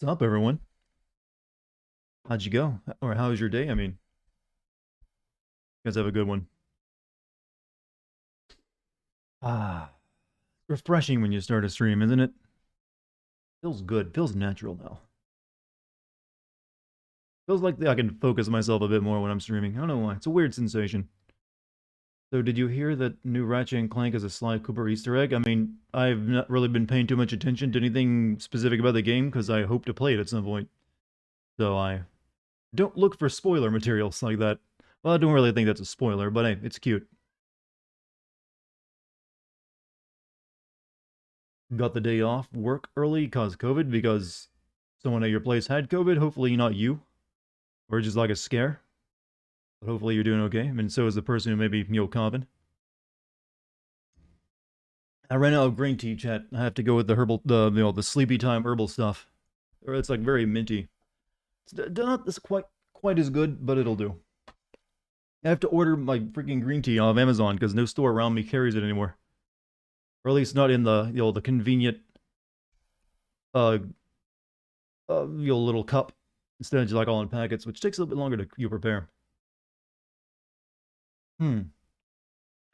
What's up, everyone? How'd you go? Or how was your day? I mean, you guys have a good one. Ah, refreshing when you start a stream, isn't it? Feels good. Feels natural now. Feels like I can focus myself a bit more when I'm streaming. I don't know why. It's a weird sensation. So, did you hear that new Ratchet and Clank is a Sly Cooper Easter egg? I mean, I've not really been paying too much attention to anything specific about the game because I hope to play it at some point. So I don't look for spoiler materials like that. Well, I don't really think that's a spoiler, but hey, it's cute. Got the day off work early cause COVID because someone at your place had COVID. Hopefully not you, or just like a scare. But hopefully you're doing okay. I mean, so is the person who maybe coughing. I ran out of green tea, chat. I have to go with the herbal, the sleepy time herbal stuff. Or it's like very minty. It's not quite as good, but it'll do. I have to order my freaking green tea off Amazon because no store around me carries it anymore, or at least not in the convenient uh little cup. Instead of just like all in packets, which takes a little bit longer to you prepare. Hmm.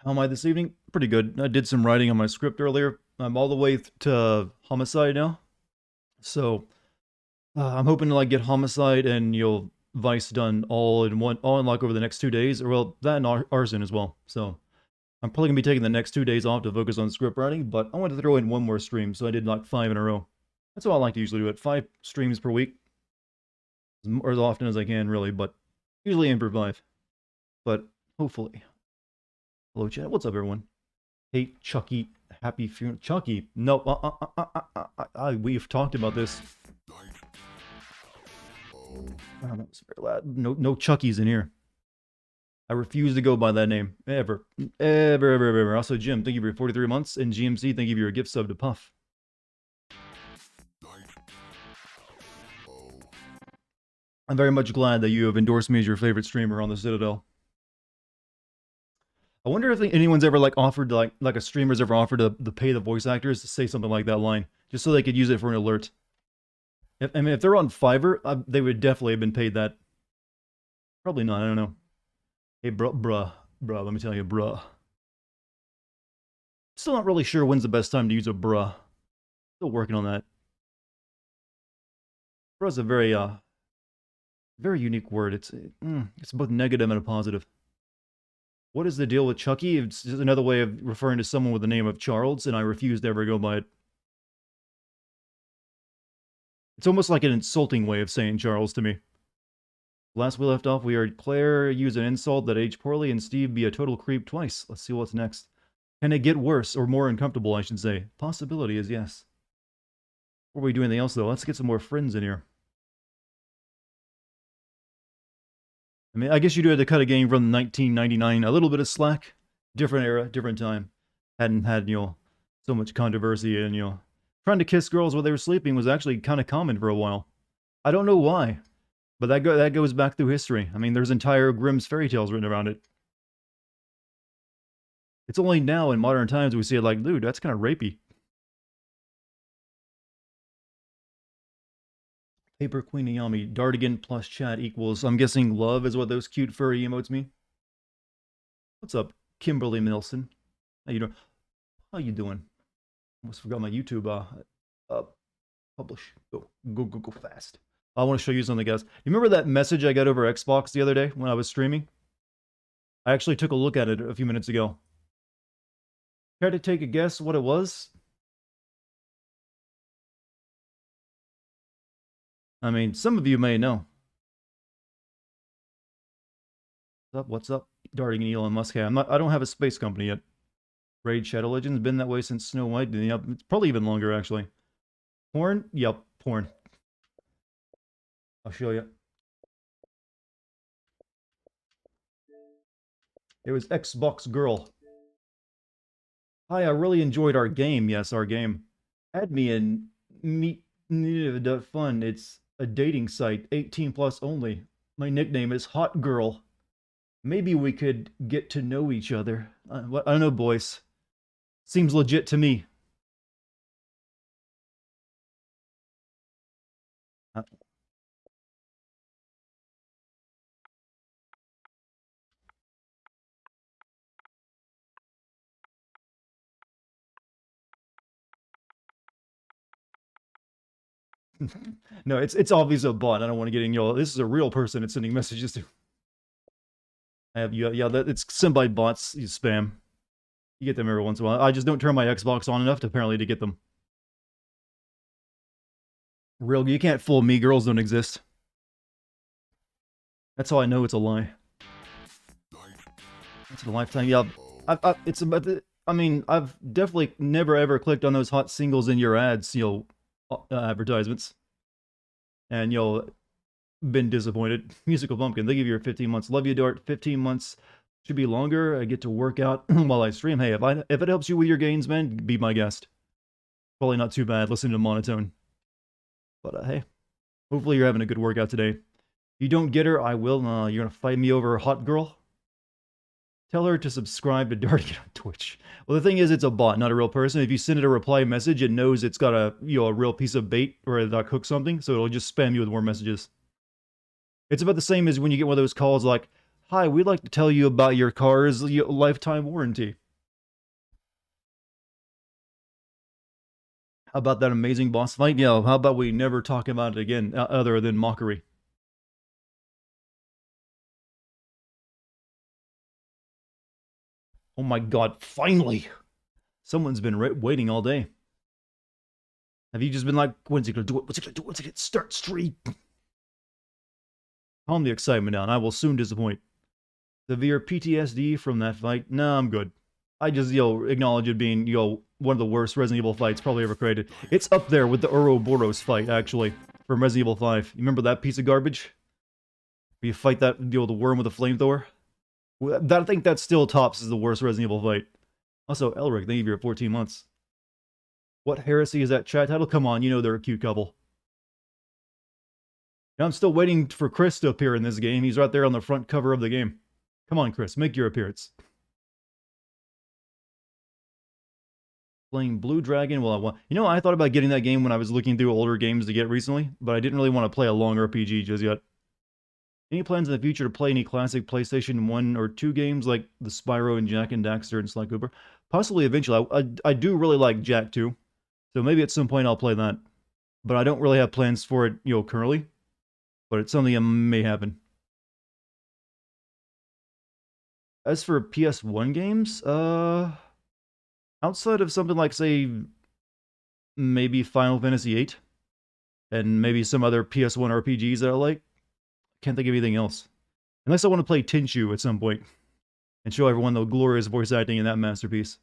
How am I this evening? Pretty good. I did some writing on my script earlier. I'm all the way to homicide now, so I'm hoping to like get homicide and vice done all in like over the next 2 days, or well, that and arson as well. So I'm probably gonna be taking the next 2 days off to focus on script writing, but I wanted to throw in one more stream, so I did like 5 in a row. That's what I like to usually do it. 5 streams per week, or as often as I can, really, but usually aim for 5. But hopefully. Hello, chat. What's up, everyone? Hey, Chucky. Happy funeral. Chucky. No, we've talked about this. Oh, that was very loud. No Chuckies in here. I refuse to go by that name. Ever. Ever. Also, Jim, thank you for your 43 months. And GMC, thank you for your gift sub to Puff. I'm very much glad that you have endorsed me as your favorite streamer on the Citadel. I wonder if anyone's ever like offered like a streamer's ever offered to pay the voice actors to say something like that line just so they could use it for an alert. If they're on Fiverr, they would definitely have been paid that. Probably not. I don't know. Hey, bruh. Let me tell you, bruh. Still not really sure when's the best time to use a bruh. Still working on that. Bruh's a very unique word. It's both negative and a positive. What is the deal with Chucky? It's just another way of referring to someone with the name of Charles, and I refuse to ever go by it. It's almost like an insulting way of saying Charles to me. Last we left off, we heard Claire use an insult that aged poorly and Steve be a total creep twice. Let's see what's next. Can it get worse, or more uncomfortable, I should say? Possibility is yes. Before we do anything else, though, let's get some more friends in here. I mean, I guess you do have to cut a game from 1999. A little bit of slack. Different era, different time. Hadn't had, so much controversy, and, trying to kiss girls while they were sleeping was actually kind of common for a while. I don't know why, but that goes back through history. I mean, there's entire Grimm's fairy tales written around it. It's only now in modern times we see it like, dude, that's kind of rapey. Paper Queen Ayami, Dartigan plus chat equals, I'm guessing love is what those cute furry emotes mean. What's up, Kimberly Milson? How you doing? How you doing? Almost forgot my YouTube. Publish. Go fast. I want to show you something, guys. You remember that message I got over Xbox the other day when I was streaming? I actually took a look at it a few minutes ago. Care to take a guess what it was? I mean, some of you may know. What's up? Darting Elon Musk. Hey, I don't have a space company yet. Raid Shadow Legends been that way since Snow White. Yep, it's probably even longer actually. Porn? Yep, porn. I'll show you. It was Xbox Girl. Hi, I really enjoyed our game. Yes, our game. Add me in meet fun. It's a dating site, 18 plus only. My nickname is Hot Girl. Maybe we could get to know each other. I don't know, boys. Seems legit to me. Uh, no, it's obviously a bot. I don't want to get in. This is a real person. It's sending messages to. I have yeah. That it's sent by bots. You spam. You get them every once in a while. I just don't turn my Xbox on enough to apparently to get them. Real, you can't fool me. Girls don't exist. That's how I know it's a lie. It's a lifetime. Yeah, it's about the. I mean, I've definitely never ever clicked on those hot singles in your ads, advertisements, and been disappointed. Musical Pumpkin, they give you 15 months. Love you, Dart. 15 months should be longer. I get to work out while I stream. Hey, if it helps you with your gains, man, be my guest. Probably not too bad. Listen to monotone. But hey, hopefully you're having a good workout today. You don't get her, I will. You're gonna fight me over Hot Girl. Tell her to subscribe to Dartigan on Twitch. Well, the thing is, it's a bot, not a real person. If you send it a reply message, it knows it's got a real piece of bait or like hook something, so it'll just spam you with more messages. It's about the same as when you get one of those calls like, "Hi, we'd like to tell you about your car's lifetime warranty." How about that amazing boss fight? Yeah, how about we never talk about it again, other than mockery? Oh my god, finally! Someone's been waiting all day. Have you just been like, when's he gonna do it? What's he gonna do? What's he gonna start street? Calm the excitement down. I will soon disappoint. Severe PTSD from that fight? No, I'm good. I just, acknowledge it being, one of the worst Resident Evil fights probably ever created. It's up there with the Ouroboros fight, actually, from Resident Evil 5. You remember that piece of garbage? Where you fight that, the worm with a flamethrower? I think that still tops as the worst Resident Evil fight. Also, Elric, thank you for your 14 months. What heresy is that chat title? Come on, they're a cute couple. I'm still waiting for Chris to appear in this game. He's right there on the front cover of the game. Come on, Chris, make your appearance. Playing Blue Dragon. Well, I thought about getting that game when I was looking through older games to get recently, but I didn't really want to play a long RPG just yet. Any plans in the future to play any classic PlayStation 1 or 2 games like the Spyro and Jak and Daxter and Sly Cooper? Possibly eventually. I do really like Jak 2, so maybe at some point I'll play that. But I don't really have plans for it, currently. But it's something that may happen. As for PS1 games, outside of something like, say, maybe Final Fantasy VIII, and maybe some other PS1 RPGs that I like, can't think of anything else. Unless I want to play Tenchu at some point, and show everyone the glorious voice acting in that masterpiece.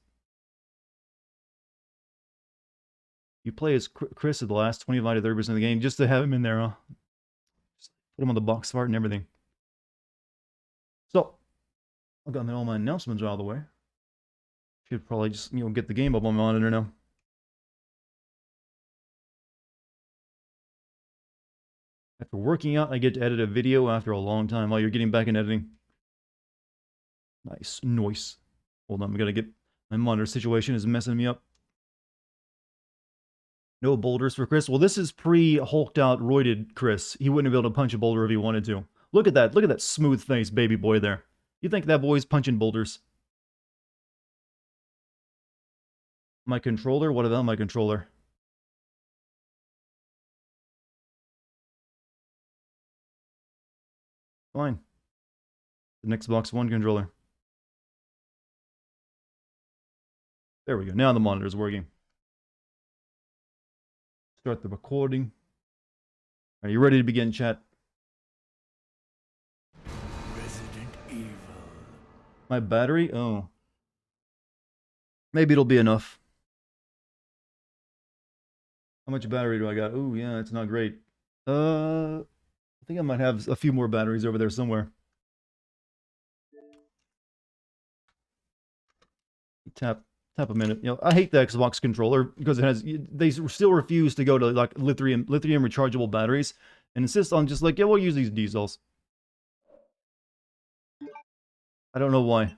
You play as Chris at the last 25 to 30% of the game, just to have him in there, huh? Just put him on the box fart and everything. So, I've gotten all my announcements out of the way. Should probably just, get the game up on my monitor now. After working out, I get to edit a video after a long time while you're getting back in editing. Nice. Noise. Hold on, I gotta get... My monitor situation is messing me up. No boulders for Chris. Well, this is pre-hulked out, roided Chris. He wouldn't be able to punch a boulder if he wanted to. Look at that. Look at that smooth face baby boy there. You think that boy's punching boulders? My controller? What about my controller? Fine. The Xbox One controller. There we go. Now the monitor's working. Start the recording. Are you ready to begin, chat? Resident Evil. My battery? Oh. Maybe it'll be enough. How much battery do I got? Oh, yeah, it's not great. I think I might have a few more batteries over there somewhere. Tap a minute. I hate the Xbox controller because it has. They still refuse to go to like lithium rechargeable batteries and insist on just like, yeah, we'll use these diesels. I don't know why.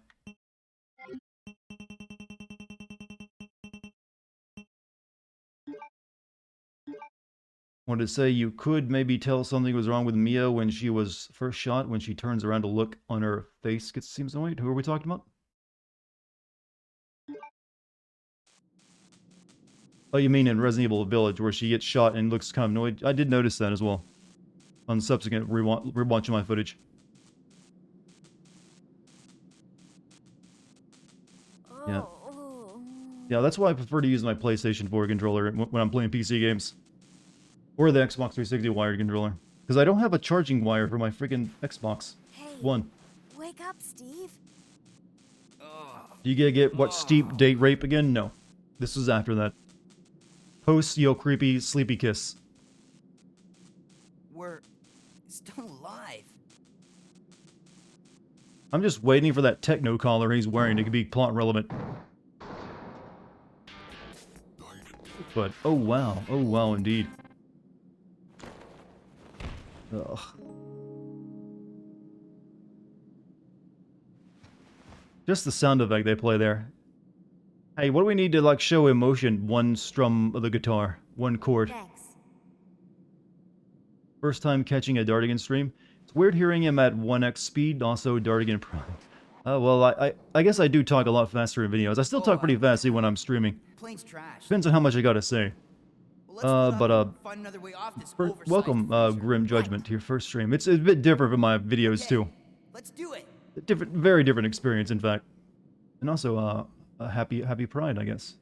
Wanted to say you could maybe tell something was wrong with Mia when she was first shot, when she turns around to look on her face seems annoyed. Who are we talking about? Oh, you mean in Resident Evil Village, where she gets shot and looks kind of annoyed? I did notice that as well on subsequent rewatching my footage. Yeah. Yeah, that's why I prefer to use my PlayStation 4 controller when I'm playing PC games. Or the Xbox 360 wired controller. Because I don't have a charging wire for my freaking Xbox One. Wake up, Steve. Do you get what, steep date rape again? No. This was after that. Post, creepy, sleepy kiss. We're still alive. I'm just waiting for that techno collar he's wearing to be plot relevant. But, oh wow indeed. Ugh. Just the sound effect they play there. Hey, what do we need to, like, show emotion? One strum of the guitar. One chord. Thanks. First time catching a Dartigan stream. It's weird hearing him at 1x speed, also Dartigan Prime. Well, I guess I do talk a lot faster in videos. I still talk pretty fast when I'm streaming. Plane's trash. Depends on how much I gotta say. Find another way off this Welcome, Grim Judgment, to your first stream. It's a bit different from my videos, too. Let's do it. Very different experience, in fact. And also, a happy Pride, I guess.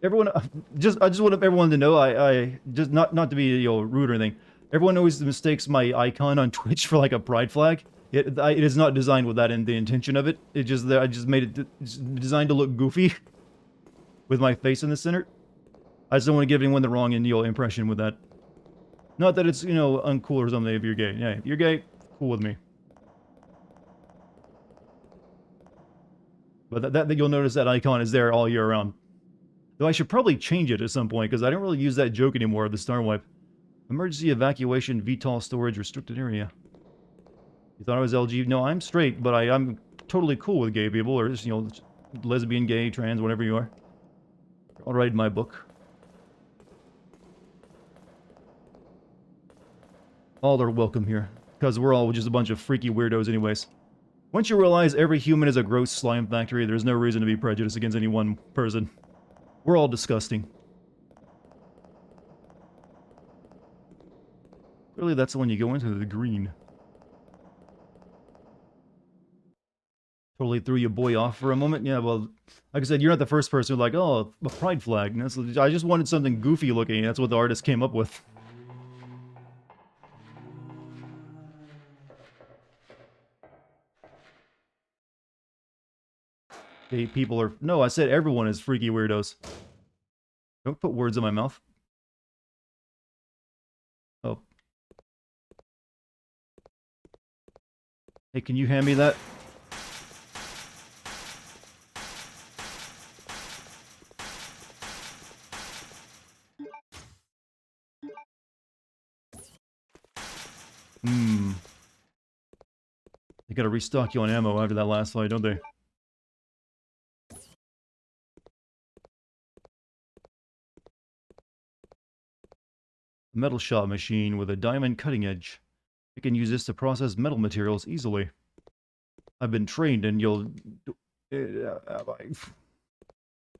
Everyone, I just want everyone to know, I just not to be rude or anything. Everyone always mistakes my icon on Twitch for like a pride flag. It is not designed with that in the intention of it. I just made it designed to look goofy, with my face in the center. I just don't want to give anyone the wrong impression with that. Not that it's uncool or something if you're gay. Yeah, if you're gay, cool with me. But that you'll notice that icon is there all year round. Though I should probably change it at some point, because I don't really use that joke anymore of the Star Wipe. Emergency evacuation, VTOL storage, restricted area. You thought I was LG? No, I'm straight, but I'm totally cool with gay people, or just, lesbian, gay, trans, whatever you are. I'll write in my book. All are welcome here, because we're all just a bunch of freaky weirdos anyways. Once you realize every human is a gross slime factory, there's no reason to be prejudiced against any one person. We're all disgusting. Really, that's when you go into the green. Totally threw your boy off for a moment. Yeah, well, like I said, you're not the first person who's like, oh, a pride flag. I just wanted something goofy looking. That's what the artist came up with. Hey, people are... No, I said everyone is freaky weirdos. Don't put words in my mouth. Oh. Hey, can you hand me that? They gotta restock you on ammo after that last fight, don't they? Metal shop machine with a diamond cutting edge. You can use this to process metal materials easily. I've been trained and you'll...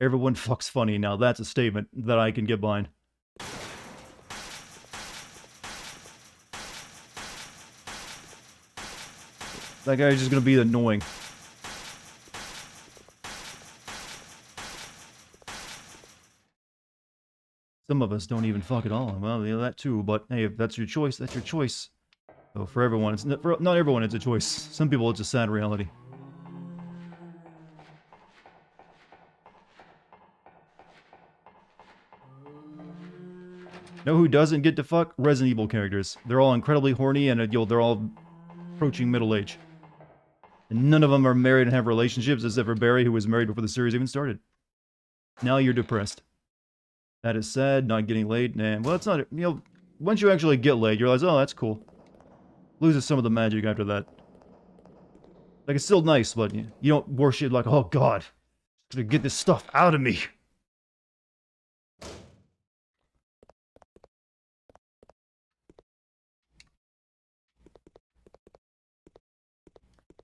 Everyone fucks funny now. That's a statement that I can get behind. That guy's just gonna be annoying. Some of us don't even fuck at all. Well, yeah, that too, but hey, if that's your choice, that's your choice. So for everyone, it's not everyone it's a choice. Some people it's a sad reality. Know who doesn't get to fuck? Resident Evil characters. They're all incredibly horny and they're all approaching middle age. And none of them are married and have relationships except for Barry, who was married before the series even started. Now you're depressed. That is sad, not getting laid. Nah, well, it's not, once you actually get laid, you realize, oh, that's cool. Loses some of the magic after that. Like, it's still nice, but you don't worship like, oh god, to get this stuff out of me.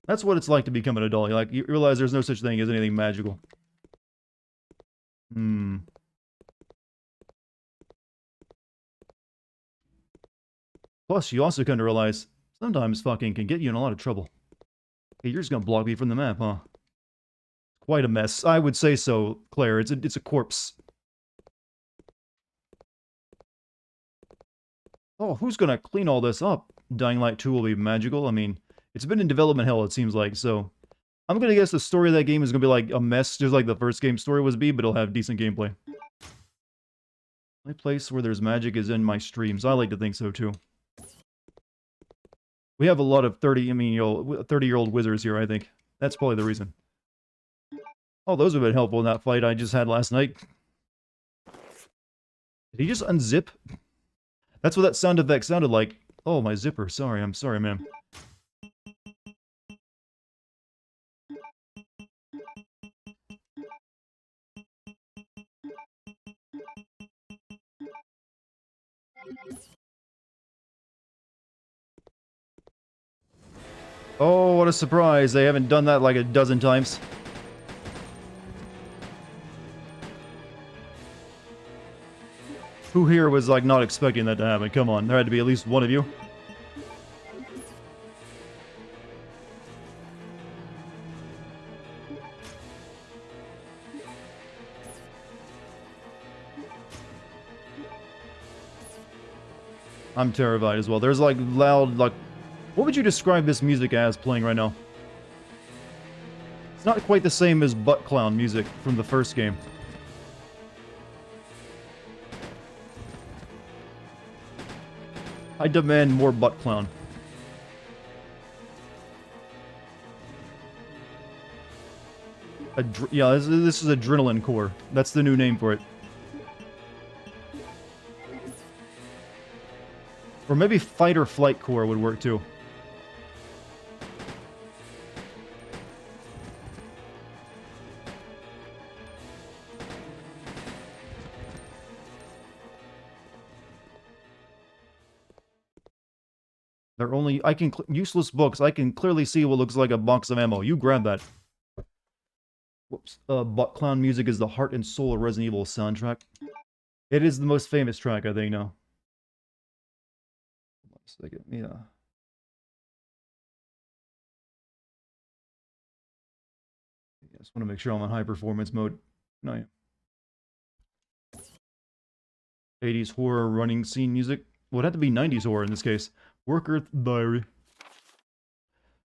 That's what it's like to become an adult. You realize there's no such thing as anything magical. Hmm. Plus, you also come to realize sometimes fucking can get you in a lot of trouble. Hey, you're just gonna block me from the map, huh? Quite a mess. I would say so, Claire. It's a corpse. Oh, who's gonna clean all this up? Dying Light 2 will be magical. I mean, it's been in development hell, it seems like, so... I'm gonna guess the story of that game is gonna be like a mess, just like the first game story was be, but it'll have decent gameplay. My place where there's magic is in my streams. I like to think so, too. We have a lot of 30-year-old wizards here, I think. That's probably the reason. Oh, those have been helpful in that fight I just had last night. Did he just unzip? That's what that sound effect sounded like. Oh, my zipper. Sorry, I'm sorry, ma'am. Oh, what a surprise. They haven't done that like a dozen times. Who here was, like, not expecting that to happen? Come on, there had to be at least one of you. I'm terrified as well. There's, like, loud, like... What would you describe this music as playing right now? It's not quite the same as Butt Clown music from the first game. I demand more Butt Clown. Yeah, this is Adrenaline Core. That's the new name for it. Or maybe Fight or Flight Core would work too. They're only... useless books. I can clearly see what looks like a box of ammo. You grab that. Whoops. Butt Clown music is the heart and soul of Resident Evil soundtrack. It is the most famous track, I think, now. Hold on a second. Yeah. I just want to make sure I'm on high performance mode. No, yeah. 80s horror running scene music. Well, it'd have to be 90s horror in this case. Work Earth Diary.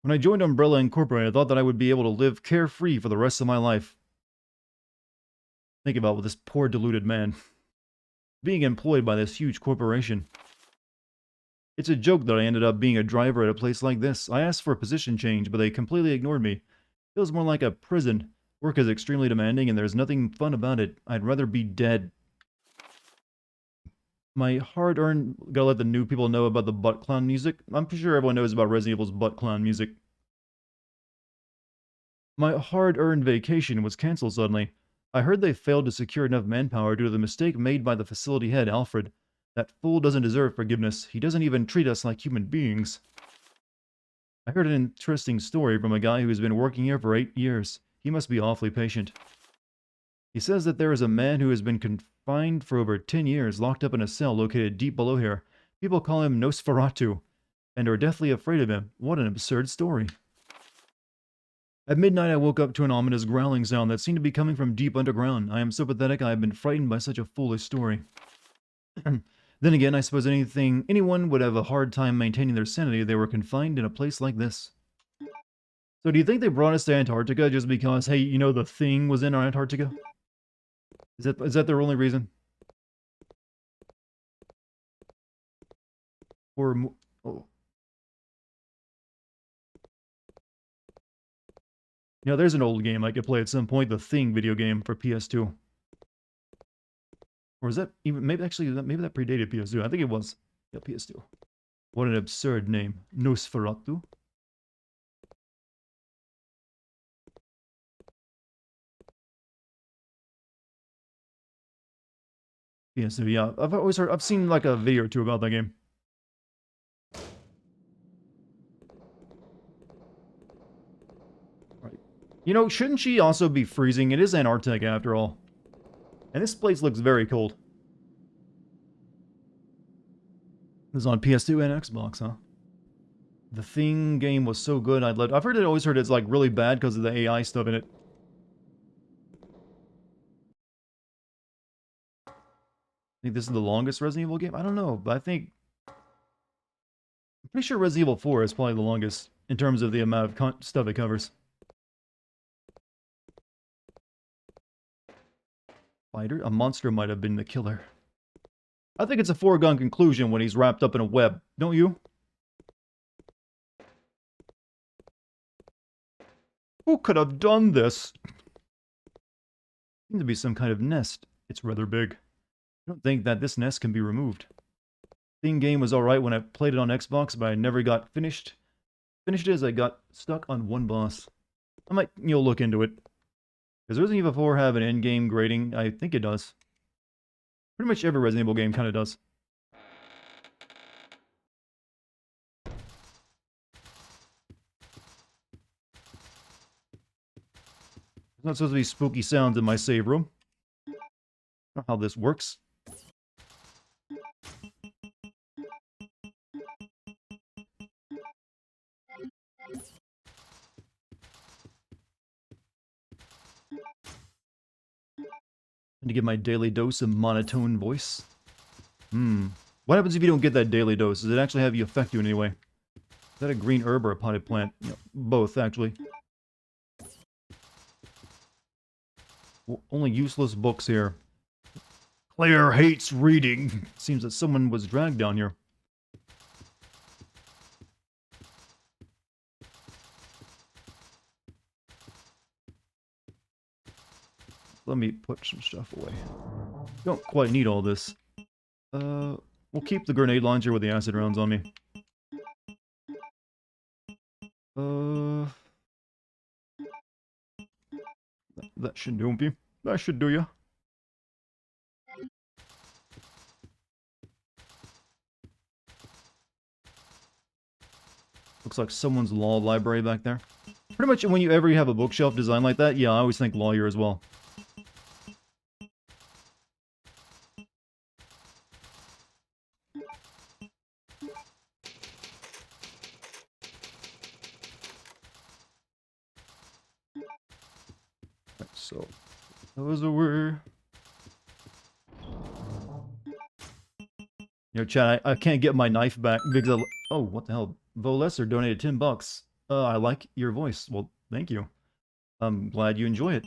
When I joined Umbrella Incorporated, I thought that I would be able to live carefree for the rest of my life. Think about this poor deluded man. Being employed by this huge corporation. It's a joke that I ended up being a driver at a place like this. I asked for a position change, but they completely ignored me. It feels more like a prison. Work is extremely demanding, and there's nothing fun about it. I'd rather be dead. My hard-earned... Gotta let the new people know about the Butt Clown music. I'm pretty sure everyone knows about Resident Evil's Butt Clown music. My hard-earned vacation was cancelled suddenly. I heard they failed to secure enough manpower due to the mistake made by the facility head, Alfred. That fool doesn't deserve forgiveness. He doesn't even treat us like human beings. I heard an interesting story from a guy who's been working here for 8 years. He must be awfully patient. He says that there is a man who has been confined for over 10 years, locked up in a cell located deep below here. People call him Nosferatu, and are deathly afraid of him. What an absurd story. At midnight, I woke up to an ominous growling sound that seemed to be coming from deep underground. I am so pathetic I have been frightened by such a foolish story. Then again, I suppose anyone would have a hard time maintaining their sanity if they were confined in a place like this. So do you think they brought us to Antarctica just because, hey, you know, the thing was in Antarctica? Is that their only reason? Or... Oh. You know, there's an old game I could play at some point, the Thing video game for PS2. Or is that even... Maybe that predated PS2. I think it was. Yeah, PS2. What an absurd name. Nosferatu. PS2, yeah. I've seen like a video or two about that game. You know, shouldn't she also be freezing? It is Antarctica after all. And this place looks very cold. This is on PS2 and Xbox, huh? The Thing game was so good, I've always heard it's like really bad because of the AI stuff in it. I think this is the longest Resident Evil game? I don't know, but I'm pretty sure Resident Evil 4 is probably the longest in terms of the amount of stuff it covers. Fighter? A monster might have been the killer. I think it's a foregone conclusion when he's wrapped up in a web, don't you? Who could have done this? Seems to be some kind of nest. It's rather big. I don't think that this nest can be removed. Thing game was alright when I played it on Xbox, but I never got finished. Finished it as I got stuck on one boss. I might, look into it. Does Resident Evil 4 have an end-game grading? I think it does. Pretty much every Resident Evil game kind of does. There's not supposed to be spooky sounds in my save room. I don't know how this works. And to get my daily dose of monotone voice. What happens if you don't get that daily dose? Does it actually have you affect you in any way? Is that a green herb or a potted plant? No, both, actually. Only useless books here. Claire hates reading. Seems that someone was dragged down here. Let me put some stuff away. Don't quite need all this. We'll keep the grenade launcher with the acid rounds on me. That should do you. That should do you. Looks like someone's law library back there. Pretty much when you have a bookshelf design like that, yeah, I always think lawyer as well. So, those were... chat, I can't get my knife back because oh, what the hell? Volesser donated $10. I like your voice. Well, thank you. I'm glad you enjoy it.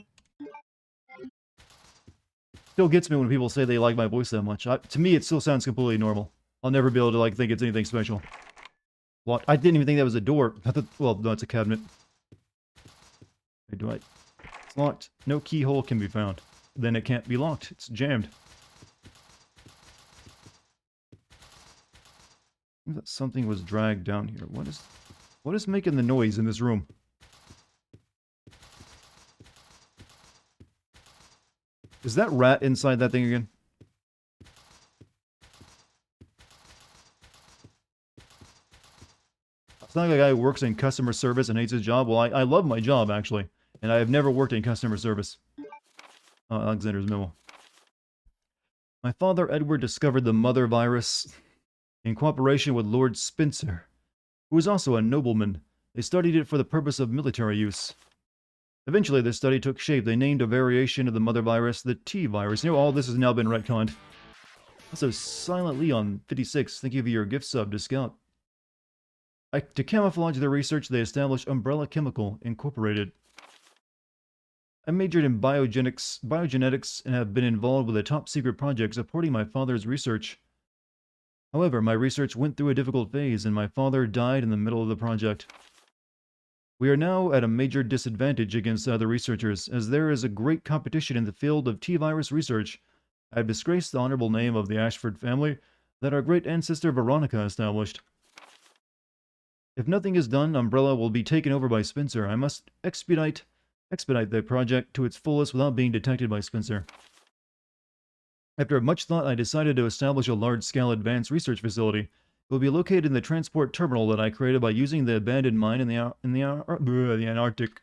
Still gets me when people say they like my voice that much. To me, it still sounds completely normal. I'll never be able to, think it's anything special. Well, I didn't even think that was a door. I thought, well, no, it's a cabinet. It's locked. No keyhole can be found. Then it can't be locked. It's jammed. That something was dragged down here. What is making the noise in this room? Is that rat inside that thing again? It's not like a guy who works in customer service and hates his job. Well, I love my job, actually. And I have never worked in customer service. Alexander's memo. My father, Edward, discovered the mother virus in cooperation with Lord Spencer, who was also a nobleman. They studied it for the purpose of military use. Eventually, this study took shape. They named a variation of the mother virus the T virus. All this has now been retconned. Also, Silent Leon 56, thank you for your gift sub to Scout. To camouflage their research, they established Umbrella Chemical Incorporated. I majored in biogenetics, and have been involved with a top-secret project supporting my father's research. However, my research went through a difficult phase, and my father died in the middle of the project. We are now at a major disadvantage against other researchers, as there is a great competition in the field of T-virus research. I have disgraced the honorable name of the Ashford family that our great ancestor Veronica established. If nothing is done, Umbrella will be taken over by Spencer. I must expedite the project to its fullest without being detected by Spencer. After much thought, I decided to establish a large-scale advanced research facility. It will be located in the transport terminal that I created by using the abandoned mine in the Antarctic.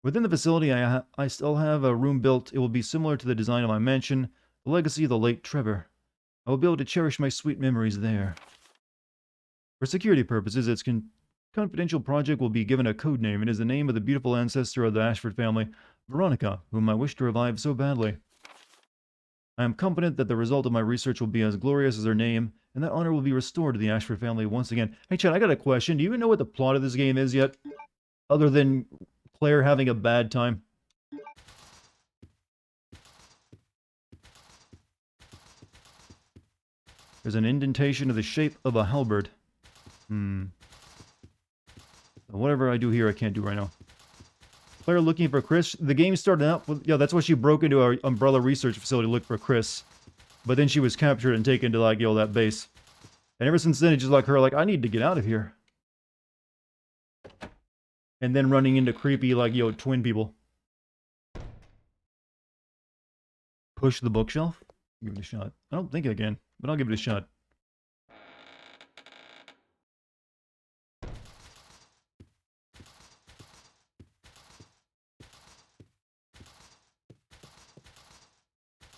Within the facility, I still have a room built. It will be similar to the design of my mansion, the legacy of the late Trevor. I will be able to cherish my sweet memories there. For security purposes, its confidential project will be given a code name. It is the name of the beautiful ancestor of the Ashford family, Veronica, whom I wish to revive so badly. I am confident that the result of my research will be as glorious as her name, and that honor will be restored to the Ashford family once again. Hey, Chad, I got a question. Do you even know what the plot of this game is yet? Other than Claire having a bad time? There's an indentation of the shape of a halberd. Whatever I do here, I can't do right now. Claire looking for Chris. The game started out with... Yeah, that's why she broke into our Umbrella research facility to look for Chris. But then she was captured and taken to, like, that base. And ever since then, it's just like her, like, I need to get out of here. And then running into creepy, like, twin people. Push the bookshelf? Give it a shot. I don't think I can, but I'll give it a shot.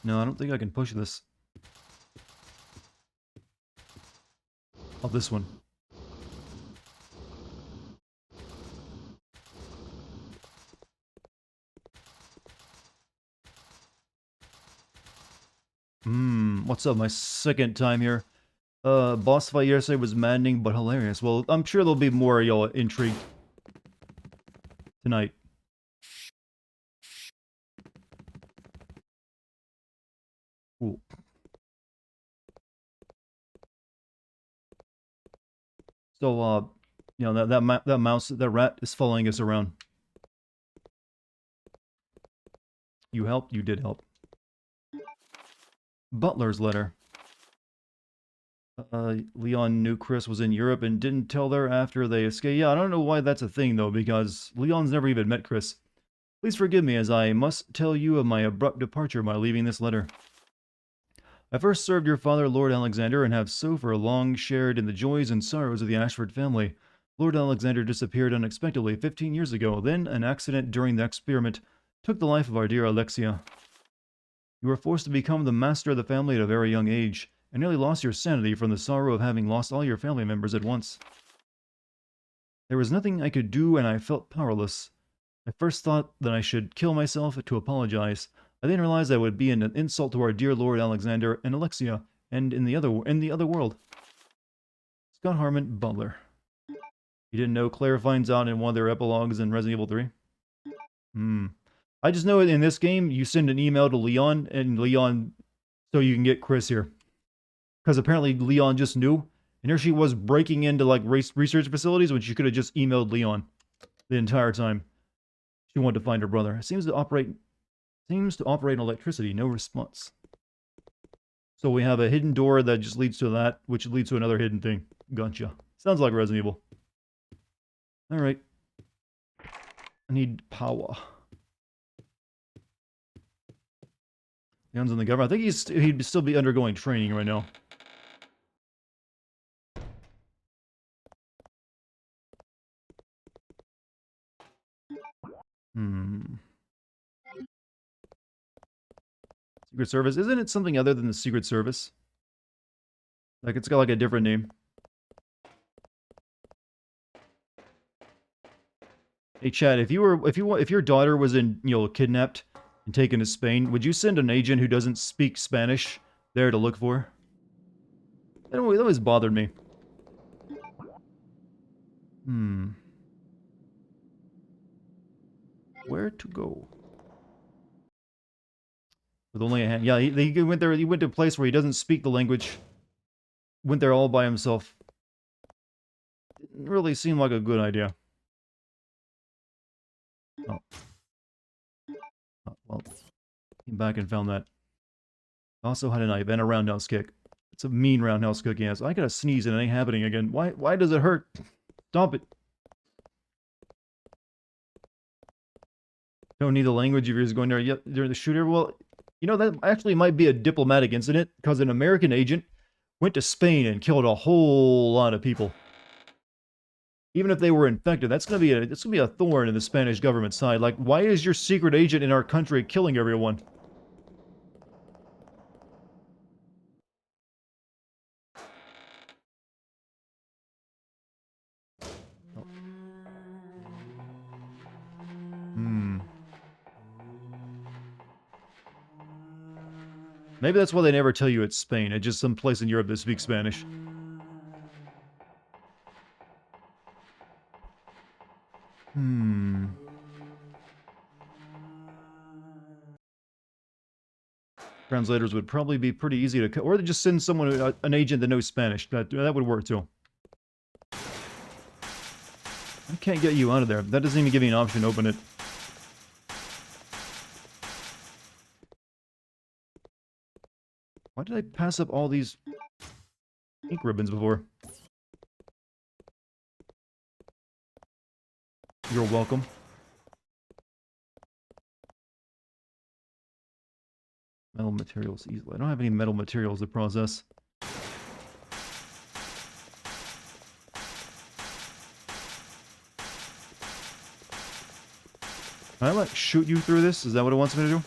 No, I don't think I can push this. Oh, this one. What's up? My second time here. Boss fight yesterday was maddening but hilarious. Well, I'm sure there'll be more, intrigue tonight. Cool. So, that mouse, that rat is following us around. You helped? You did help. Butler's letter. Leon knew Chris was in Europe and didn't tell her after they escaped. Yeah, I don't know why that's a thing, though, because Leon's never even met Chris. Please forgive me as I must tell you of my abrupt departure by leaving this letter. I first served your father, Lord Alexander, and have so for long shared in the joys and sorrows of the Ashford family. Lord Alexander disappeared unexpectedly 15 years ago. Then, an accident during the experiment took the life of our dear Alexia. You were forced to become the master of the family at a very young age, and nearly lost your sanity from the sorrow of having lost all your family members at once. There was nothing I could do, and I felt powerless. I first thought that I should kill myself to apologize. I then realized that would be an insult to our dear Lord Alexander and Alexia, and in the other world. Scott Harmon, Butler. You didn't know Claire finds out in one of their epilogues in Resident Evil 3? I just know in this game, you send an email to Leon, and Leon, so you can get Chris here. Because apparently Leon just knew, and here she was breaking into, like, research facilities when she could have just emailed Leon the entire time. She wanted to find her brother. It seems to operate electricity, no response. So we have a hidden door that just leads to that, which leads to another hidden thing. Gotcha. Sounds like Resident Evil. Alright. I need power. Leon's in the government. I think he'd still be undergoing training right now. Secret Service. Isn't it something other than the Secret Service? Like, it's got like a different name. Hey Chad, if your daughter was kidnapped and taken to Spain, would you send an agent who doesn't speak Spanish there to look for her? That always bothered me. Where to go? With only a hand. Yeah, he went there. He went to a place where he doesn't speak the language. Went there all by himself. Didn't really seem like a good idea. Oh. Well, came back and found that. Also had a knife and a roundhouse kick. It's a mean roundhouse kick he has. I gotta sneeze and it ain't happening again. Why does it hurt? Stop it. Don't need the language if you're just going there during the shooter. Well, that actually might be a diplomatic incident because an American agent went to Spain and killed a whole lot of people. Even if they were infected, that's gonna be a thorn in the Spanish government side. Like, why is your secret agent in our country killing everyone? Hmm. Maybe that's why they never tell you it's Spain. It's just some place in Europe that speaks Spanish. Hmm. Translators would probably be pretty easy to... Or they just send someone, an agent that knows Spanish. That would work too. I can't get you out of there. That doesn't even give me an option to open it. Why did I pass up all these ink ribbons before? You're welcome. Metal materials easily. I don't have any metal materials to process. Can I, like, shoot you through this? Is that what it wants me to do?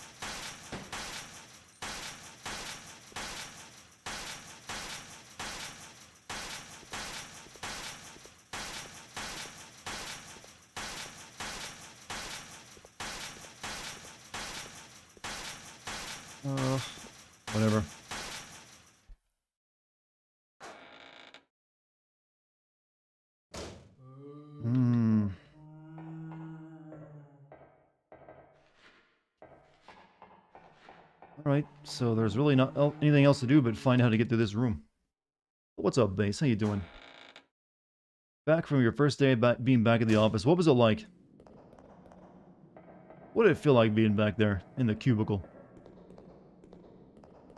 Whatever. Hmm. Alright, so there's really not anything else to do but find out how to get through this room. What's up, Base? How you doing? Back from your first day being back at the office, what was it like? What did it feel like being back there, in the cubicle?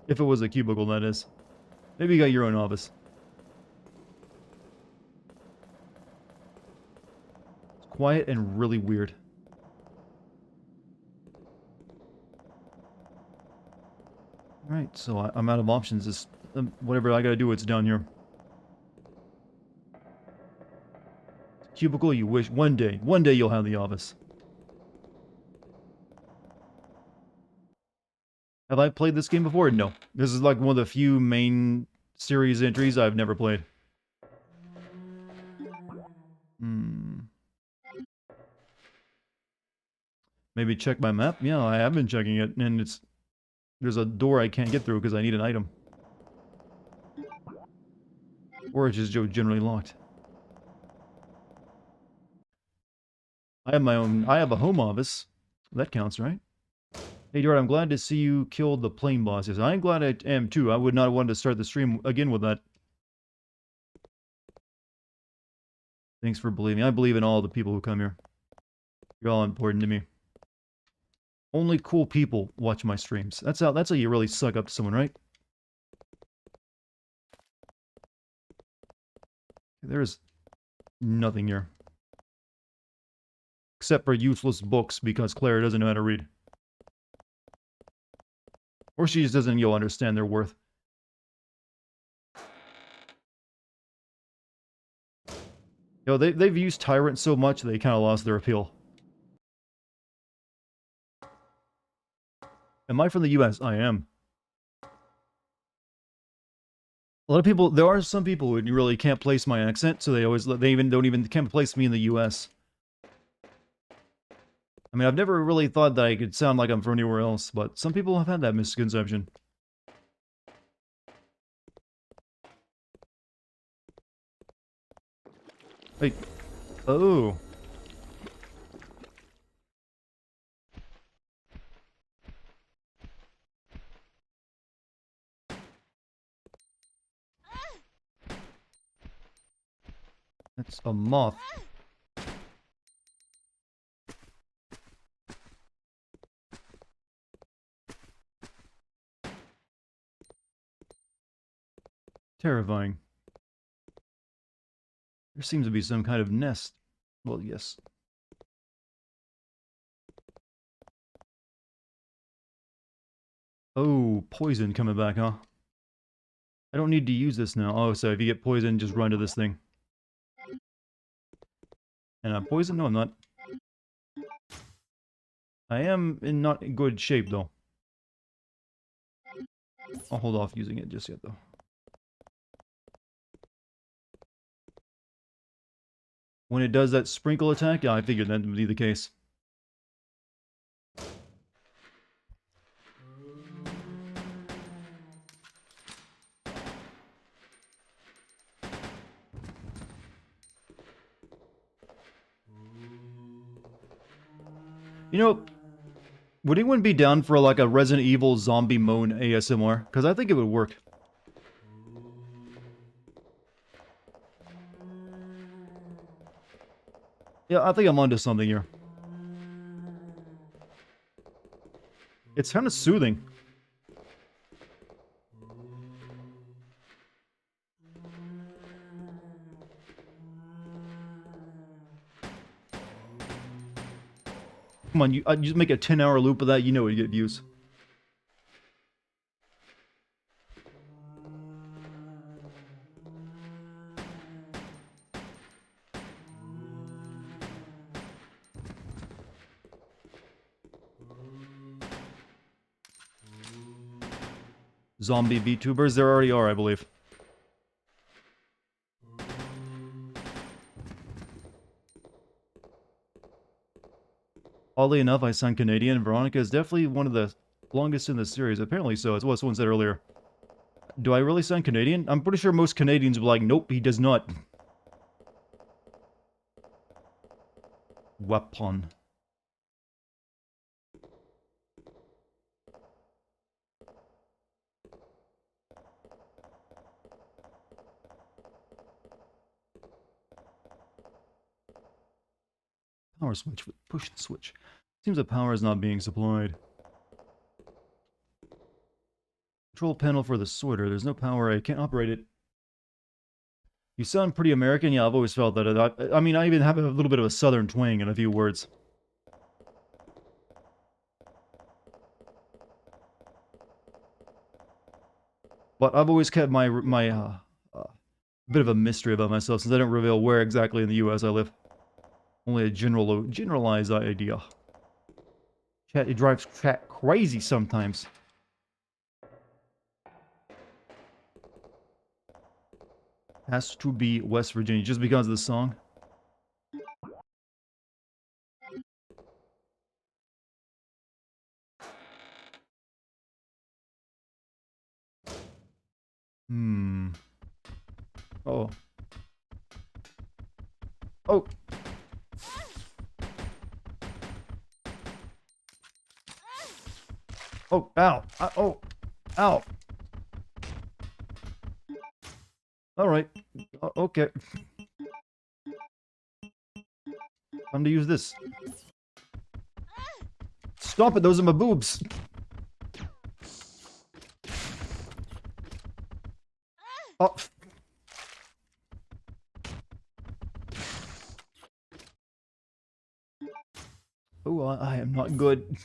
If it was a cubicle, that is. Maybe you got your own office. It's quiet and really weird. Alright, so I'm out of options. Just, whatever I gotta do, it's down here. Cubicle, you wish. One day you'll have the office. Have I played this game before? No. This is like one of the few main series entries I've never played. Hmm. Maybe check my map? Yeah, I have been checking it, and there's a door I can't get through because I need an item. Or it's just generally locked. I have a home office. That counts, right? Hey, Dart, I'm glad to see you killed the plane bosses. I'm glad I am too. I would not want to start the stream again with that. Thanks for believing. I believe in all the people who come here. You're all important to me. Only cool people watch my streams. That's how you really suck up to someone, right? There's nothing here. Except for useless books because Claire doesn't know how to read. Or she just doesn't, understand their worth. They've used Tyrant so much they kind of lost their appeal. Am I from the US? I am. A lot of people, there are some people who really can't place my accent, so they can't place me in the US. I mean, I've never really thought that I could sound like I'm from anywhere else, but some people have had that misconception. Hey. Oh. That's a moth. Terrifying. There seems to be some kind of nest. Well, yes. Oh, poison coming back, huh? I don't need to use this now. Oh, so if you get poisoned, just run to this thing. And I'm poisoned? No, I'm not. I am in not good shape, though. I'll hold off using it just yet, though. When it does that sprinkle attack, yeah, I figured that would be the case. You know, would anyone be down for like a Resident Evil zombie moan ASMR? Because I think it would work. Yeah, I think I'm onto something here. It's kind of soothing. Come on, you just make a 10-hour loop of that, you know you get views. Zombie VTubers, there already are, I believe. Oddly enough, I sound Canadian. Veronica is definitely one of the longest in the series. Apparently so, as what someone said earlier. Do I really sound Canadian? I'm pretty sure most Canadians will be like, nope, he does not. Weapon. Power switch. Push the switch. Seems the power is not being supplied. Control panel for the sorter. There's no power. I can't operate it. You sound pretty American. Yeah, I've always felt that. I mean, I even have a little bit of a southern twang in a few words. But I've always kept my bit of a mystery about myself since I don't reveal where exactly in the U.S. I live. Only a generalized idea. Chat, it drives chat crazy sometimes. Has to be West Virginia just because of the song. Oh. Oh. Oh, ow. Oh. Ow. Alright. Okay. Time to use this. Stop it, those are my boobs. Oh. Oh, I am not good.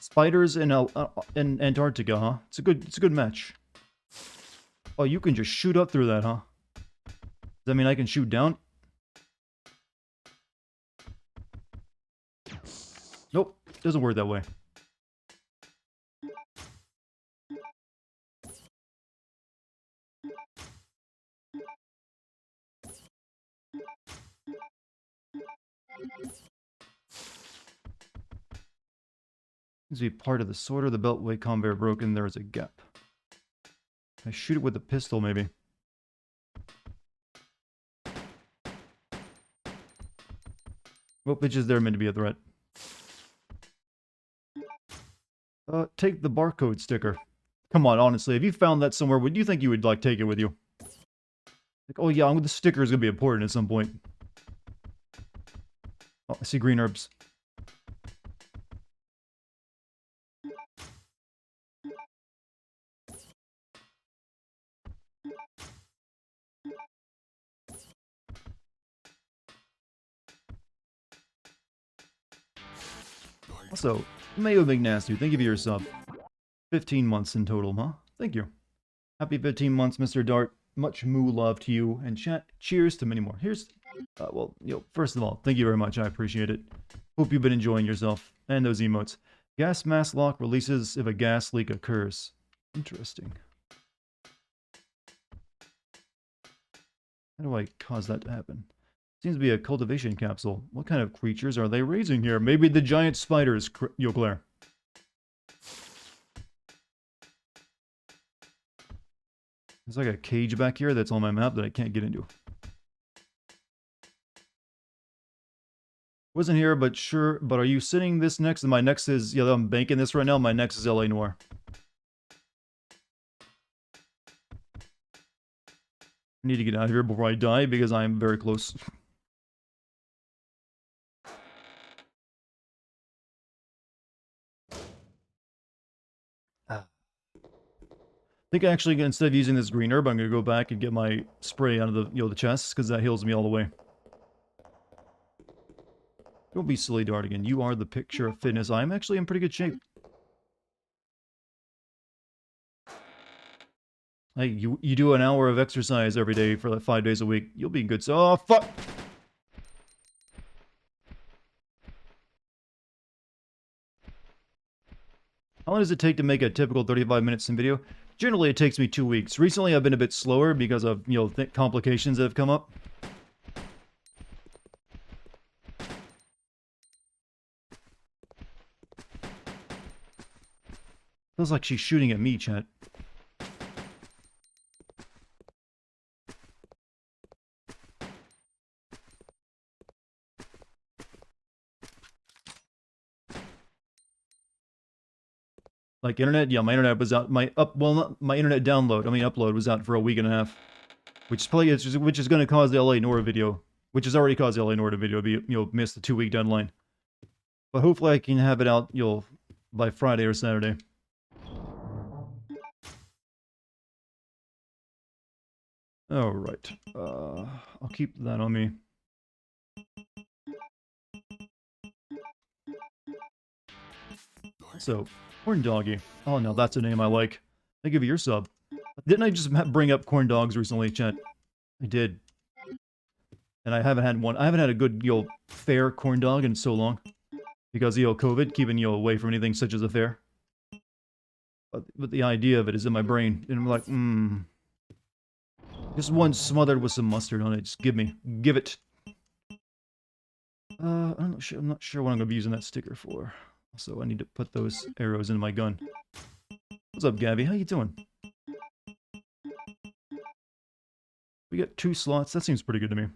Spiders in Antarctica, huh? It's a good match. Oh, you can just shoot up through that, huh? Does that mean I can shoot down? Nope, doesn't work that way. Seems to be part of the sorter. The beltway conveyor broken. There is a gap. I shoot it with a pistol, maybe. What pitch is there meant to be a threat? Take the barcode sticker. Come on, honestly, if you found that somewhere, would you think you would, like, take it with you? Like, oh yeah, the sticker is gonna be important at some point. Oh, I see green herbs. Also, Mayo McNasty, thank you for your sub. 15 months in total, huh? Thank you. Happy 15 months, Mr. Dart. Much moo love to you, and chat. Cheers to many more. Here's, well, first of all, thank you very much. I appreciate it. Hope you've been enjoying yourself. And those emotes. Gas mask lock releases if a gas leak occurs. Interesting. How do I cause that to happen? Seems to be a cultivation capsule. What kind of creatures are they raising here? Maybe the giant spiders, Claire. There's like a cage back here that's on my map that I can't get into. Wasn't here, but sure. But are you sitting this next? And my next is, yeah, I'm banking this right now. My next is LA Noir. I need to get out of here before I die because I'm very close. I think actually, instead of using this green herb, I'm going to go back and get my spray out of the, the chest, because that heals me all the way. Don't be silly, Dartigan. You are the picture of fitness. I'm actually in pretty good shape. Hey, you do an hour of exercise every day for like 5 days a week. You'll be good. So, oh, fuck! How long does it take to make a typical 35-minute sim video? Generally, it takes me 2 weeks. Recently, I've been a bit slower because of, complications that have come up. Feels like she's shooting at me, chat. Like internet, yeah, my internet was out. My internet download, upload was out for a week and a half, which is probably which is going to cause the LA Nora video, which has already caused the LA Nora video to be miss the 2-week deadline. But hopefully I can have it out by Friday or Saturday. All right, I'll keep that on me. So, Corn Doggy. Oh no, that's a name I like. Thank you for your sub. Didn't I just bring up corn dogs recently, chat? I did. And I haven't had one. I haven't had a good, fair corn dog in so long. Because, COVID, keeping you away from anything such as a fair. But the idea of it is in my brain. And I'm like, just one smothered with some mustard on it. Just give it. I'm not sure what I'm going to be using that sticker for. So I need to put those arrows in my gun. What's up, Gabby? How you doing? We got 2 slots. That seems pretty good to me.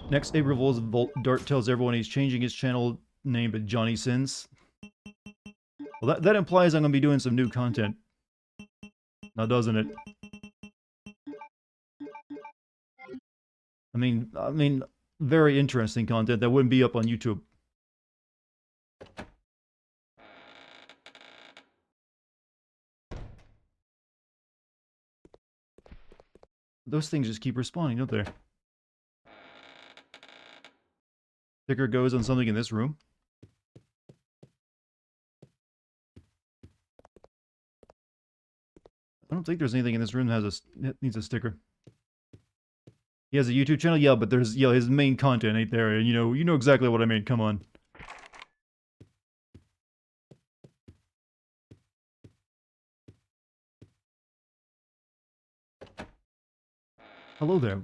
Next April Fool's Dart tells everyone he's changing his channel name to Johnny Sins. Well, that implies I'm going to be doing some new content. Now, doesn't it? I mean, very interesting content that wouldn't be up on YouTube. Those things just keep respawning, don't they? Sticker goes on something in this room. I don't think there's anything in this room that needs a sticker. He has a YouTube channel, yeah, but there's his main content ain't there, and you know exactly what I mean. Come on. Hello there.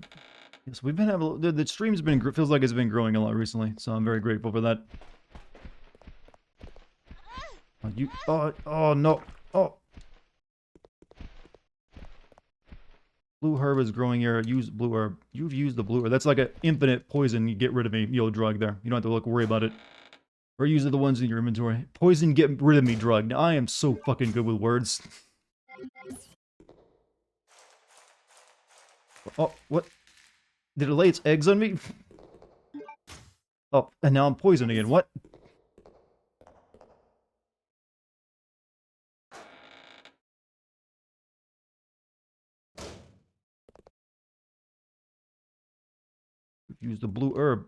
Yes, we've been having the stream's been feels like it's been growing a lot recently, so I'm very grateful for that. Oh no. Oh. Blue herb is growing here. Use blue herb. You've used the blue herb. That's like an infinite poison. You get rid of me, drug there. You don't have to worry about it. Or use the ones in your inventory. Poison, get rid of me, drug. Now, I am so fucking good with words. Oh, what? Did it lay its eggs on me? Oh, and now I'm poisoned again. What? Use the blue herb.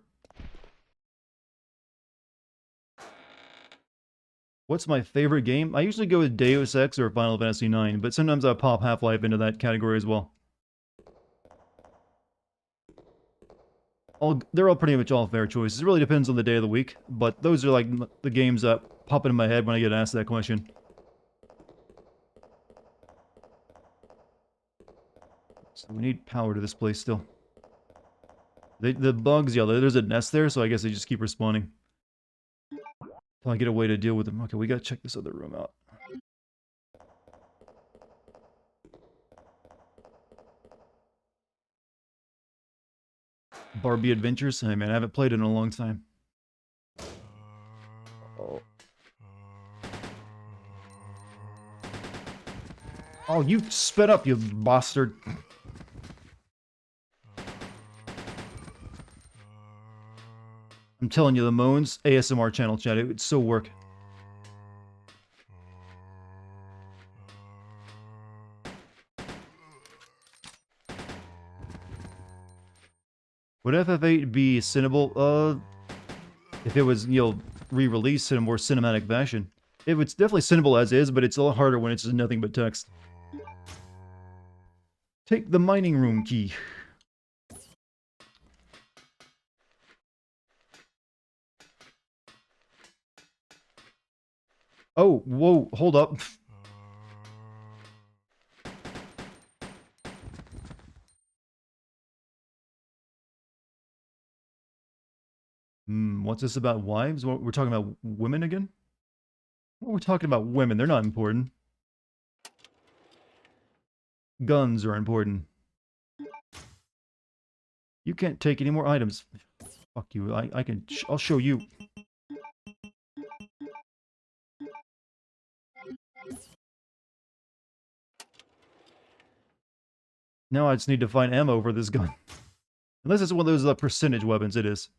What's my favorite game? I usually go with Deus Ex or Final Fantasy IX, but sometimes I pop Half-Life into that category as well. They're all pretty much all fair choices. It really depends on the day of the week, but those are like the games that pop into my head when I get asked that question. So we need power to this place still. The bugs, yeah, there's a nest there, so I guess they just keep respawning. Until I get a way to deal with them. Okay, we gotta check this other room out. Barbie Adventures? Hey man, I haven't played it in a long time. Oh. Oh, you sped up, you bastard. I'm telling you, the moans, ASMR channel chat, it would so work. Would FF8 be cinnable? If it was, you know, re-released in a more cinematic fashion. It's definitely cinnable as is, but it's a lot harder when it's just nothing but text. Take the mining room key. Oh, whoa, hold up. What's this about wives? We're talking about women again? We're talking about women, they're not important. Guns are important. You can't take any more items. Fuck you, I'll show you. Now I just need to find ammo for this gun. Unless it's one of those percentage weapons, it is.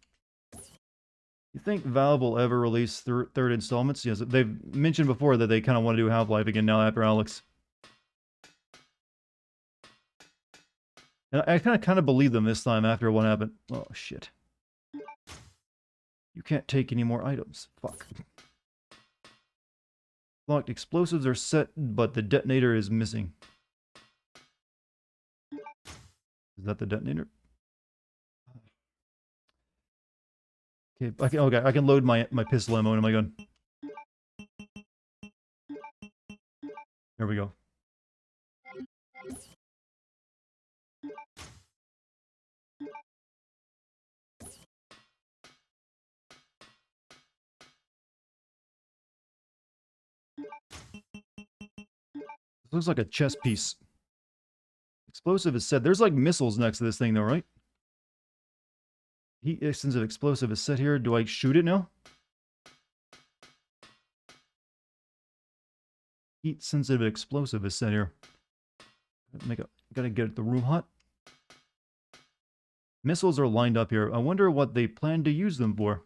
You think Valve will ever release third installments? Yes, they've mentioned before that they kind of want to do Half-Life again now after Alex. And I kind of believe them this time after what happened. Oh, shit. You can't take any more items. Fuck. Locked explosives are set, but the detonator is missing. Is that the detonator? Okay, I can load my pistol ammo into my gun. There we go. This looks like a chess piece. Explosive is set. There's like missiles next to this thing though, right? Heat extensive explosive is set here. Do I shoot it now? Heat sensitive explosive is set here. Gotta get the room hot. Missiles are lined up here. I wonder what they plan to use them for.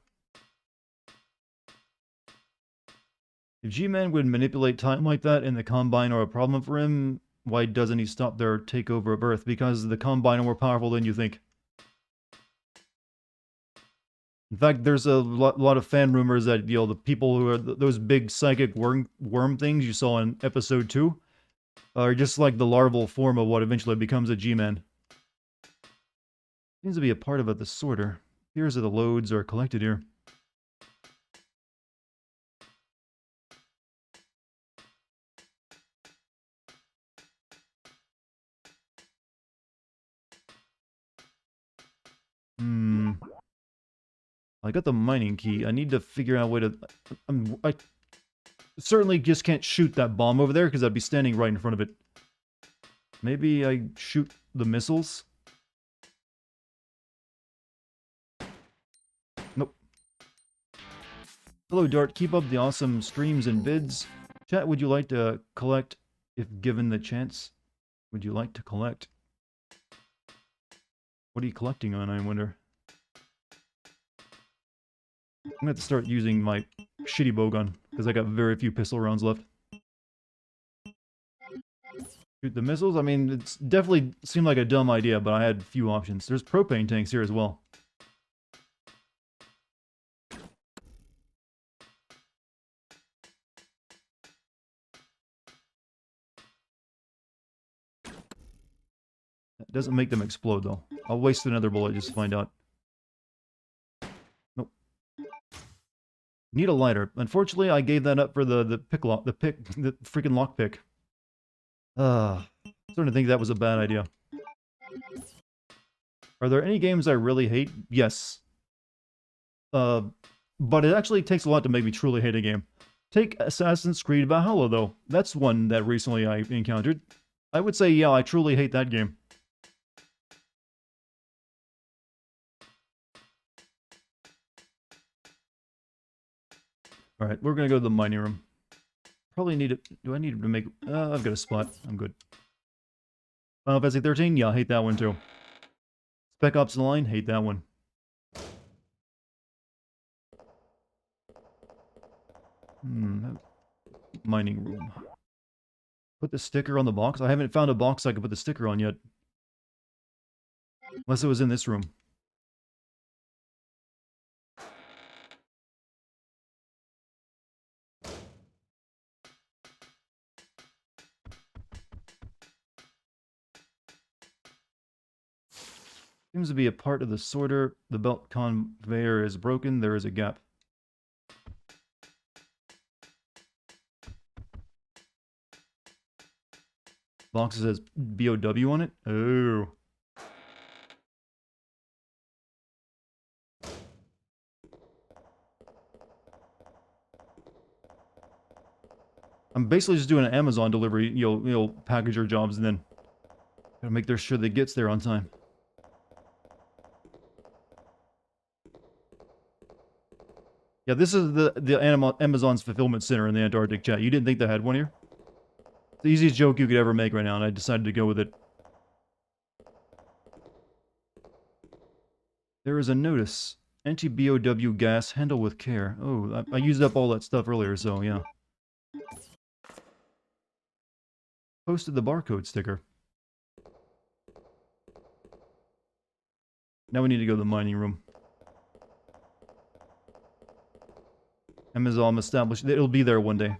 If G-Man would manipulate time like that and the Combine are a problem for him, why doesn't he stop their takeover of Earth? Because the Combine are more powerful than you think. In fact, there's a lot of fan rumors that, you know, the people who are those big psychic worm things you saw in episode 2 are just like the larval form of what eventually becomes a G-Man. Seems to be a part of the sorter. Here's how the loads are collected here. I got the mining key. I need to figure out a way to... I certainly just can't shoot that bomb over there because I'd be standing right in front of it. Maybe I shoot the missiles? Nope. Hello, Dart. Keep up the awesome streams and vids. Chat, would you like to collect if given the chance? Would you like to collect? What are you collecting on, I wonder? I'm gonna have to start using my shitty bowgun, because I got very few pistol rounds left. Shoot the missiles? I mean, it's definitely seemed like a dumb idea, but I had few options. There's propane tanks here as well. That doesn't make them explode, though. I'll waste another bullet just to find out. Nope. Need a lighter. Unfortunately, I gave that up for the freaking lockpick. Starting to think that was a bad idea. Are there any games I really hate? Yes. But it actually takes a lot to make me truly hate a game. Take Assassin's Creed Valhalla, though. That's one that recently I encountered. I would say, yeah, I truly hate that game. Alright, we're gonna go to the mining room. Probably need it. Do I need to make... I've got a spot. I'm good. Final Fantasy 13? Yeah, I hate that one too. Spec Ops The Line? Hate that one. Mining room. Put the sticker on the box? I haven't found a box I can put the sticker on yet. Unless it was in this room. Seems to be a part of the sorter. The belt conveyor is broken. There is a gap. Box says BOW on it? Oh. I'm basically just doing an Amazon delivery, you'll package your jobs and then gotta make sure that it gets there on time. Yeah, this is the Amazon's fulfillment center in the Antarctic, chat. You didn't think they had one here? It's the easiest joke you could ever make right now, and I decided to go with it. There is a notice. Anti-BOW gas, handle with care. Oh, I used up all that stuff earlier, so yeah. Posted the barcode sticker. Now we need to go to the mining room. Amazon established... It'll be there one day.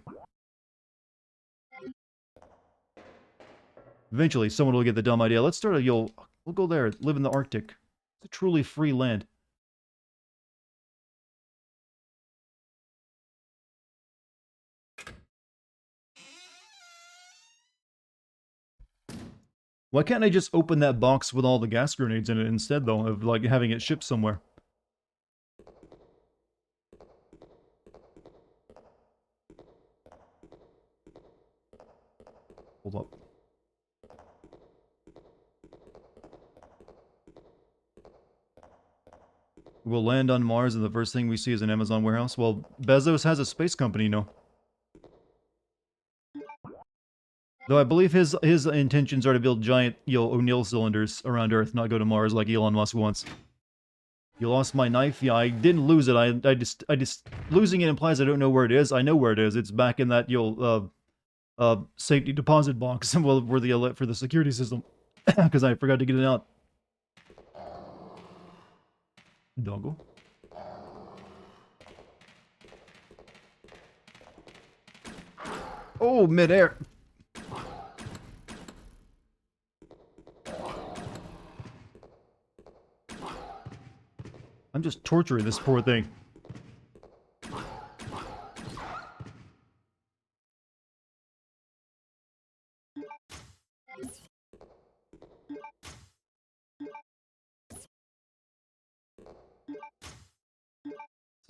Eventually, someone will get the dumb idea. Let's start a... We'll go there, live in the Arctic. It's a truly free land. Why can't I just open that box with all the gas grenades in it instead, though, of, like, having it shipped somewhere? Hold up. We'll land on Mars and the first thing we see is an Amazon warehouse. Well, Bezos has a space company, you know. Though I believe his intentions are to build giant, O'Neill cylinders around Earth, not go to Mars like Elon Musk wants. You lost my knife? Yeah, I didn't lose it. I just losing it implies I don't know where it is. I know where it is. It's back in that safety deposit box well, for the security system because I forgot to get it out. Doggo. Oh, midair. I'm just torturing this poor thing.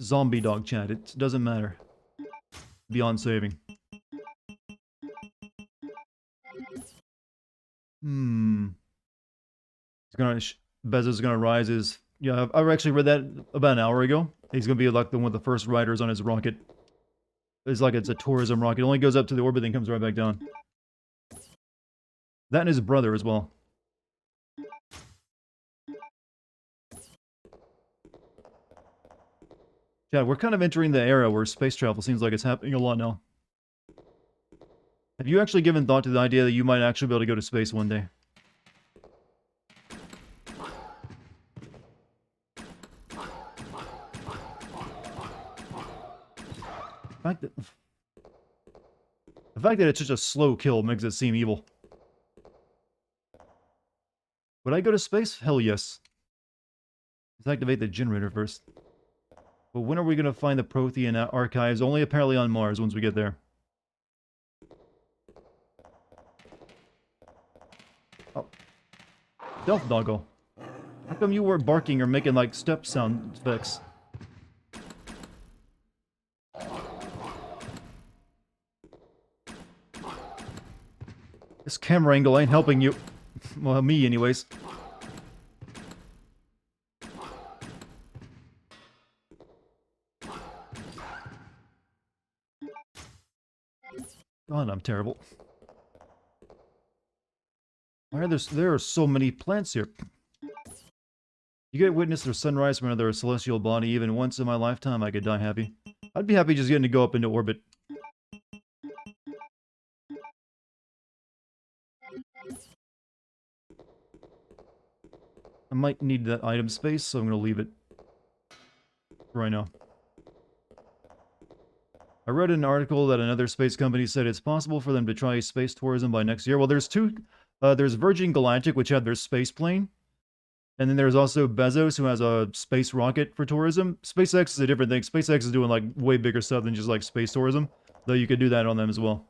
Zombie dog chat. It doesn't matter. Beyond saving. Bezos is gonna rise his... Yeah, I've actually read that about an hour ago. He's gonna be like one of the first riders on his rocket. It's like it's a tourism rocket. It only goes up to the orbit and comes right back down. That and his brother as well. Yeah, we're kind of entering the era where space travel seems like it's happening a lot now. Have you actually given thought to the idea that you might actually be able to go to space one day? The fact that it's such a slow kill makes it seem evil. Would I go to space? Hell yes. Let's activate the generator first. But when are we going to find the Prothean archives? Only apparently on Mars once we get there. Oh. Stealth doggo. How come you weren't barking or making like step sound effects? This camera angle ain't helping you. Well, me anyways. God, I'm terrible. Why are there are so many plants here? You get witness the sunrise from another celestial body. Even once in my lifetime, I could die happy. I'd be happy just getting to go up into orbit. I might need that item space, so I'm going to leave it right now. I read an article that another space company said it's possible for them to try space tourism by next year. Well, there's two. There's Virgin Galactic, which had their space plane. And then there's also Bezos, who has a space rocket for tourism. SpaceX is a different thing. SpaceX is doing, like, way bigger stuff than just, like, space tourism. Though you could do that on them as well.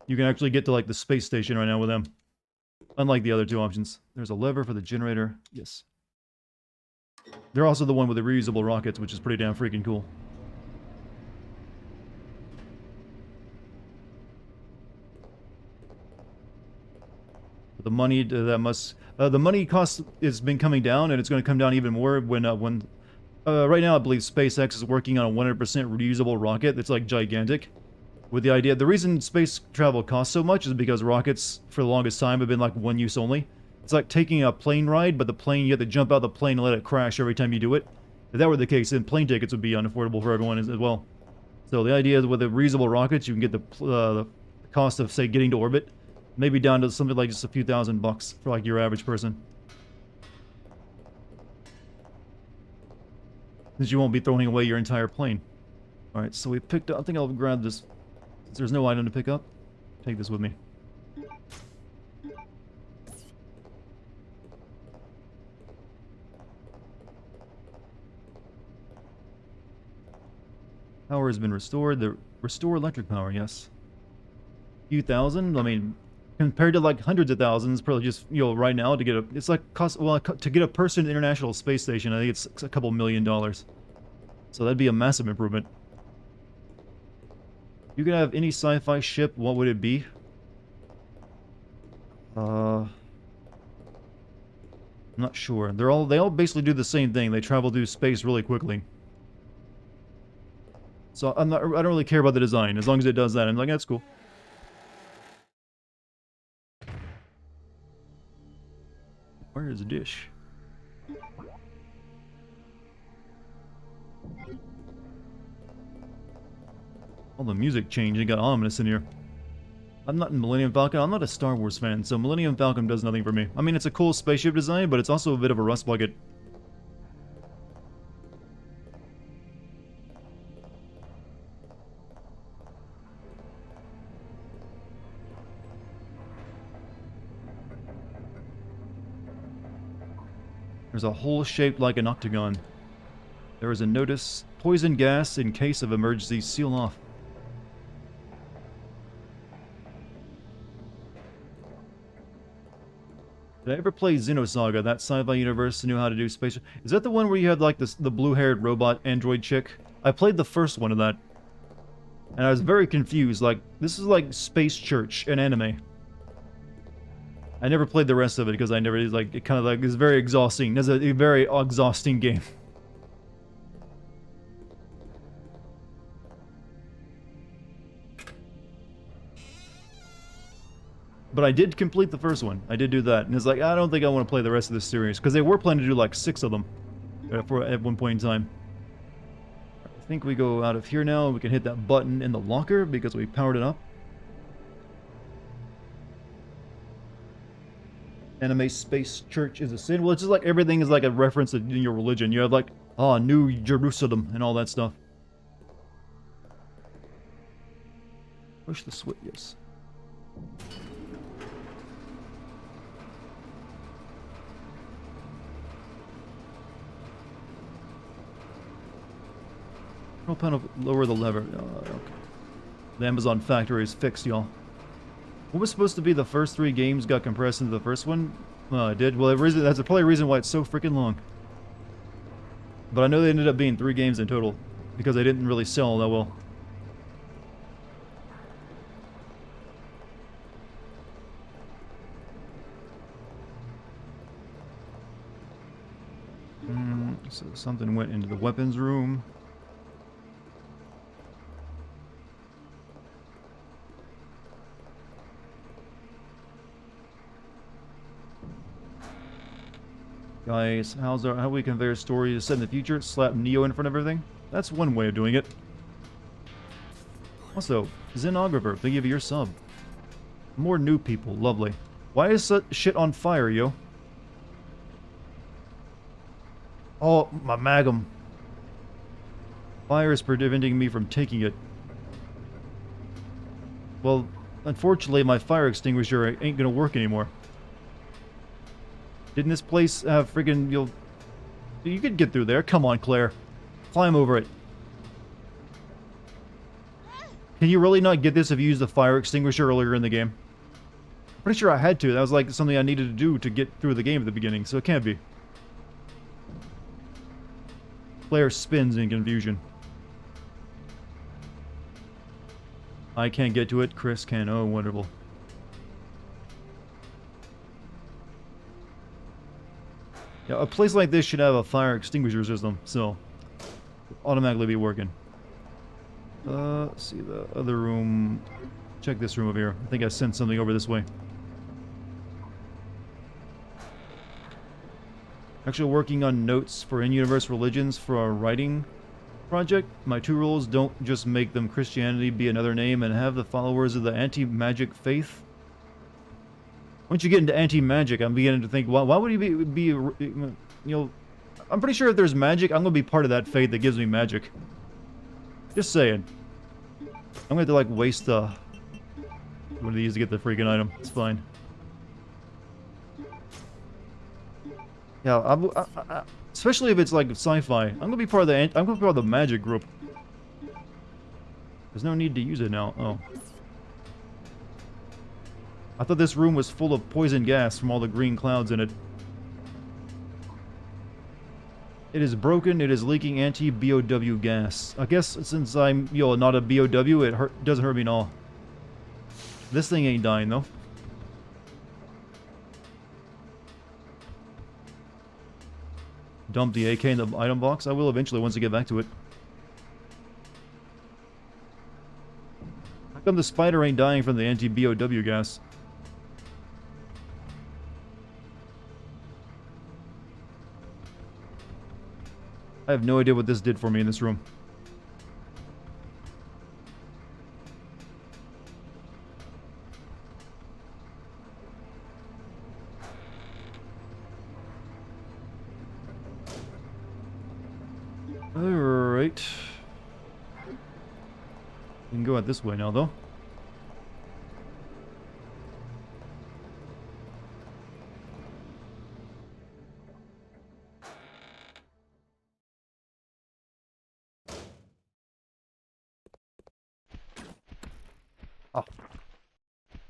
You can actually get to, like, the space station right now with them. Unlike the other two options. There's a lever for the generator. Yes. They're also the one with the reusable rockets, which is pretty damn freaking cool. The money that must... the money cost has been coming down, and it's going to come down even more when right now I believe SpaceX is working on a 100% reusable rocket that's, like, gigantic. With the idea... The reason space travel costs so much is because rockets, for the longest time, have been, like, one use only. It's like taking a plane ride, but the plane, you have to jump out of the plane and let it crash every time you do it. If that were the case, then plane tickets would be unaffordable for everyone as well. So the idea is with the reusable rockets, you can get the cost of, say, getting to orbit maybe down to something like just a few $1,000 for, like, your average person. Since you won't be throwing away your entire plane. Alright, so we picked up... I think I'll grab this. Since there's no item to pick up, take this with me. Power has been restored. Restore electric power, yes. Few thousand? I mean... Compared to, like, hundreds of thousands, probably just, you know, right now to get a... It's like, well, to get a person to the International Space Station, I think it's a couple $1 million. So that'd be a massive improvement. You could have any sci-fi ship, what would it be? I'm not sure. They all basically do the same thing. They travel through space really quickly. So I don't really care about the design. As long as it does that, I'm like, that's cool. Where is the dish? All the music changed. It got ominous in here. I'm not in Millennium Falcon. I'm not a Star Wars fan, so Millennium Falcon does nothing for me. I mean, it's a cool spaceship design, but it's also a bit of a rust bucket. There's a hole shaped like an octagon. There is a notice. Poison gas in case of emergency. Seal off. Did I ever play Xenosaga? That sci-fi universe knew how to do space... Is that the one where you had, like, the blue-haired robot android chick? I played the first one of that. And I was very confused. Like, this is like Space Church, an anime. I never played the rest of it because I never, like, it kind of, like, is very exhausting. It's a very exhausting game. But I did complete the first one. I did do that. And it's like, I don't think I want to play the rest of this series. Because they were planning to do, like, 6 of them. At one point in time. I think we go out of here now. We can hit that button in the locker because we powered it up. Anime Space Church is a sin. Well, it's just like everything is like a reference in your religion. You have like, New Jerusalem and all that stuff. Push the switch, yes. Control panel, lower the lever. Okay. The Amazon factory is fixed, y'all. What was supposed to be the first 3 games got compressed into the first one? It did. Well, that's probably a reason why it's so freaking long. But I know they ended up being 3 games in total, because they didn't really sell that well. So something went into the weapons room. Guys, how we convey our story is set in the future? Slap Neo in front of everything? That's one way of doing it. Also, Zenographer, thank you for your sub. More new people, lovely. Why is such shit on fire, yo? Oh, my magum. Fire is preventing me from taking it. Well, unfortunately, my fire extinguisher ain't gonna work anymore. Didn't this place have friggin' you could get through there. Come on, Claire. Climb over it. Can you really not get this if you used the fire extinguisher earlier in the game? I'm pretty sure I had to. That was like something I needed to do to get through the game at the beginning, so it can't be. Claire spins in confusion. I can't get to it. Chris can. Oh, wonderful. Yeah, a place like this should have a fire extinguisher system, so automatically be working. Let's see the other room. Check this room over here. I think I sent something over this way. Actually working on notes for in-universe religions for our writing project. My 2 rules: don't just make them Christianity be another name, and have the followers of the anti-magic faith. Once you get into anti-magic, I'm beginning to think, why would you be, you know, I'm pretty sure if there's magic, I'm gonna be part of that faith that gives me magic. Just saying. I'm gonna have to, like, waste, one of these to get the freaking item. It's fine. Yeah, especially if it's, like, sci-fi. I'm gonna be part of the magic group. There's no need to use it now. Oh. I thought this room was full of poison gas from all the green clouds in it. It is broken. It is leaking anti-BOW gas. I guess since I'm, not a BOW, it doesn't hurt me at all. This thing ain't dying, though. Dump the AK in the item box. I will eventually once I get back to it. How come the spider ain't dying from the anti-BOW gas? I have no idea what this did for me in this room. Alright. We can go out this way now, though. Oh.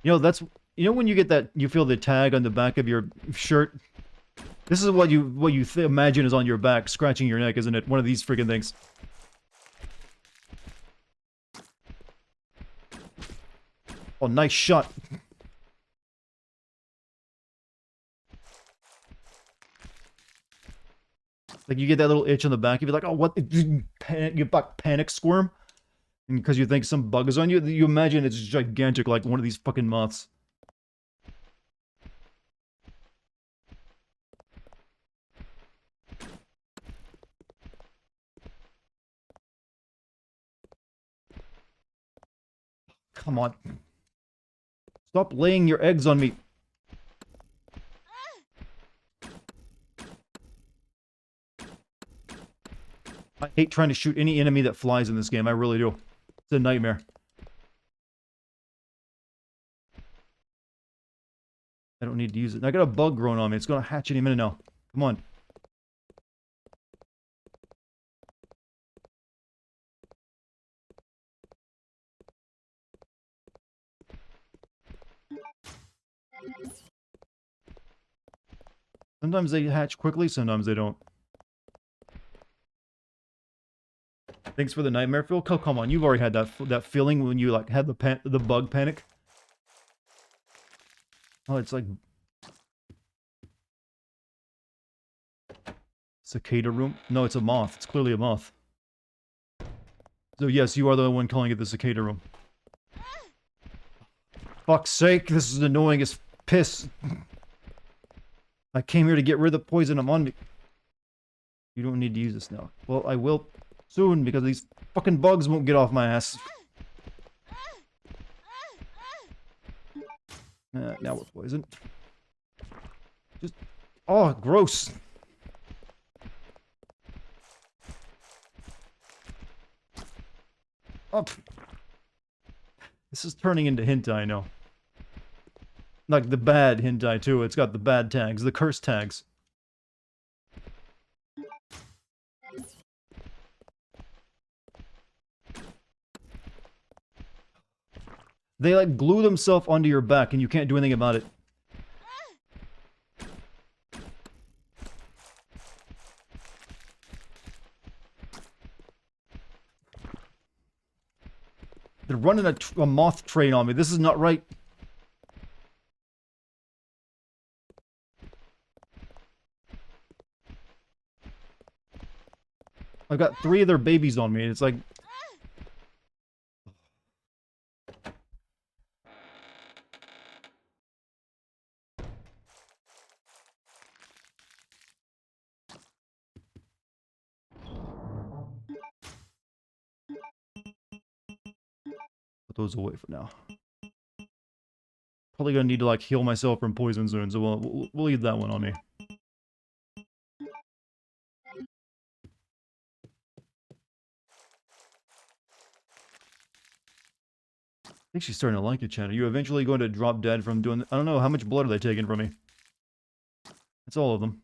When you get that, you feel the tag on the back of your shirt? This is what you imagine is on your back, scratching your neck, isn't it? One of these freaking things. Oh, nice shot. Like, you get that little itch on the back, you'd be like, oh, what? You panic squirm. And because you think some bug is on you, you imagine it's gigantic like one of these fucking moths. Come on. Stop laying your eggs on me. I hate trying to shoot any enemy that flies in this game. I really do. It's a nightmare. I don't need to use it. I got a bug growing on me. It's going to hatch any minute now. Come on. Sometimes they hatch quickly, sometimes they don't. Thanks for the nightmare, Phil. Oh, come on, you've already had that feeling when you like had the bug panic. Oh, it's like cicada room. No, it's a moth. It's clearly a moth. So yes, you are the one calling it the cicada room. Fuck's sake, this is annoying as piss. I came here to get rid of the poison I'm on me. You don't need to use this now. Well, I will soon because these fucking bugs won't get off my ass. Now we're poisoned. Just... Oh, gross. Oh. This is turning into hentai now. Like the bad hentai too. It's got the bad tags, the curse tags. They like glue themselves onto your back and you can't do anything about it. They're running a moth train on me. This is not right. I've got 3 of their babies on me. It's like... Put those away for now. Probably gonna need to like heal myself from poison soon, so we'll leave that one on me. I think she's starting to like it, Chad. Are you eventually going to drop dead from doing... I don't know, how much blood are they taking from me? That's all of them.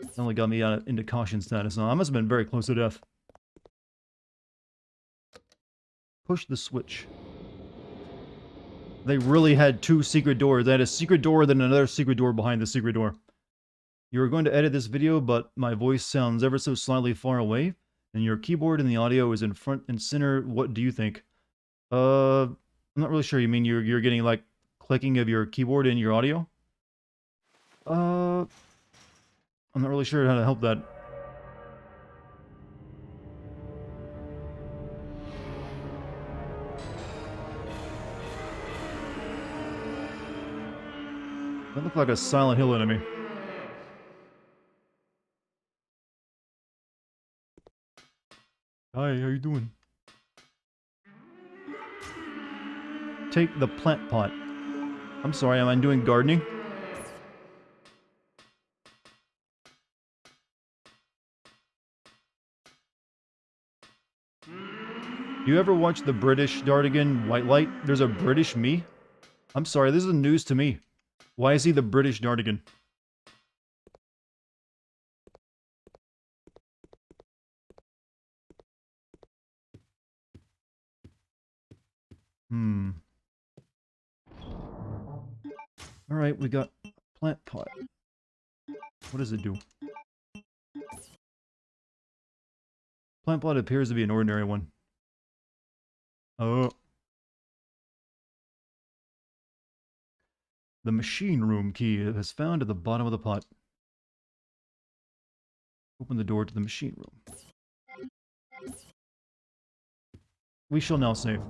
It only got me into caution status now. I must have been very close to death. Push the switch. They really had 2 secret doors. They had a secret door, then another secret door behind the secret door. You were going to edit this video, but my voice sounds ever so slightly far away, and your keyboard and the audio is in front and center. What do you think? I'm not really sure. You mean you're getting, like, clicking of your keyboard in your audio? I'm not really sure how to help that. That looked like a Silent Hill enemy. Hi, how you doing? Take the plant pot. I'm sorry, am I doing gardening? Do you ever watch the British Dartigan White Light? There's a British me? I'm sorry, this is news to me. Why is he the British Dartigan? Alright, we got plant pot. What does it do? Plant pot appears to be an ordinary one. Oh. The machine room key is found at the bottom of the pot. Open the door to the machine room. We shall now save.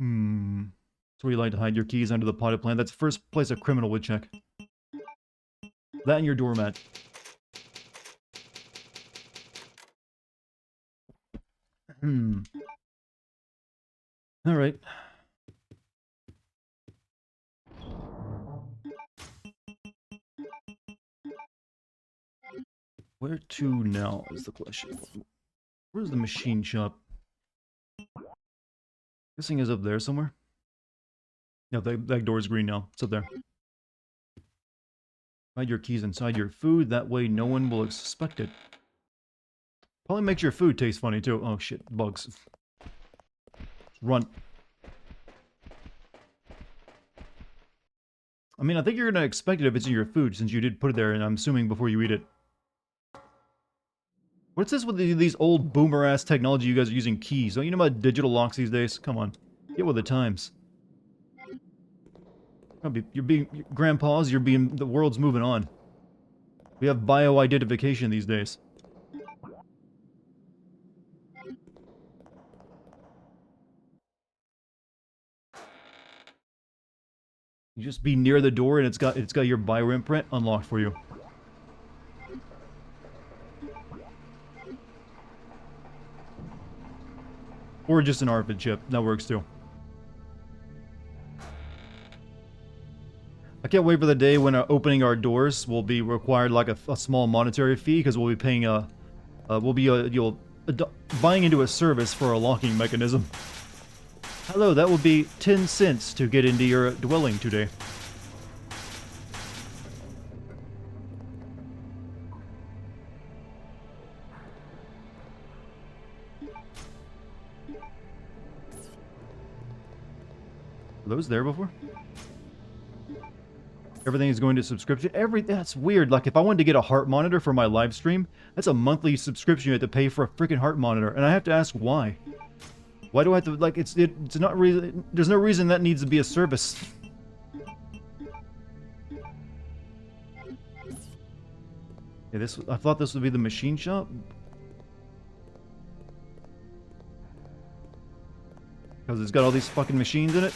So where you like to hide your keys under the potted plant. That's the first place a criminal would check. That and your doormat. Alright. Where to now is the question. Where's the machine shop? Guessing is up there somewhere. Yeah, that door's green now. It's up there. Hide your keys inside your food, that way no one will suspect it. Probably makes your food taste funny too. Oh shit, bugs. Run. I mean, I think you're gonna expect it if it's in your food, since you did put it there, and I'm assuming before you eat it. What's this with these old boomer-ass technology you guys are using keys? Don't you know about digital locks these days? Come on. Get with the times. Grandpas, the world's moving on. We have bio-identification these days. You just be near the door and it's got your bio imprint unlocked for you. Or just an ARPid chip. That works too. I can't wait for the day when opening our doors will be required like a small monetary fee, because we'll be paying buying into a service for a locking mechanism. Hello, that will be 10 cents to get into your dwelling today. Were those there before? Everything is going to subscription. That's weird. Like, if I wanted to get a heart monitor for my live stream, that's a monthly subscription you have to pay for a freaking heart monitor, and I have to ask why. Why do I have to, like, it's not really, there's no reason that needs to be a service. Yeah, I thought this would be the machine shop. Because it's got all these fucking machines in it.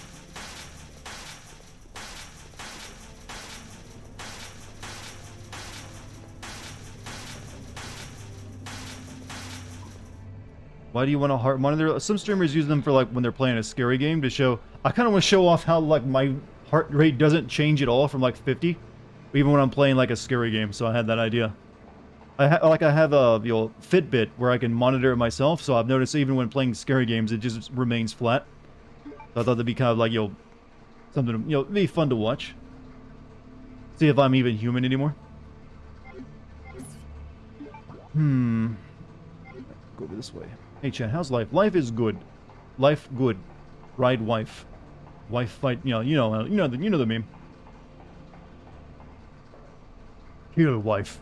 Why do you want a heart monitor? Some streamers use them for, like, when they're playing a scary game to show... I kind of want to show off how, like, my heart rate doesn't change at all from, like, 50. Even when I'm playing, like, a scary game, so I had that idea. I have a, Fitbit where I can monitor it myself, so I've noticed even when playing scary games, it just remains flat. So I thought that'd be kind of like, something, it'd be fun to watch. See if I'm even human anymore. Go over this way. Hey Chan, how's life? Life is good. Life good. Ride wife. Wife fight, you know the meme. Kill wife.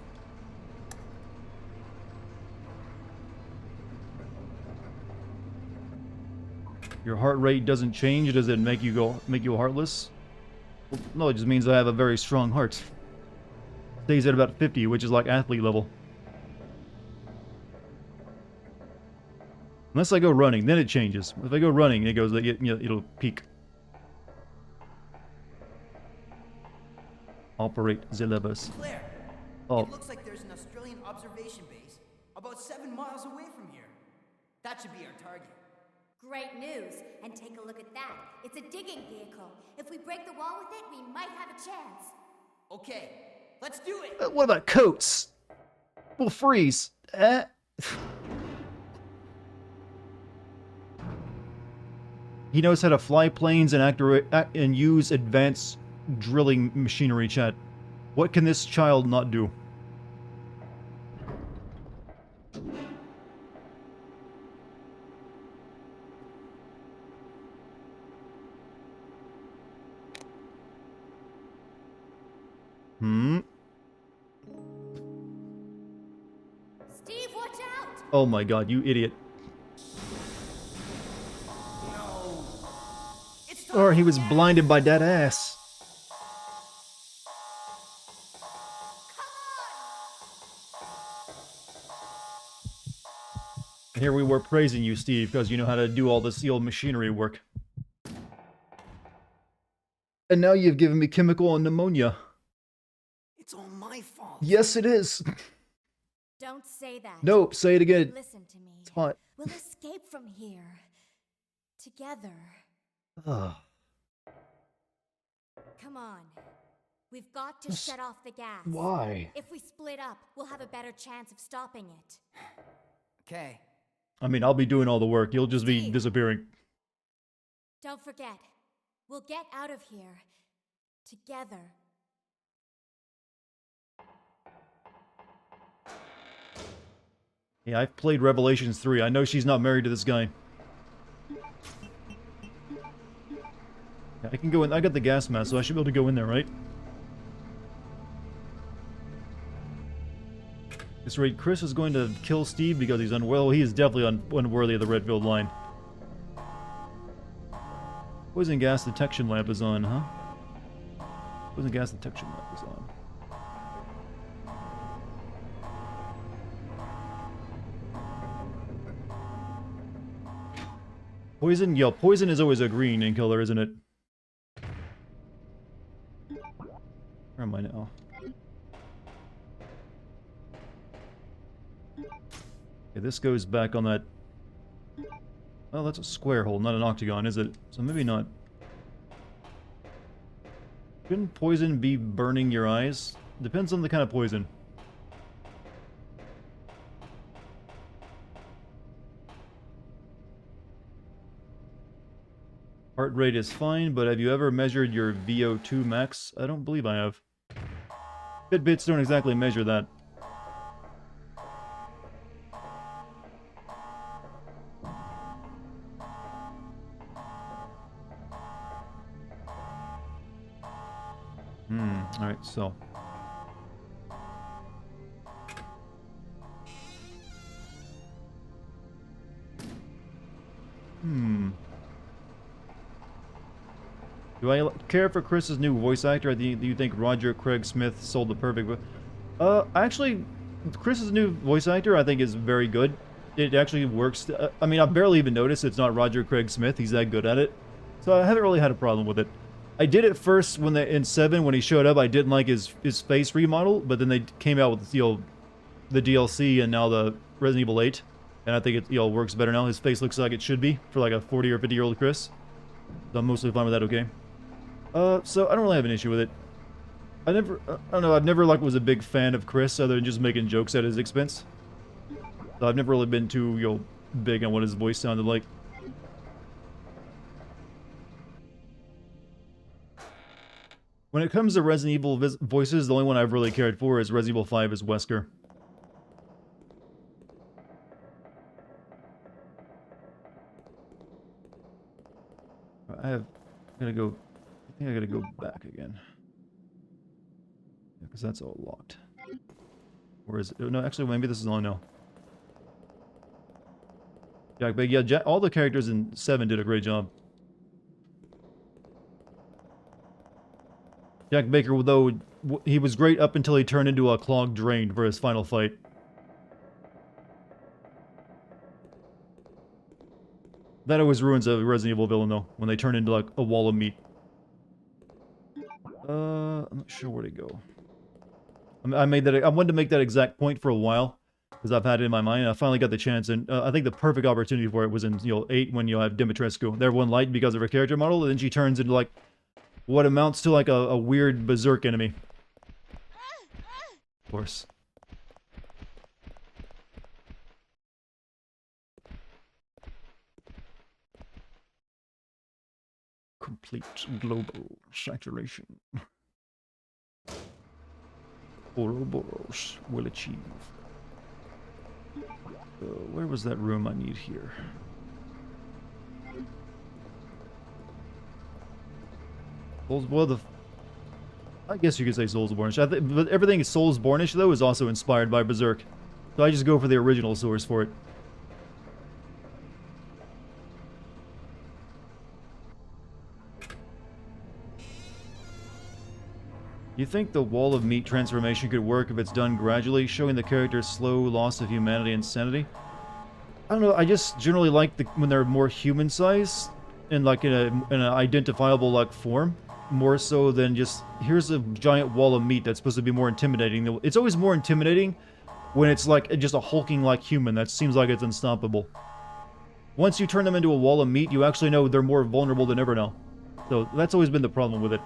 Your heart rate doesn't change. Does it make you heartless? Well, no, it just means I have a very strong heart. Stays at about 50, which is like athlete level. Unless I go running, then it changes. If I go running, it goes, it'll peak. Operate Zilibus. Claire, Oh. it looks like there's an Australian observation base about 7 miles away from here. That should be our target. Great news. And take a look at that. It's a digging vehicle. If we break the wall with it, we might have a chance. Okay, let's do it. What about coats? We'll freeze. He knows how to fly planes and use advanced drilling machinery, chat. What can this child not do? Steve, watch out! Oh my god, you idiot. No. Or he was blinded by that ass. Here we were praising you, Steve, because you know how to do all this old machinery work. And now you've given me chemical and pneumonia. It's all my fault. Yes, it is. Don't say that. No, say it again. Listen to me. It's hot. We'll escape from here. Together. Ugh. Come on. We've got to shut off the gas. Why? If we split up, we'll have a better chance of stopping it. Okay. I mean, I'll be doing all the work. You'll just be disappearing. Don't forget, we'll get out of here together. Yeah, I've played Revelations 3. I know she's not married to this guy. Yeah, I can go in. I got the gas mask, so I should be able to go in there, right? At this rate, Chris is going to kill Steve because he's unwell. He is definitely unworthy of the Redfield line. Poison gas detection lamp is on, huh? Poison gas detection lamp is on. Poison? Yeah, poison is always a green in color, isn't it? Where am I now? Okay, this goes back on that... Oh, that's a square hole, not an octagon, is it? So maybe not. Shouldn't poison be burning your eyes? Depends on the kind of poison. Heart rate is fine, but have you ever measured your VO2 max? I don't believe I have. Fitbits don't exactly measure that. Alright, so. Do I care for Chris's new voice actor? Do you think Roger Craig Smith sold the perfect... Actually, Chris's new voice actor I think is very good. It actually works. I mean, I've barely even noticed it's not Roger Craig Smith. He's that good at it. So I haven't really had a problem with it. I did it first when in 7 when he showed up. I didn't like his face remodel, but then they came out with the DLC and now the Resident Evil 8, and I think it works better now. His face looks like it should be for like a 40 or 50-year-old Chris. So I'm mostly fine with that. Okay. So I don't really have an issue with it. I don't know. I've never was a big fan of Chris other than just making jokes at his expense. So I've never really been too big on what his voice sounded like. When it comes to Resident Evil voices, the only one I've really cared for is Resident Evil 5 as Wesker. I think I gotta go back again. Yeah, because that's all locked. Or is it? No, actually, maybe this is all no. Yeah, but yeah, all the characters in 7 did a great job. Jack Baker, though, he was great up until he turned into a clogged drain for his final fight. That always ruins a Resident Evil villain, though, when they turn into, like, a wall of meat. I'm not sure where to go. I wanted to make that exact point for a while, because I've had it in my mind, and I finally got the chance, and I think the perfect opportunity for it was in, 8 when you have Dimitrescu. Everyone liked because of her character model, and then she turns into, like, what amounts to like a weird berserk enemy. Of course. Complete global saturation. Ouroboros will achieve. Where was that room I need here? Well, I guess you could say Soulsborne-ish. But everything Soulsborne-ish, though, is also inspired by Berserk. So I just go for the original source for it. You think the Wall of Meat transformation could work if it's done gradually, showing the character's slow loss of humanity and sanity? I don't know, I just generally like when they're more human-sized and like in an identifiable like form. More so than just, here's a giant wall of meat that's supposed to be more intimidating. It's always more intimidating when it's like just a hulking like human that seems like it's unstoppable. Once you turn them into a wall of meat, you actually know they're more vulnerable than ever now. So that's always been the problem with it.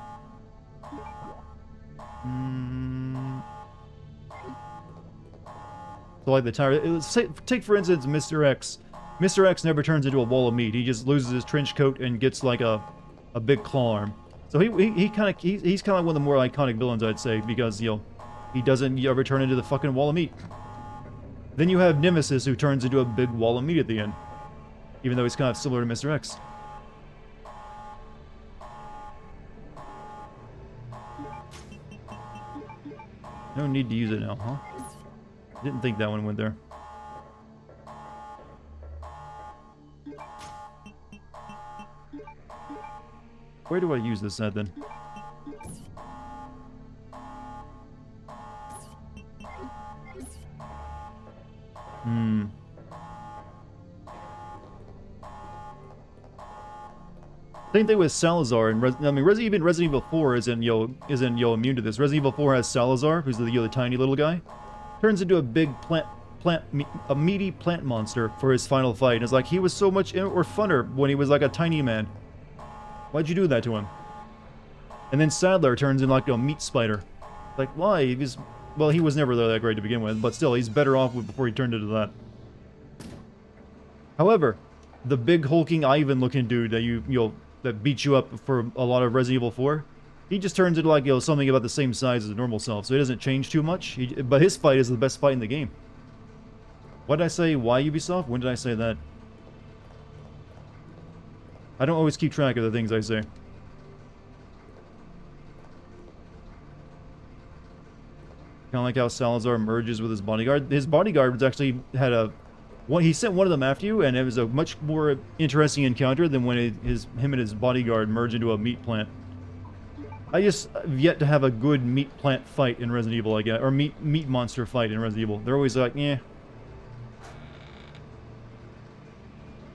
So like the tire, take for instance Mr. X. Mr. X never turns into a wall of meat. He just loses his trench coat and gets like a big claw arm. So he's kind of one of the more iconic villains, I'd say, because he doesn't ever turn into the fucking wall of meat. Then you have Nemesis, who turns into a big wall of meat at the end. Even though he's kind of similar to Mr. X. No need to use it now, huh? Didn't think that one went there. Where do I use this at, then? Same thing with Salazar, and even Resident Evil 4 isn't immune to this. Resident Evil 4 has Salazar, who's the tiny little guy, turns into a big a meaty plant monster for his final fight. And it's like, he was so much funner when he was like a tiny man. Why'd you do that to him? And then Sadler turns into like a meat spider. Like, why? He was never that great to begin with, but still, he's better off before he turned into that. However, the big hulking Ivan-looking dude that that beats you up for a lot of Resident Evil 4, he just turns into like something about the same size as a normal self, so he doesn't change too much. But his fight is the best fight in the game. What did I say? Why Ubisoft? When did I say that? I don't always keep track of the things I say. Kind of like how Salazar merges with his bodyguard. His bodyguard actually had he sent one of them after you, and it was a much more interesting encounter than when him and his bodyguard merge into a meat plant. I just have yet to have a good meat plant fight in Resident Evil, I guess, or meat monster fight in Resident Evil. They're always like, eh.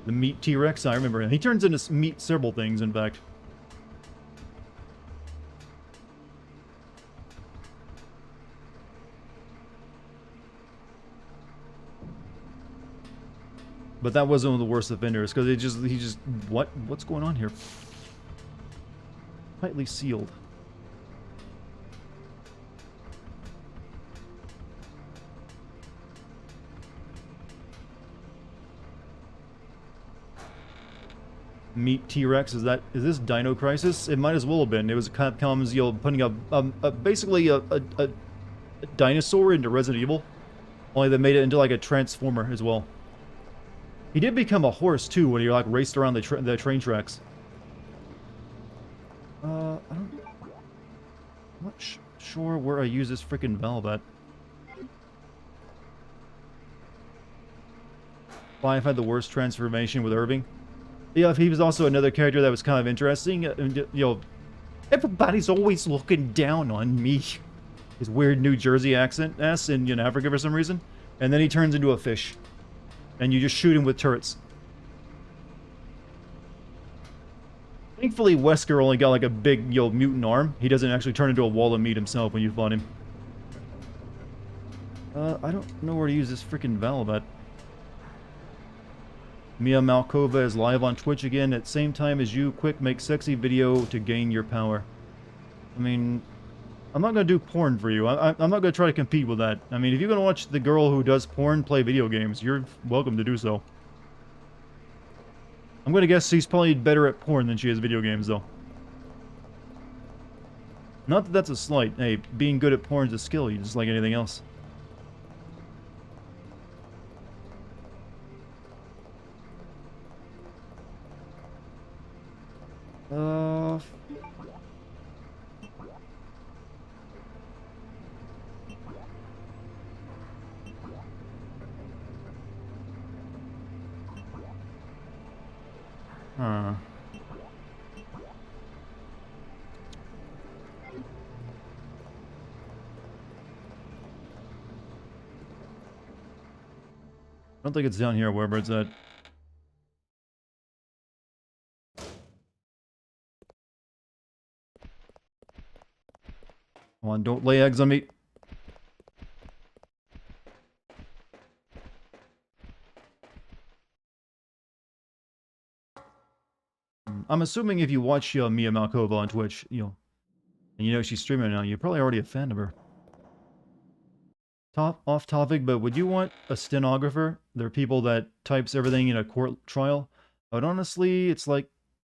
The meat T-Rex, I remember him. He turns into meat several things, in fact. But that wasn't one of the worst offenders, because what's going on here? Tightly sealed. Meat T-Rex, is this Dino Crisis? It might as well have been. It was Capcom's, putting basically a dinosaur into Resident Evil. Only they made it into like a transformer as well. He did become a horse too when he like raced around the train tracks. I'm not sure where I use this freaking valve at. Five had the worst transformation with Irving. Yeah, he was also another character that was kind of interesting. Everybody's always looking down on me. His weird New Jersey accent in Africa for some reason. And then he turns into a fish. And you just shoot him with turrets. Thankfully, Wesker only got like a big, mutant arm. He doesn't actually turn into a wall of meat himself when you fight him. I don't know where to use this freaking valve at. Mia Malkova is live on Twitch again at same time as you. Quick, make sexy video to gain your power. I mean, I'm not going to do porn for you. I'm not going to try to compete with that. I mean, if you're going to watch the girl who does porn play video games, you're welcome to do so. I'm going to guess she's probably better at porn than she is video games, though. Not that that's a slight. Hey, being good at porn is a skill, just like anything else. Huh. I don't think it's down here, wherever it's at. Come on, don't lay eggs on me. I'm assuming if you watch Mia Malkova on Twitch, and she's streaming now, you're probably already a fan of her. Off topic, but would you want a stenographer? There are people that types everything in a court trial. I would honestly, it's like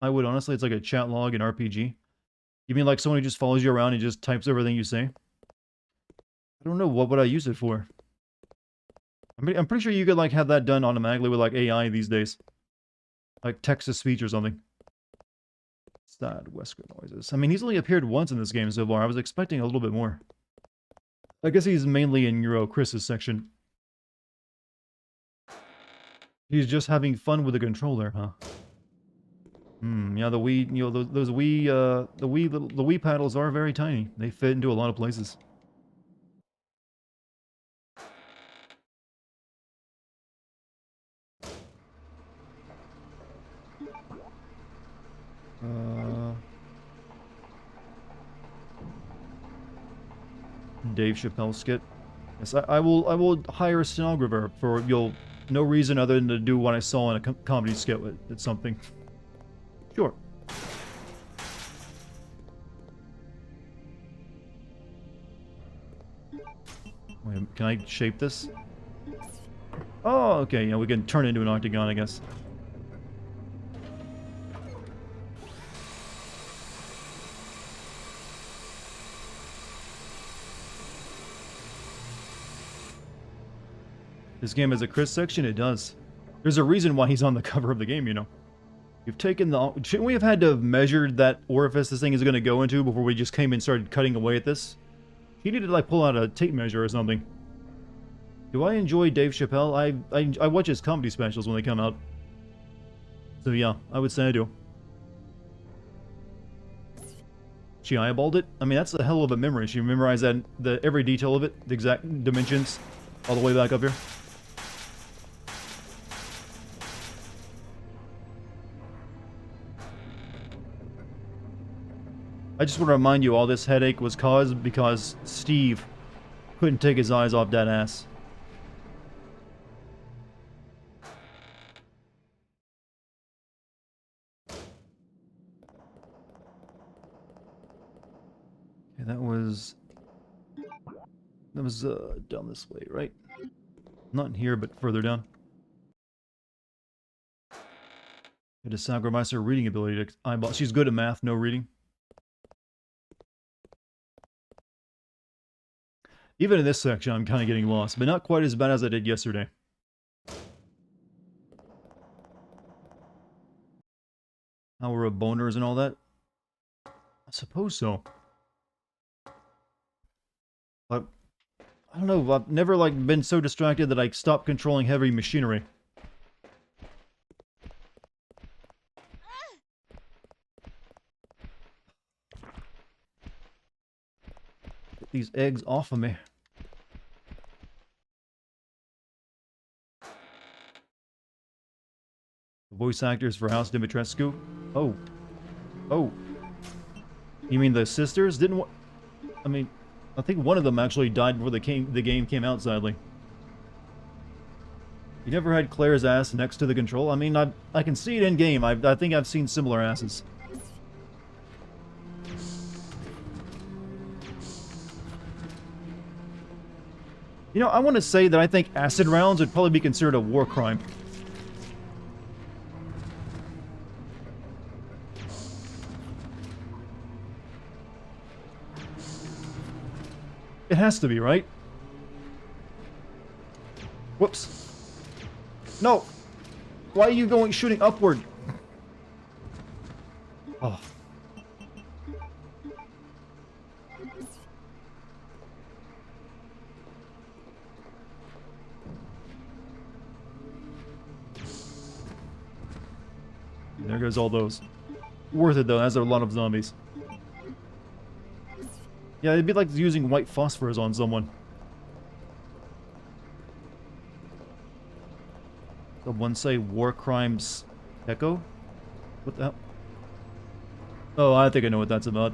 a chat log in RPG. You mean like someone who just follows you around and just types everything you say? I don't know, what would I use it for? I mean, I'm pretty sure you could, like, have that done automatically with, like, AI these days. Like, text-to-speech or something. Sad Wesker noises. I mean, he's only appeared once in this game so far. I was expecting a little bit more. I guess he's mainly in Euro Chris's section. He's just having fun with the controller, huh? Yeah, the Wii, you know, those Wii, the Wii paddles are very tiny. They fit into a lot of places. Dave Chappelle skit. Yes, I will hire a stenographer for no reason other than to do what I saw in a comedy skit with something. Sure. Wait, can I shape this? Oh, okay, yeah, we can turn it into an octagon, I guess. This game has a Chris section? It does. There's a reason why he's on the cover of the game, you know. You've taken the... Shouldn't we have had to have measured that orifice this thing is going to go into before we just came and started cutting away at this? He needed to, like, pull out a tape measure or something. Do I enjoy Dave Chappelle? I watch his comedy specials when they come out. So yeah, I would say I do. She eyeballed it? I mean, that's a hell of a memory. She memorized that, every detail of it, the exact dimensions, all the way back up here. I just want to remind you, all this headache was caused because Steve couldn't take his eyes off that ass. Okay, that was down this way, right? Not in here, but further down. It is sacrifice her reading ability to eyeball. She's good at math, no reading. Even in this section, I'm kind of getting lost, but not quite as bad as I did yesterday. Hour of boners and all that? I suppose so. But I don't know, I've never, like, been so distracted that I stopped controlling heavy machinery. Get these eggs off of me. The voice actors for House Dimitrescu? Oh. Oh. You mean the sisters? I mean, I think one of them actually died before the game came out, sadly. You never had Claire's ass next to the control? I mean, I can see it in game. I think I've seen similar asses. You know, I want to say that I think acid rounds would probably be considered a war crime. It has to be, right? Whoops. No! Why are you shooting upward? Oh. There goes all those. Worth it though, as are a lot of zombies. Yeah, it'd be like using white phosphorus on someone. Someone say war crimes echo? What the hell? Oh, I think I know what that's about.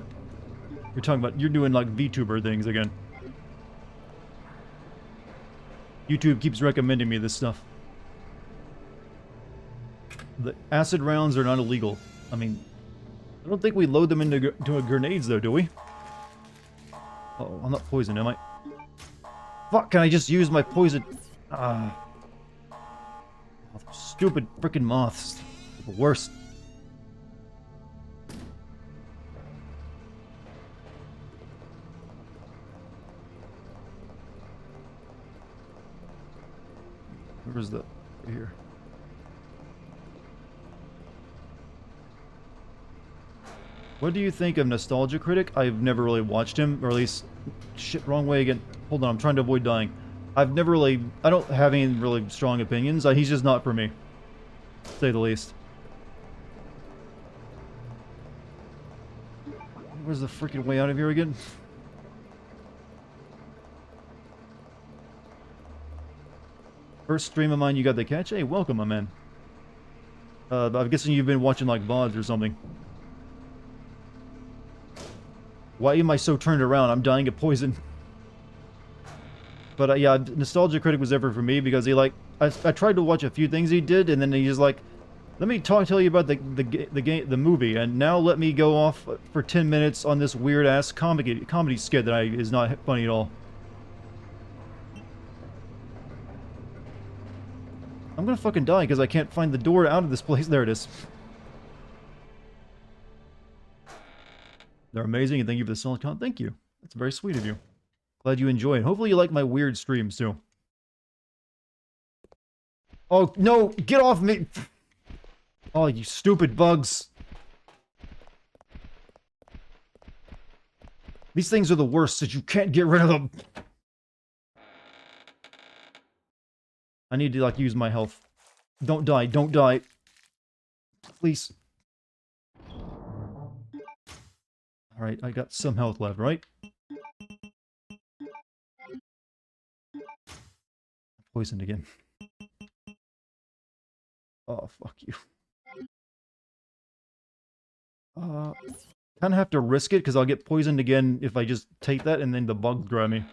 You're doing like VTuber things again. YouTube keeps recommending me this stuff. The acid rounds are not illegal. I mean, I don't think we load them into grenades though, do we? Uh-oh, I'm not poisoned, am I? Fuck, can I just use my poison? Oh, stupid frickin' moths. The worst. Where's the... Right here. What do you think of Nostalgia Critic? I've never really watched him, or at least... Shit, wrong way again. Hold on, I'm trying to avoid dying. I've never really... I don't have any really strong opinions. He's just not for me. To say the least. Where's the freaking way out of here again? First stream of mine you got the catch? Hey, welcome, my man. I'm guessing you've been watching, like, VODs or something. Why am I so turned around? I'm dying of poison. But, yeah, Nostalgia Critic was ever for me because he, like... I tried to watch a few things he did, and then he just, like... Let me tell you about the movie, and now let me go off for 10 minutes on this weird-ass comedy skit that is not funny at all. I'm gonna fucking die because I can't find the door out of this place. There it is. They're amazing, and thank you for the solid content. Thank you. That's very sweet of you. Glad you enjoy it. Hopefully you like my weird streams, too. Oh, no! Get off me! Oh, you stupid bugs. These things are the worst, so you can't get rid of them. I need to, like, use my health. Don't die, don't die. Please. Alright, I got some health left, right? Poisoned again. Oh, fuck you. Kind of have to risk it, because I'll get poisoned again if I just take that, and then the bugs grab me.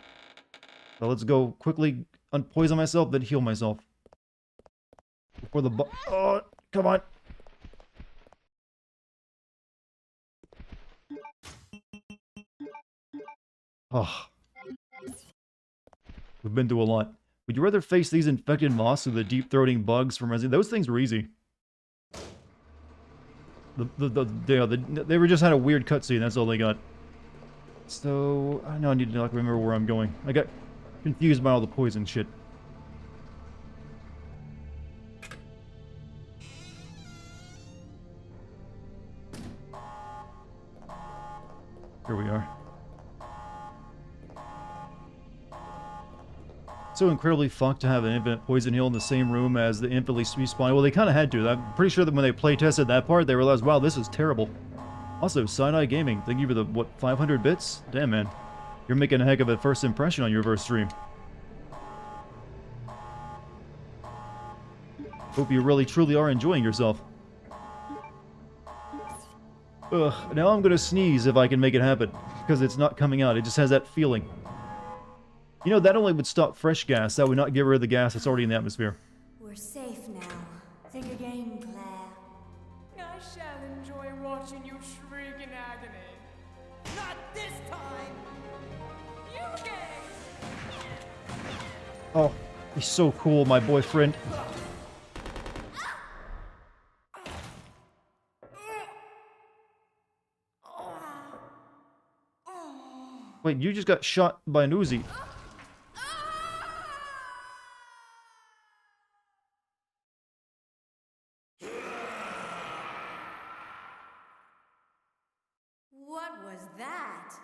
So let's go quickly unpoison myself, then heal myself. Before the bug... Oh, come on! Oh. We've been through a lot. Would you rather face these infected moths or the deep-throating bugs from Resident Evil? Those things were easy. They were just had a weird cutscene, that's all they got. So, I know I need to like remember where I'm going. I got confused by all the poison shit. Here we are. So incredibly fucked to have an infinite poison heal in the same room as the infinitely respawn. Well, they kind of had to. I'm pretty sure that when they playtested that part, they realized, wow, this is terrible. Also, Side-Eye Gaming, thank you for the, what, 500 bits? Damn, man. You're making a heck of a first impression on your first stream. Hope you really truly are enjoying yourself. Ugh, now I'm gonna sneeze if I can make it happen. Because it's not coming out, it just has that feeling. You know, that only would stop fresh gas. That would not get rid of the gas that's already in the atmosphere. We're safe now. Think again, Claire. I shall enjoy watching you shriek in agony. Not this time! You guys! Oh, he's so cool, my boyfriend. Wait, you just got shot by an Uzi. What was that?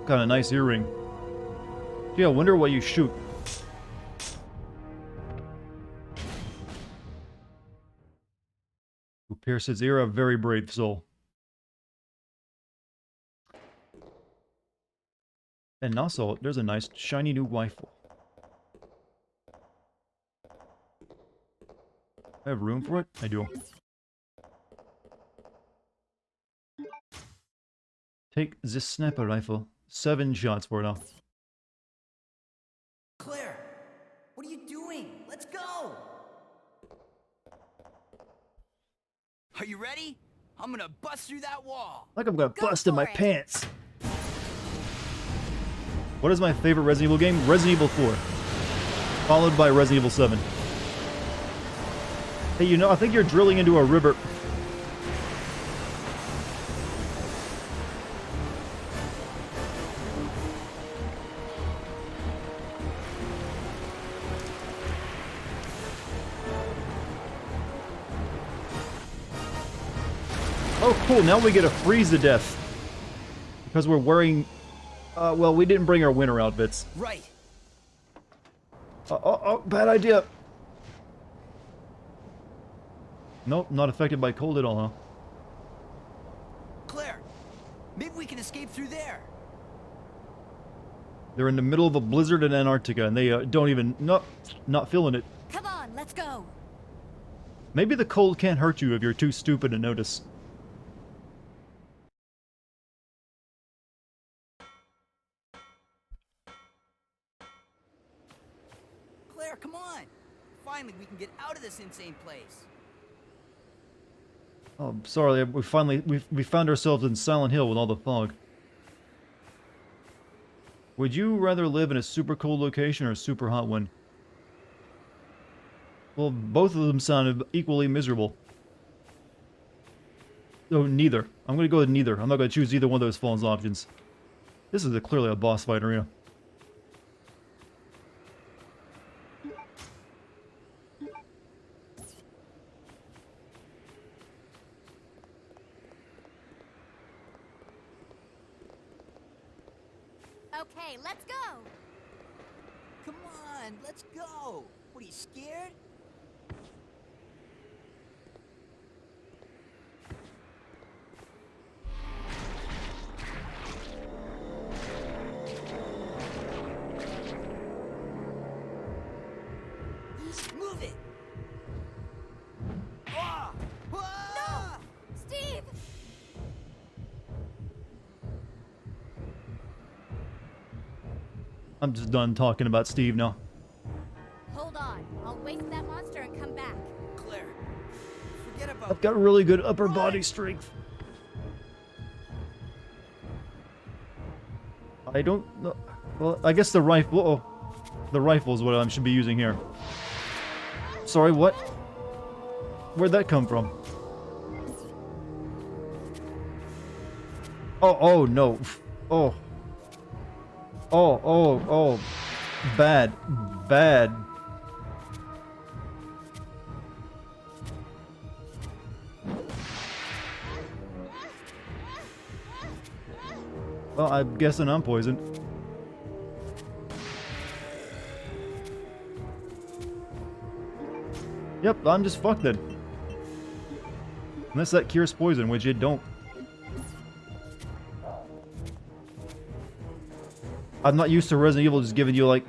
Got a nice earring. Gee, I wonder what you shoot. Who pierced his ear? A very brave soul. And also, there's a nice shiny new rifle. I have room for it? I do. Take this sniper rifle. 7 shots for it now. Claire, what are you doing? Let's go! Are you ready? I'm gonna bust through that wall. Like I'm gonna Go bust in my for it. pants. What is my favorite Resident Evil game? Resident Evil 4. Followed by Resident Evil 7. Hey, you know, I think you're drilling into a river. Oh, cool. Now we get a freeze to death. Because we're wearing... well, we didn't bring our winter outfits. Right. Oh, bad idea. Nope, not affected by cold at all, huh? Claire, maybe we can escape through there. They're in the middle of a blizzard in Antarctica, and they don't even... Nope, not feeling it. Come on, let's go. Maybe the cold can't hurt you if you're too stupid to notice. Claire, come on. Finally, we can get out of this insane place. Oh, sorry, we found ourselves in Silent Hill with all the fog. Would you rather live in a super cold location or a super hot one? Well, both of them sounded equally miserable. No, neither. I'm gonna go with neither. I'm not gonna choose either one of those false options. This is clearly a boss fight arena. Okay, let's go. Come on, let's go. What, are you scared? Move it. Ah! Ah! Steve! I'm just done talking about Steve now. Hold on. I'll wait for that monster and come back. Claire, forget about... I've got really good upper body strength. I don't know. Well, I guess the rifle... Oh, the rifle is what I should be using here. Sorry, what? Where'd that come from? Oh, no. Oh. Oh. Bad. Well, I'm guessing I'm poisoned. Yep, I'm just fucked then. Unless that cures poison, which it don't. I'm not used to Resident Evil just giving you, like,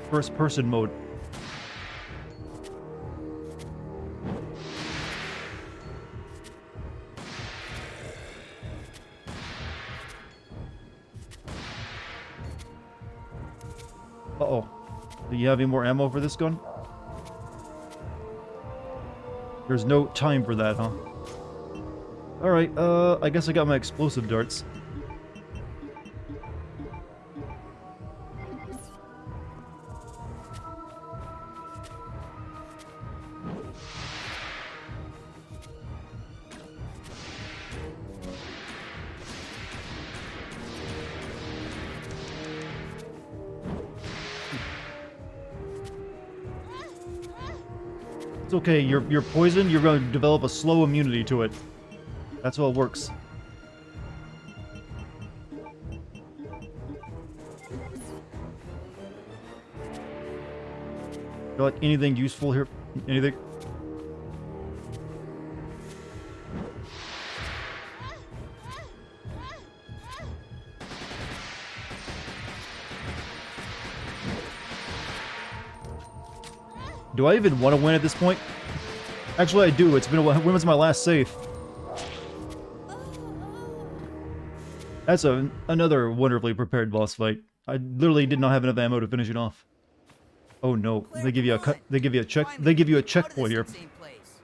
first-person mode. Uh-oh. Do you have any more ammo for this gun? There's no time for that, huh? Alright, I guess I got my explosive darts. It's okay, you're poisoned, you're going to develop a slow immunity to it. That's how it works. Got anything useful here? Anything? Do I even want to win at this point? Actually, I do. It's been a while. When was my last save? That's another wonderfully prepared boss fight. I literally did not have enough ammo to finish it off. Oh no! Claire, They give you a come cut. on. They give you a check. Finally, They give you a get out of checkpoint this here. insane place.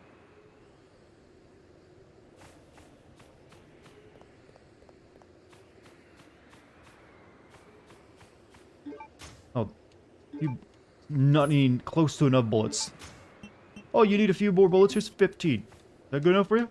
You not needing close to enough bullets. Oh, you need a few more bullets? Here's 15. Is that good enough for you?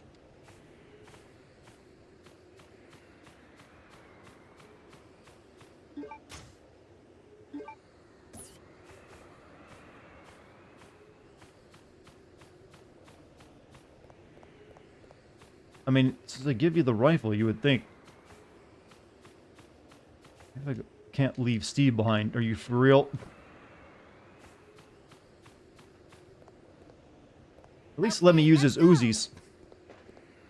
I mean, since they give you the rifle, you would think. If I can't leave Steve behind. Are you for real? At least let me use his Uzis.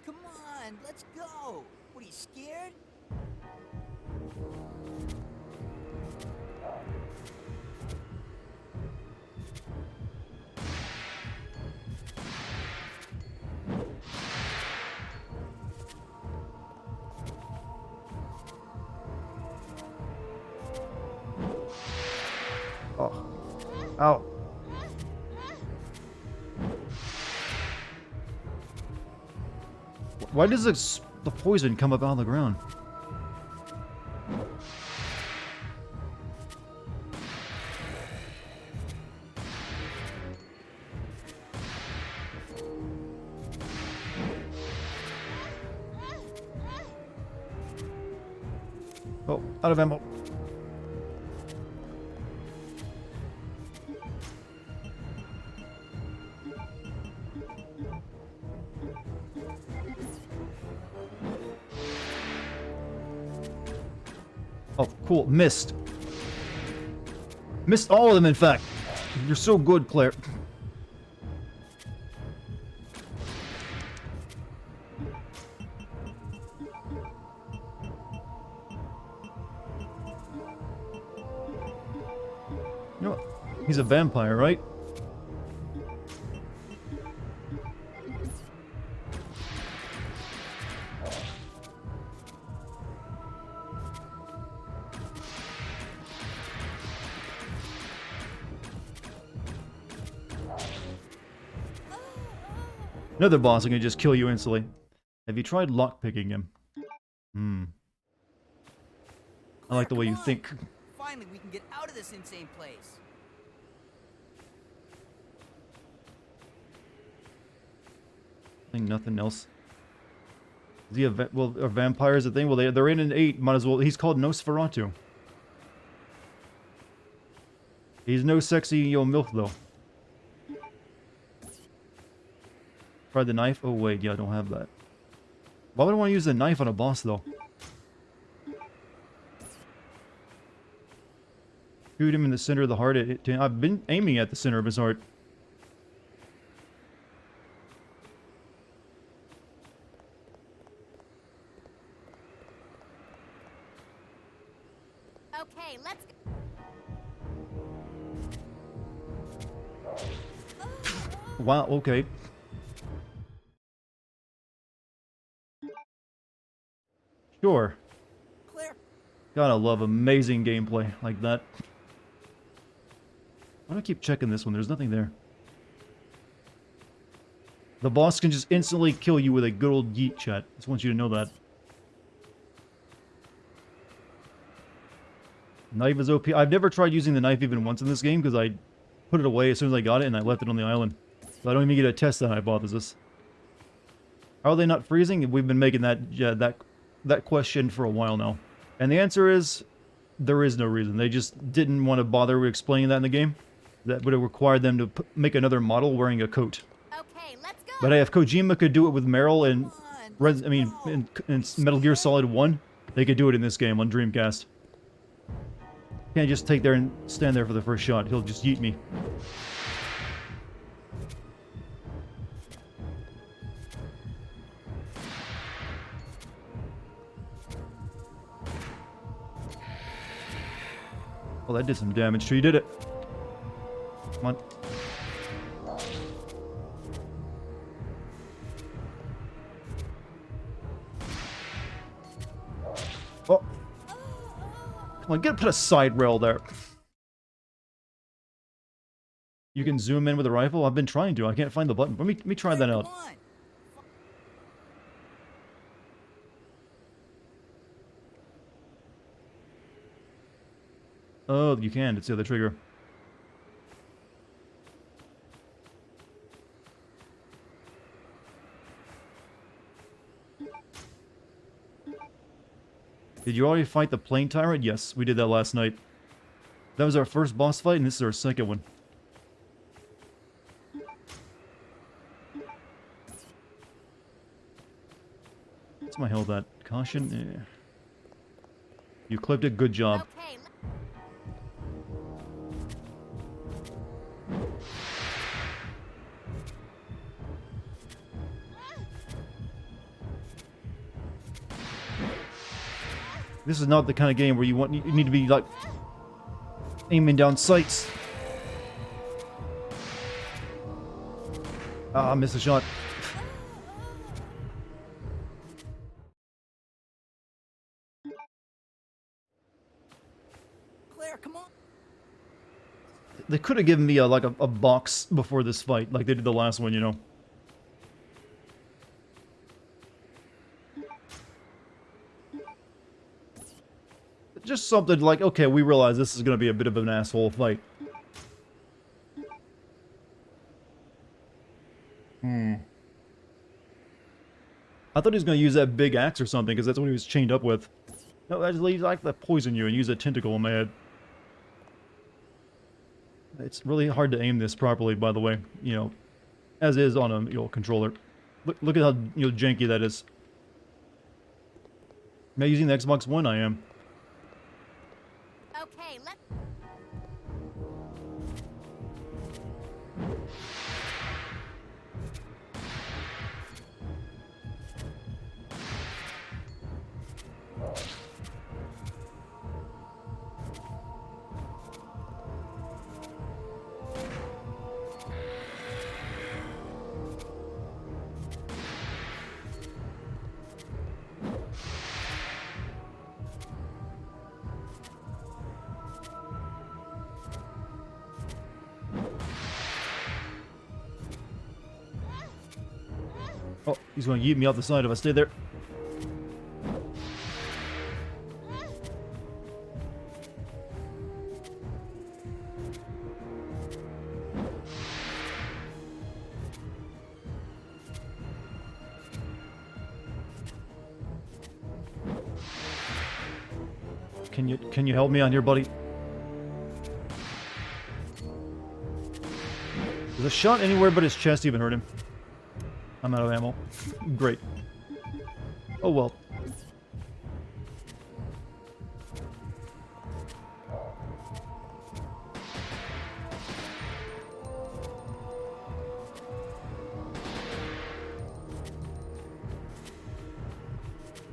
Come on, let's go. What, are you scared? Oh. Ow. Why does the poison come up out of the ground? Oh, out of ammo. Oh, cool. Missed. Missed all of them, in fact. You're so good, Claire. You know what? He's a vampire, right? Another boss that can just kill you instantly. Have you tried lockpicking him? Hmm. I like the way you think. Finally, we can get out of this insane place. Think nothing else. Is he well, are vampires a thing? Well, they're in an 8. Might as well. He's called Nosferatu. He's no sexy yo milf though. Try the knife. Oh wait, yeah, I don't have that. Why would I want to use a knife on a boss though? Shoot him in the center of the heart. I've been aiming at the center of his heart. Okay, let's go. Wow, okay. Sure. Claire. Gotta love amazing gameplay like that. Why do I keep checking this one? There's nothing there. The boss can just instantly kill you with a good old yeet, chat. Just want you to know that. Knife is OP. I've never tried using the knife even once in this game because I put it away as soon as I got it and I left it on the island. So I don't even get to test that hypothesis. How are they not freezing? We've been making that question for a while now. And the answer is, there is no reason. They just didn't want to bother explaining that in the game. That would have required them to make another model wearing a coat. Okay, let's go. But hey, if Kojima could do it with Meryl and in Metal Gear Solid 1, they could do it in this game on Dreamcast. Can't just take there and stand there for the first shot. He'll just yeet me. Well, that did some damage to you, did it? Come on. Oh. Come on, put a side rail there. You can zoom in with a rifle? I've been trying to. I can't find the button. Let me try that out. Come on. Oh, you can. It's the other trigger. Did you already fight the plane tyrant? Yes, we did that last night. That was our first boss fight, and this is our second one. What's my health at? Caution? Eh. You clipped it, good job. Okay, This is not the kind of game where you need to be like aiming down sights. Ah, I missed a shot. Claire, come on. They could have given me a box before this fight, like they did the last one, you know. Just something like, okay, we realize this is going to be a bit of an asshole fight. I thought he was going to use that big axe or something, because that's what he was chained up with. No, actually, he's like to poison you and use a tentacle in my head. It's really hard to aim this properly, by the way, you know, as is on a controller. Look at how janky that is. Am I using the Xbox One? I am. okay, let's... Oh, he's going to yeet me off the side if I stay there. Can you help me on here, buddy? Does a shot anywhere but his chest even hurt him? I'm out of ammo. Great. Oh well.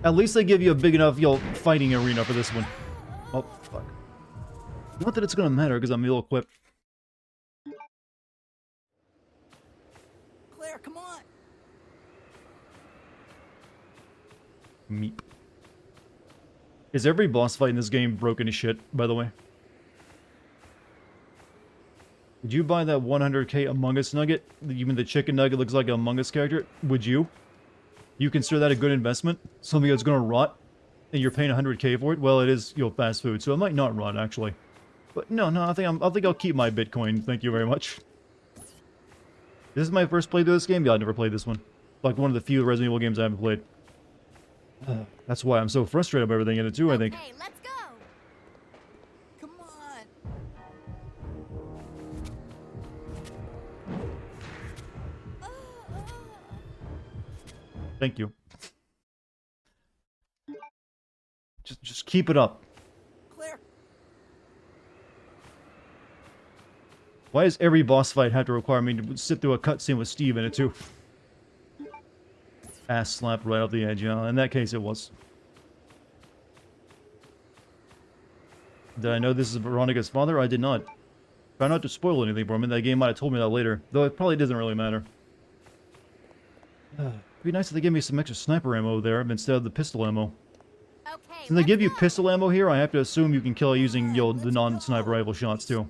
At least they give you a big enough, fighting arena for this one. Oh, fuck. Not that it's gonna matter, because I'm ill-equipped. Claire, come on. Meep. Is every boss fight in this game broken as shit, by the way? Did you buy that 100k Among Us nugget? Even the chicken nugget looks like an Among Us character? Would you? You consider that a good investment? Something that's gonna rot? And you're paying 100k for it? Well, it is, fast food, so it might not rot, actually. But no, I think I'll keep my Bitcoin, thank you very much. This is my first playthrough of this game? Yeah, I never played this one. Like, one of the few Resident Evil games I haven't played. That's why I'm so frustrated by everything in it too, I think. Okay, let's go! Come on. Thank you. Just keep it up. Claire. Why does every boss fight have to require me to sit through a cutscene with Steve in it too? Ass slapped right off the edge, yeah. In that case, it was. Did I know this is Veronica's father? I did not. Try not to spoil anything for me. That game might have told me that later. Though it probably doesn't really matter. It'd be nice if they gave me some extra sniper ammo there instead of the pistol ammo. Okay, Since they give you pistol ammo here, I have to assume you can kill using, the non-sniper rifle shots too.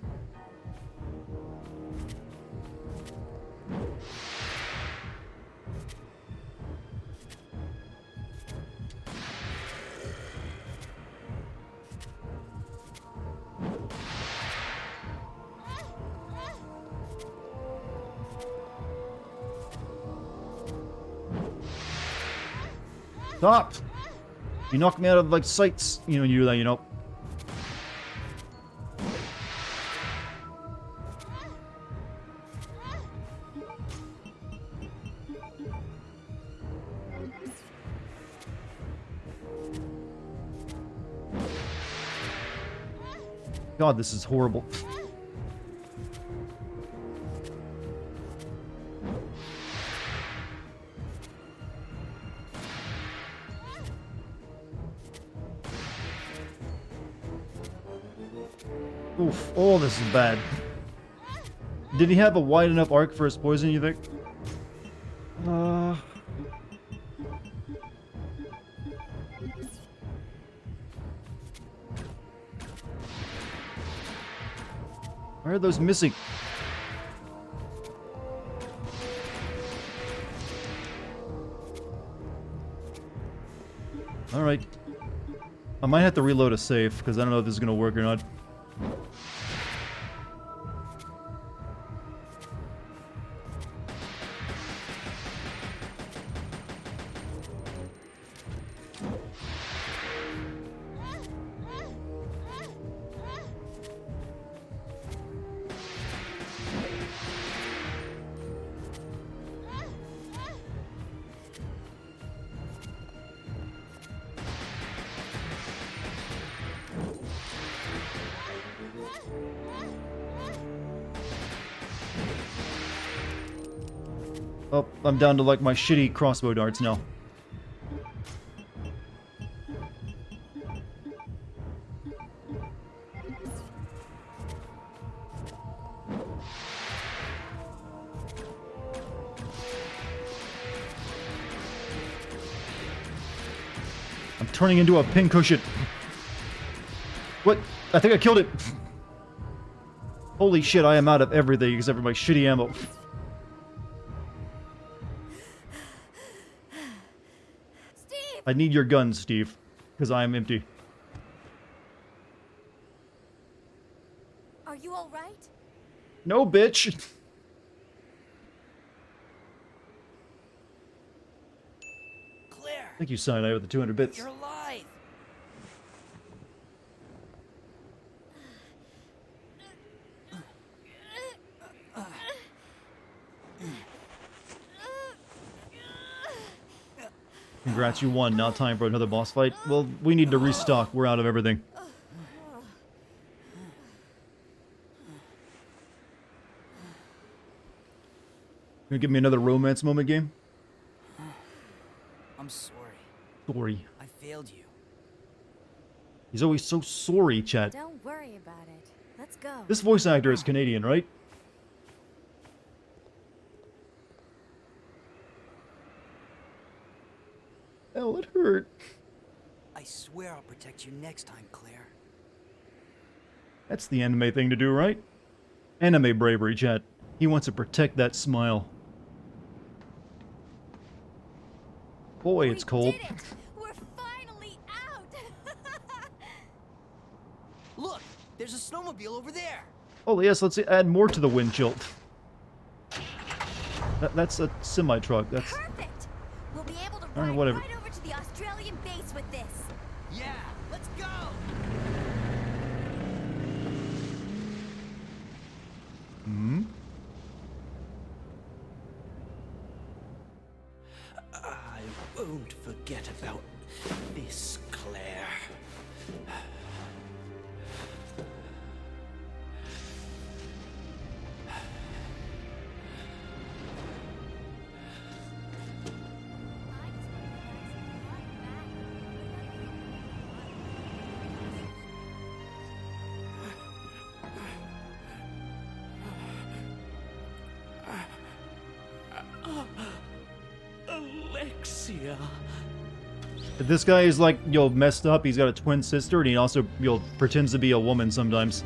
Stop! You knocked me out of, like, sights. You know, you do that, you know. God, this is horrible. Oof. Oh, this is bad. Did he have a wide enough arc for his poison, you think? Why are those missing? Alright. I might have to reload a save, because I don't know if this is going to work or not. Oh, I'm down to like my shitty crossbow darts now. I'm turning into a pincushion. What? I think I killed it. Holy shit, I am out of everything except for my shitty ammo. Steve! I need your gun, Steve, because I am empty. Are you alright? No, bitch! Claire, Thank you, Sinai, with the 200 bits. you're alive. Congrats, you won. Now time for another boss fight. Well, we need to restock. We're out of everything. Gonna give me another romance moment game? I'm sorry. Sorry. I failed you. He's always so sorry, chat. Don't worry about it. Let's go. This voice actor is Canadian, right? Hell, it hurt. I swear I'll protect you next time, Claire. That's the anime thing to do, right? Anime bravery, chat. He wants to protect that smile. Boy, it's cold. We did it! We're finally out! Look, there's a snowmobile over there. Oh yes, let's add more to the wind chill. That's a semi-truck. That's... Perfect! We'll be able to Alright, ride whatever. right over to the Australian base with this. Yeah, let's go. Hmm? I won't forget about this, Claire. Alexia. This guy is like, yo, messed up. He's got a twin sister, and he also, yo, pretends to be a woman sometimes.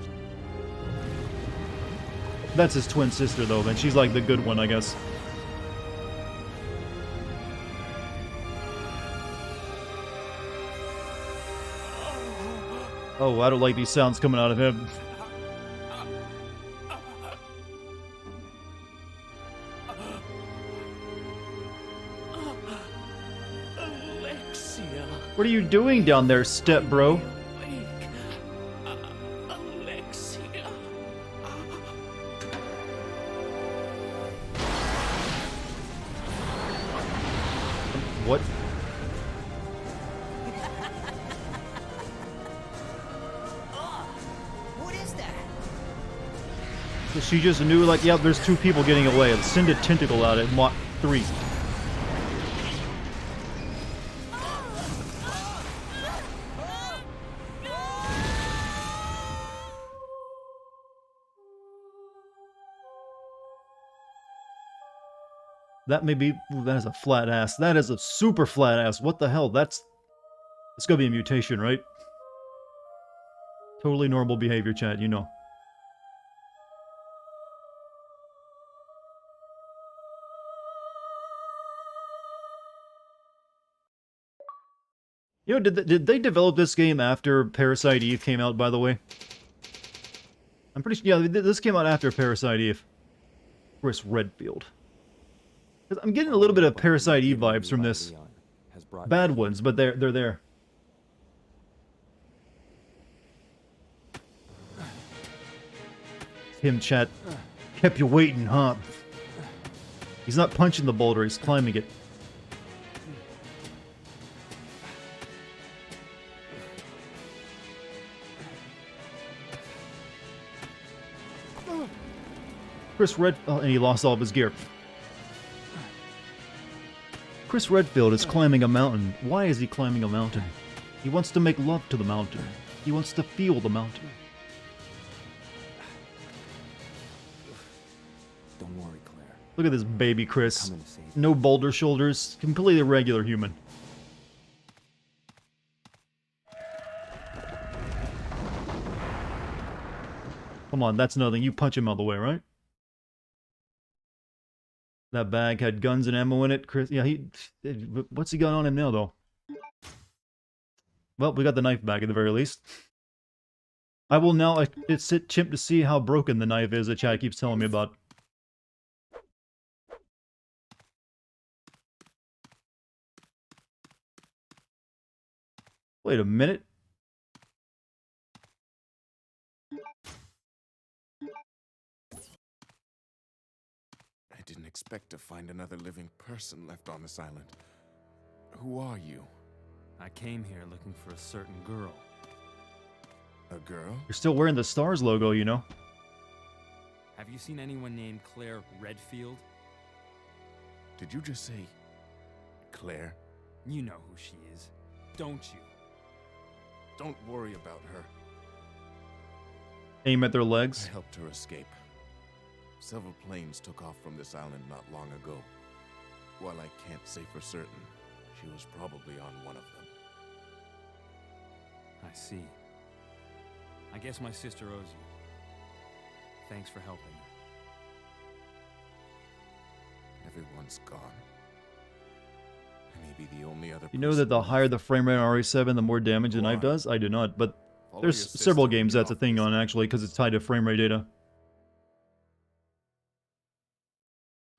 That's his twin sister, though, and she's like the good one, I guess. Oh, I don't like these sounds coming out of him. Alexia. What are you doing down there, step bro? Alexia. What? What is that? So she just knew, like, yeah, there's two people getting away. And send a tentacle out at Mach 3. That may be... Ooh, that is a flat ass. That is a super flat ass. What the hell? That's gotta be a mutation, right? Totally normal behavior, chat, you know. You know, did they develop this game after Parasite Eve came out, by the way? I'm pretty sure... Yeah, this came out after Parasite Eve. Chris Redfield. I'm getting a little bit of Parasite Eve vibes from this. Bad ones, but they're there. Him, chat. Kept you waiting, huh? He's not punching the boulder, he's climbing it. Chris Redfield... and he lost all of his gear. Chris Redfield is climbing a mountain. Why is he climbing a mountain? He wants to make love to the mountain. He wants to feel the mountain. Don't worry, Claire. Look at this baby Chris. No boulder shoulders. Completely regular human. Come on, that's nothing. You punch him out of the way, right? That bag had guns and ammo in it. Chris, yeah, what's he got on him now, though? Well, we got the knife back at the very least. I will now sit chimp to see how broken the knife is that Chad keeps telling me about. Wait a minute. I didn't expect to find another living person left on this island. Who are you? I came here looking for a certain girl. A girl? You're still wearing the STARS logo, you know. Have you seen anyone named Claire Redfield? Did you just say Claire? You know who she is, don't you? Don't worry about her. Aim at their legs. I helped her escape. Several planes took off from this island not long ago. While I can't say for certain, she was probably on one of them. I see. I guess my sister owes you. Thanks for helping. Everyone's gone. I may be the only other You know that the higher the frame rate on RE7, the more damage the knife does? I do not, but there's several games that's a thing on, actually, because it's tied to frame rate data.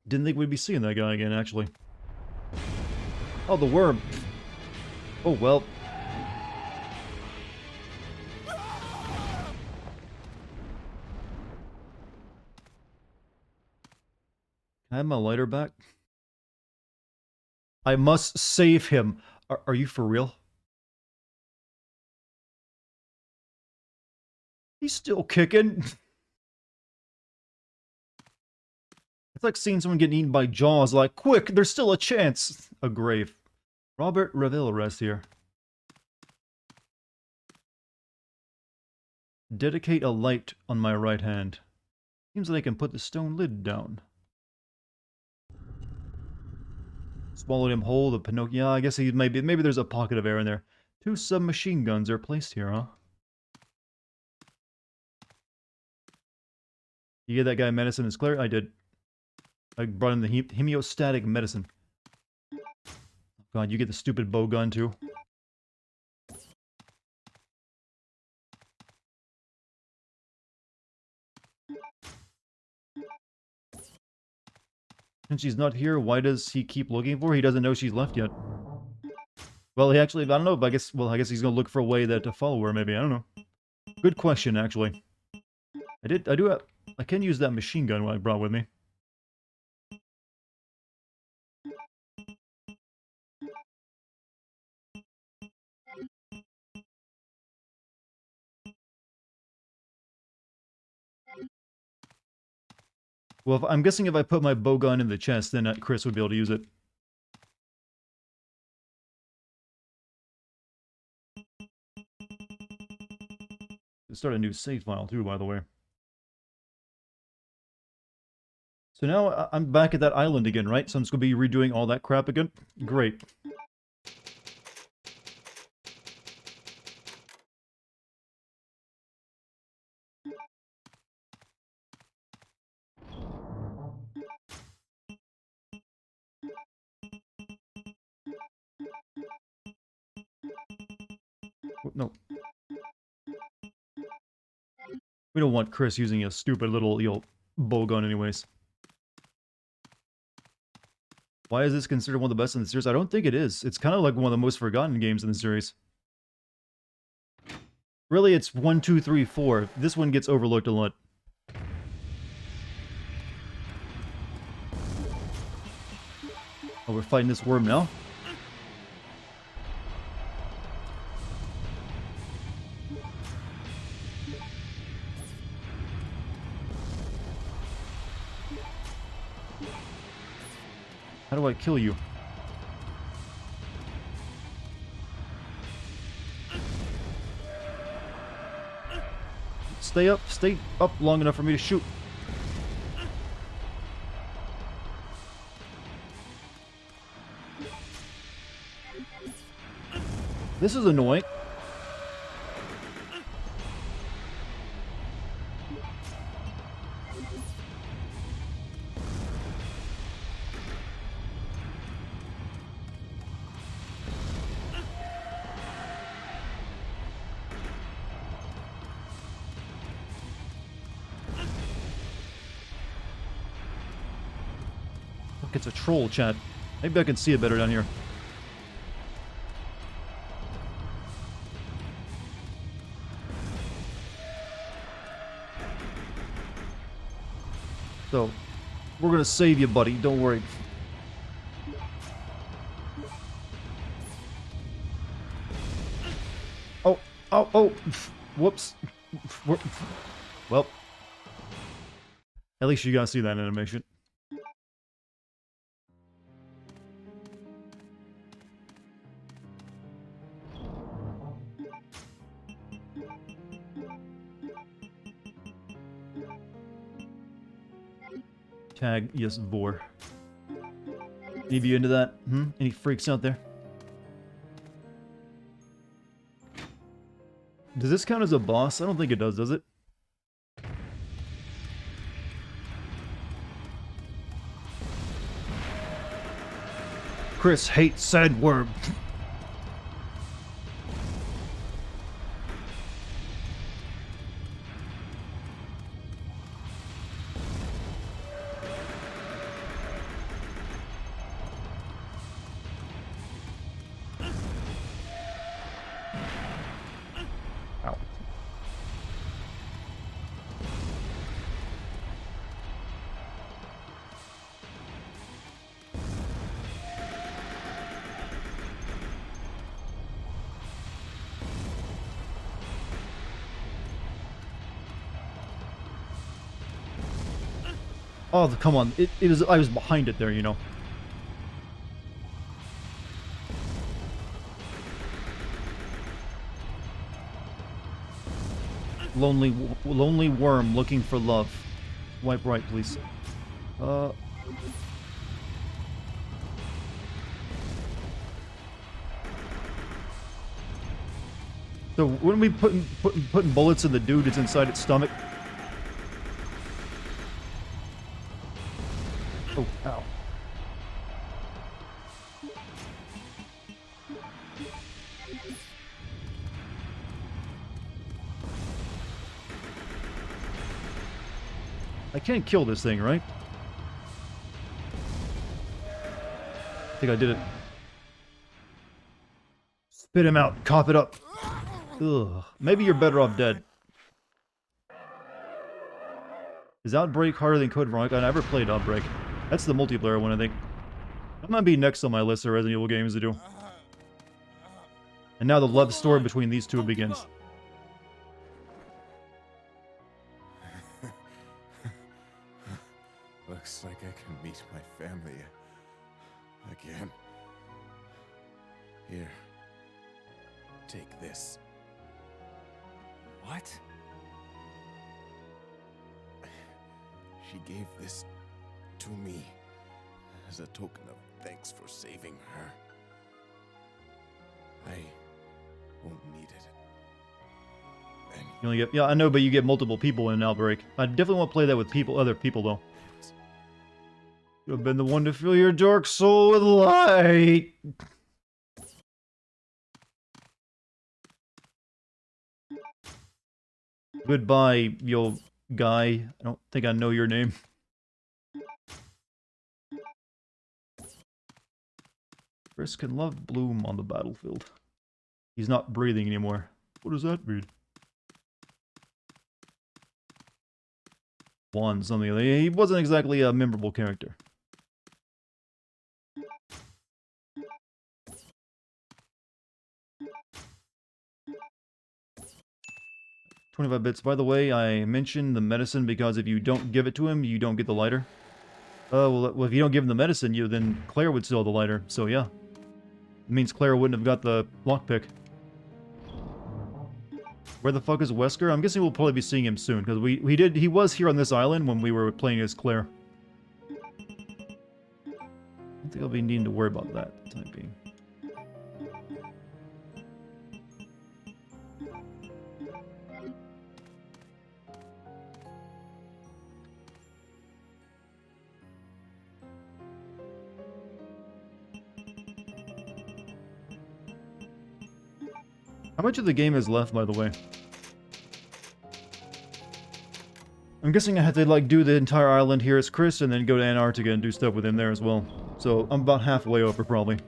Didn't think we'd be seeing that guy again, actually. Oh, the worm. Oh, well. Can I have my lighter back? I must save him. Are you for real? He's still kicking. It's like seeing someone getting eaten by Jaws, like, quick, there's still a chance. A grave. Robert Reville rests here. Dedicate a light on my right hand. Seems like I can put the stone lid down. Swallowed him whole, the Pinocchio. Yeah, I guess he maybe there's a pocket of air in there. 2 submachine guns are placed here, huh? You get that guy medicine is clear? I did. I brought in the homeostatic medicine. God, you get the stupid bow gun too. And she's not here, why does he keep looking for her? He doesn't know she's left yet. Well, he actually, I don't know, but I guess he's gonna look for a way to follow her, maybe, I don't know. Good question, actually. I can use that machine gun I brought with me. Well, I'm guessing if I put my bow gun in the chest, then Chris would be able to use it. Start a new save file, too, by the way. So now I'm back at that island again, right? So I'm just going to be redoing all that crap again? Great. No. We don't want Chris using a stupid little, bow gun anyways. Why is this considered one of the best in the series? I don't think it is. It's kind of like one of the most forgotten games in the series. Really, it's 1, 2, 3, 4. This one gets overlooked a lot. Oh, we're fighting this worm now? How do I kill you? Stay up long enough for me to shoot. This is annoying. Look, it's a troll, chat. Maybe I can see it better down here. So, we're gonna save you, buddy. Don't worry. Oh! Whoops. Well, at least you guys see that animation. Tag, yes, Vor. Any of you into that? Any freaks out there? Does this count as a boss? I don't think it does it? Chris hates sandworm. Ow. Oh, come on. I was behind it there, you know. Lonely worm looking for love. Wipe right, please. So wouldn't we putting bullets in the dude that's inside its stomach? Oh, ow. I can't kill this thing, right? I think I did it. Spit him out. Cough it up. Ugh. Maybe you're better off dead. Is Outbreak harder than Code Veronica? I never played Outbreak. That's the multiplayer one, I think. That might be next on my list of Resident Evil games to do. And now the love story between these two begins. Looks like I can meet my family again. Here. Take this. What? She gave this to me as a token of thanks for saving her. I won't need it. And You only get, yeah, I know, but you get multiple people in Outbreak. I definitely want to play that with other people, though. You have been the one to fill your dark soul with light. Goodbye, yo guy. I don't think I know your name. Chris can love bloom on the battlefield. He's not breathing anymore. What does that mean? Juan something. He wasn't exactly a memorable character. 25 bits. By the way, I mentioned the medicine because if you don't give it to him, you don't get the lighter. Well, if you don't give him the medicine, then Claire would steal the lighter. So yeah, it means Claire wouldn't have got the lockpick. Where the fuck is Wesker? I'm guessing we'll probably be seeing him soon because he was here on this island when we were playing as Claire. I don't think I'll be needing to worry about that for the time being. How much of the game is left, by the way? I'm guessing I had to, like, do the entire island here as Chris, and then go to Antarctica and do stuff with him there as well. So, I'm about halfway over, probably.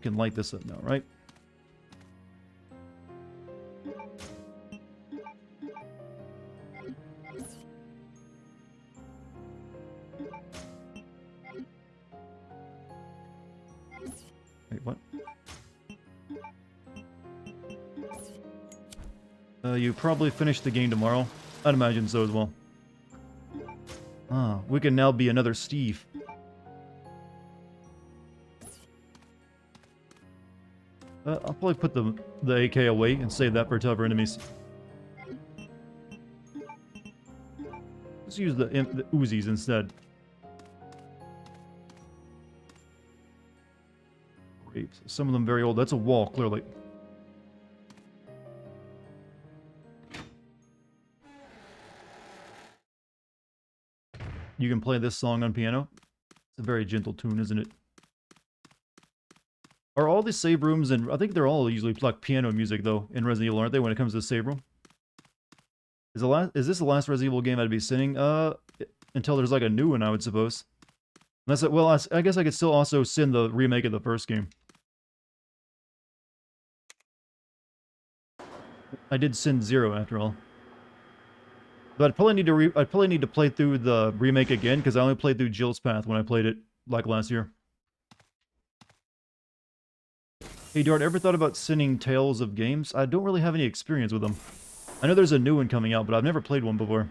Can light this up now, right? Wait, what? You probably finish the game tomorrow. I'd imagine so as well. Ah, we can now be another Steve. I'll probably put the AK away and save that for tougher enemies. Let's use the Uzis instead. Some of them very old. That's a wall, clearly. You can play this song on piano. It's a very gentle tune, isn't it? Are all the save rooms, and I think they're all usually like piano music though in Resident Evil, aren't they? When it comes to the save room, is this the last Resident Evil game I'd be sending? Until there's like a new one, I would suppose. Unless it, well, I guess I could still also send the remake of the first game. I did send 0 after all. But I'd probably need to play through the remake again because I only played through Jill's Path when I played it like last year. Hey Dart, ever thought about sending Tales of games? I don't really have any experience with them. I know there's a new one coming out, but I've never played one before.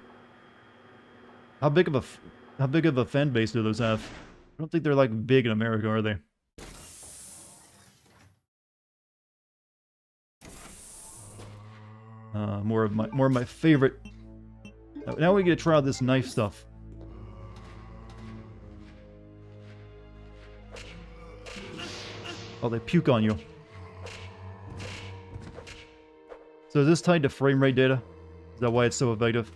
How big of a fan base do those have? I don't think they're like big in America, are they? More of my favorite. Now we get to try out this knife stuff. Oh, they puke on you. So is this tied to frame rate data? Is that why it's so effective?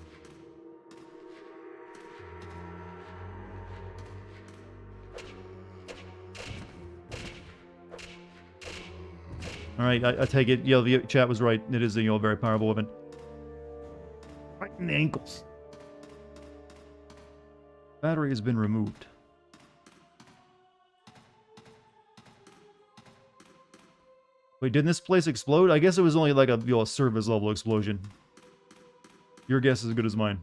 Alright, I take it. Yeah, the chat was right. It is a very powerful weapon. Right in the ankles. Battery has been removed. Wait, didn't this place explode? I guess it was only like a surface level explosion. Your guess is as good as mine.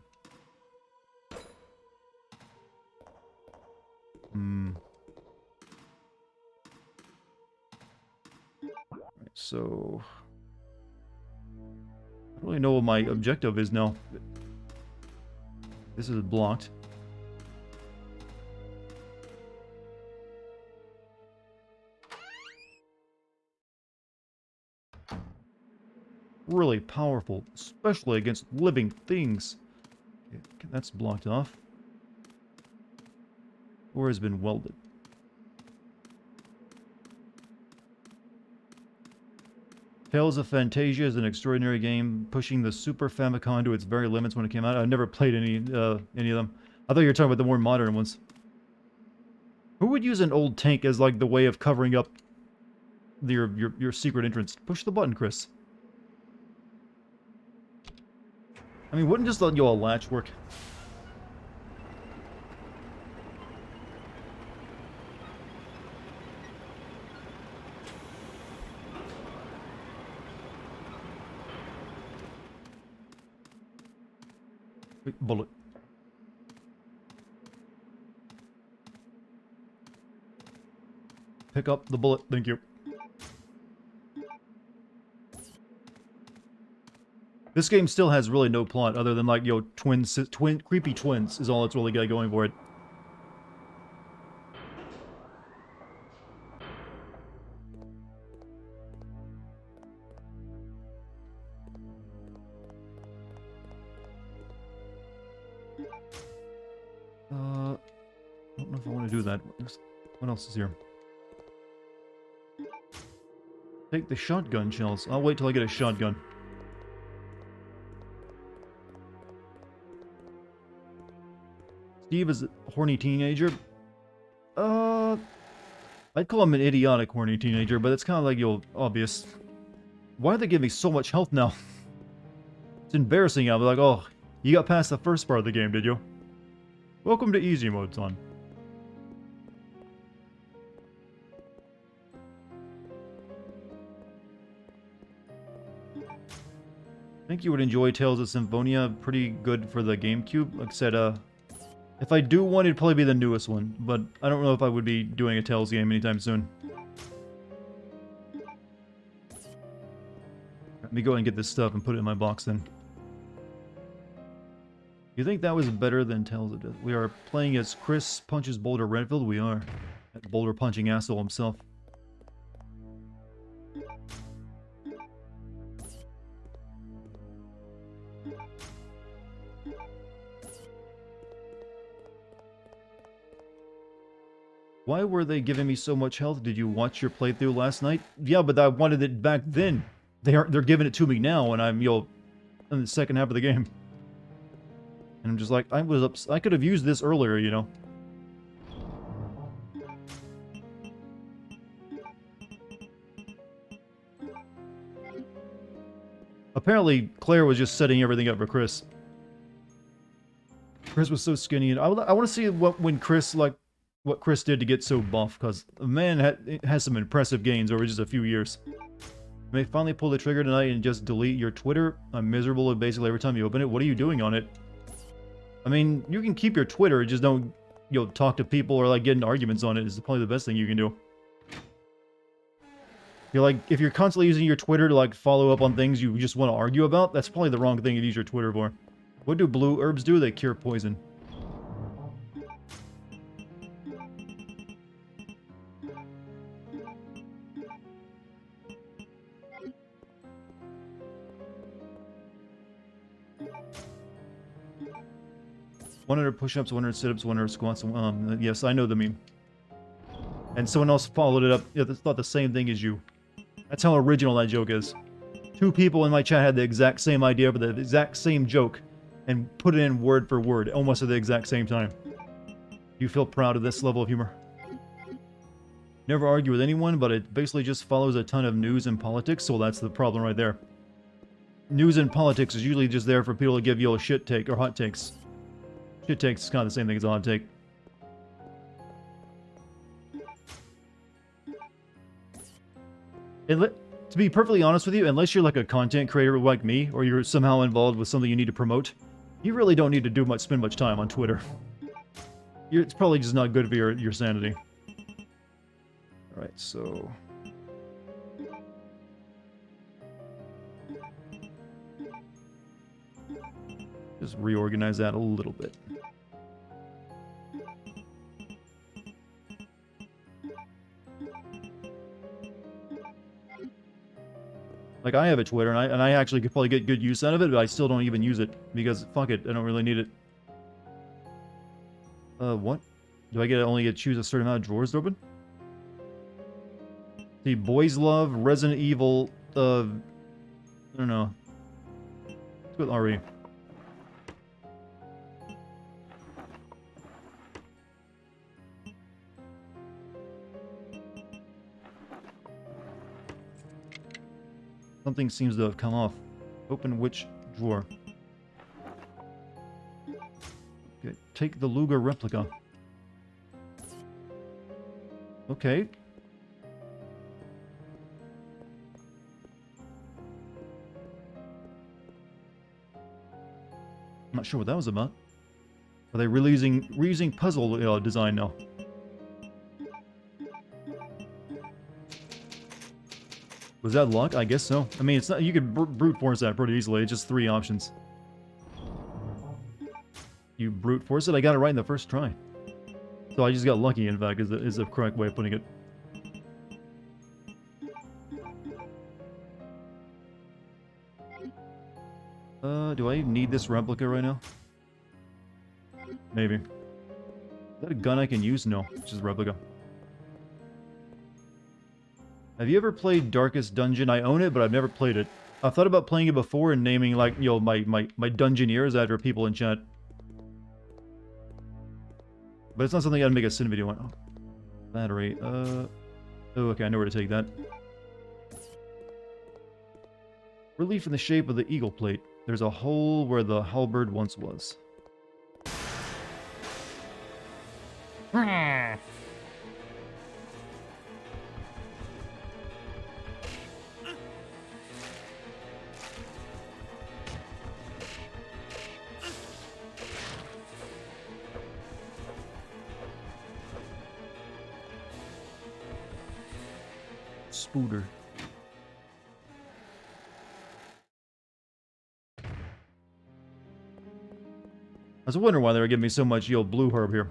Right, so... I don't really know what my objective is now. This is blocked. Really powerful, especially against living things. Okay, that's blocked off. Or has been welded. Tales of Fantasia is an extraordinary game, pushing the Super Famicom to its very limits when it came out. I've never played any of them. I thought you were talking about the more modern ones. Who would use an old tank as like the way of covering up your secret entrance? Push the button, Chris. I mean, wouldn't just a latch work? Wait, bullet. Pick up the bullet, thank you. This game still has really no plot other than like, creepy twins is all it's really got going for it. I don't know if I want to do that. What else is here? Take the shotgun shells. I'll wait till I get a shotgun. Steve is a horny teenager. I'd call him an idiotic horny teenager, but it's kind of like, obvious. Why do they give me so much health now? It's embarrassing. I'll be like, oh, you got past the first part of the game, did you? Welcome to easy mode, son. I think you would enjoy Tales of Symphonia. Pretty good for the GameCube. Like I said, if I do one, it'd probably be the newest one, but I don't know if I would be doing a Tales game anytime soon. Let me go ahead and get this stuff and put it in my box then. You think that was better than Tales of Death? We are playing as Chris punches Boulder Redfield. We are. That Boulder punching asshole himself. Why were they giving me so much health? Did you watch your playthrough last night? Yeah, but I wanted it back then. They're giving it to me now, and I'm in the second half of the game. And I'm just like, I could have used this earlier, Apparently, Claire was just setting everything up for Chris. Chris was so skinny, and I want to see what Chris did to get so buff, because the man has some impressive gains over just a few years. You may finally pull the trigger tonight and just delete your Twitter. I'm miserable basically every time you open it. What are you doing on it? I mean, you can keep your Twitter, just don't, talk to people or like get in arguments on it is probably the best thing you can do. If you're constantly using your Twitter to like follow up on things you just want to argue about, that's probably the wrong thing to use your Twitter for. What do blue herbs do? They cure poison. "100 push-ups, 100 sit-ups, 100 squats." Yes, I know the meme. And someone else followed it up. Yeah, they thought the same thing as you. That's how original that joke is. 2 people in my chat had the exact same idea for the exact same joke and put it in word for word, almost at the exact same time. You feel proud of this level of humor? Never argue with anyone, but it basically just follows a ton of news and politics, so that's the problem right there. News and politics is usually just there for people to give you a shit take or hot takes. Shit takes kind of the same thing as a hot take. To be perfectly honest with you, unless you're like a content creator like me, or you're somehow involved with something you need to promote, you really don't need to spend much time on Twitter. It's probably just not good for your sanity. Alright, so... just reorganize that a little bit. Like, I have a Twitter, and I actually could probably get good use out of it, but I still don't even use it, because, fuck it, I don't really need it. What? Do I only get to choose a certain amount of drawers to open? See, Boys Love, Resident Evil, I don't know. Let's go with RE. Something seems to have come off. Open which drawer? Okay, take the Luger replica. Okay. I'm not sure what that was about. Are they reusing puzzle design now? Was that luck? I guess so. I mean, it's not. You could brute force that pretty easily. It's just 3 options. You brute force it? I got it right in the first try. So I just got lucky, in fact, is the correct way of putting it. Do I need this replica right now? Maybe. Is that a gun I can use? No, it's just a replica. Have you ever played Darkest Dungeon? I own it, but I've never played it. I've thought about playing it before and naming, like, you know, my Dungeoneers after people in chat. But it's not something I'd make a sin video on. Oh, battery. Oh, okay, I know where to take that. Relief in the shape of the eagle plate. There's a hole where the halberd once was. Spooder. I was wondering why they were giving me so much blue herb here.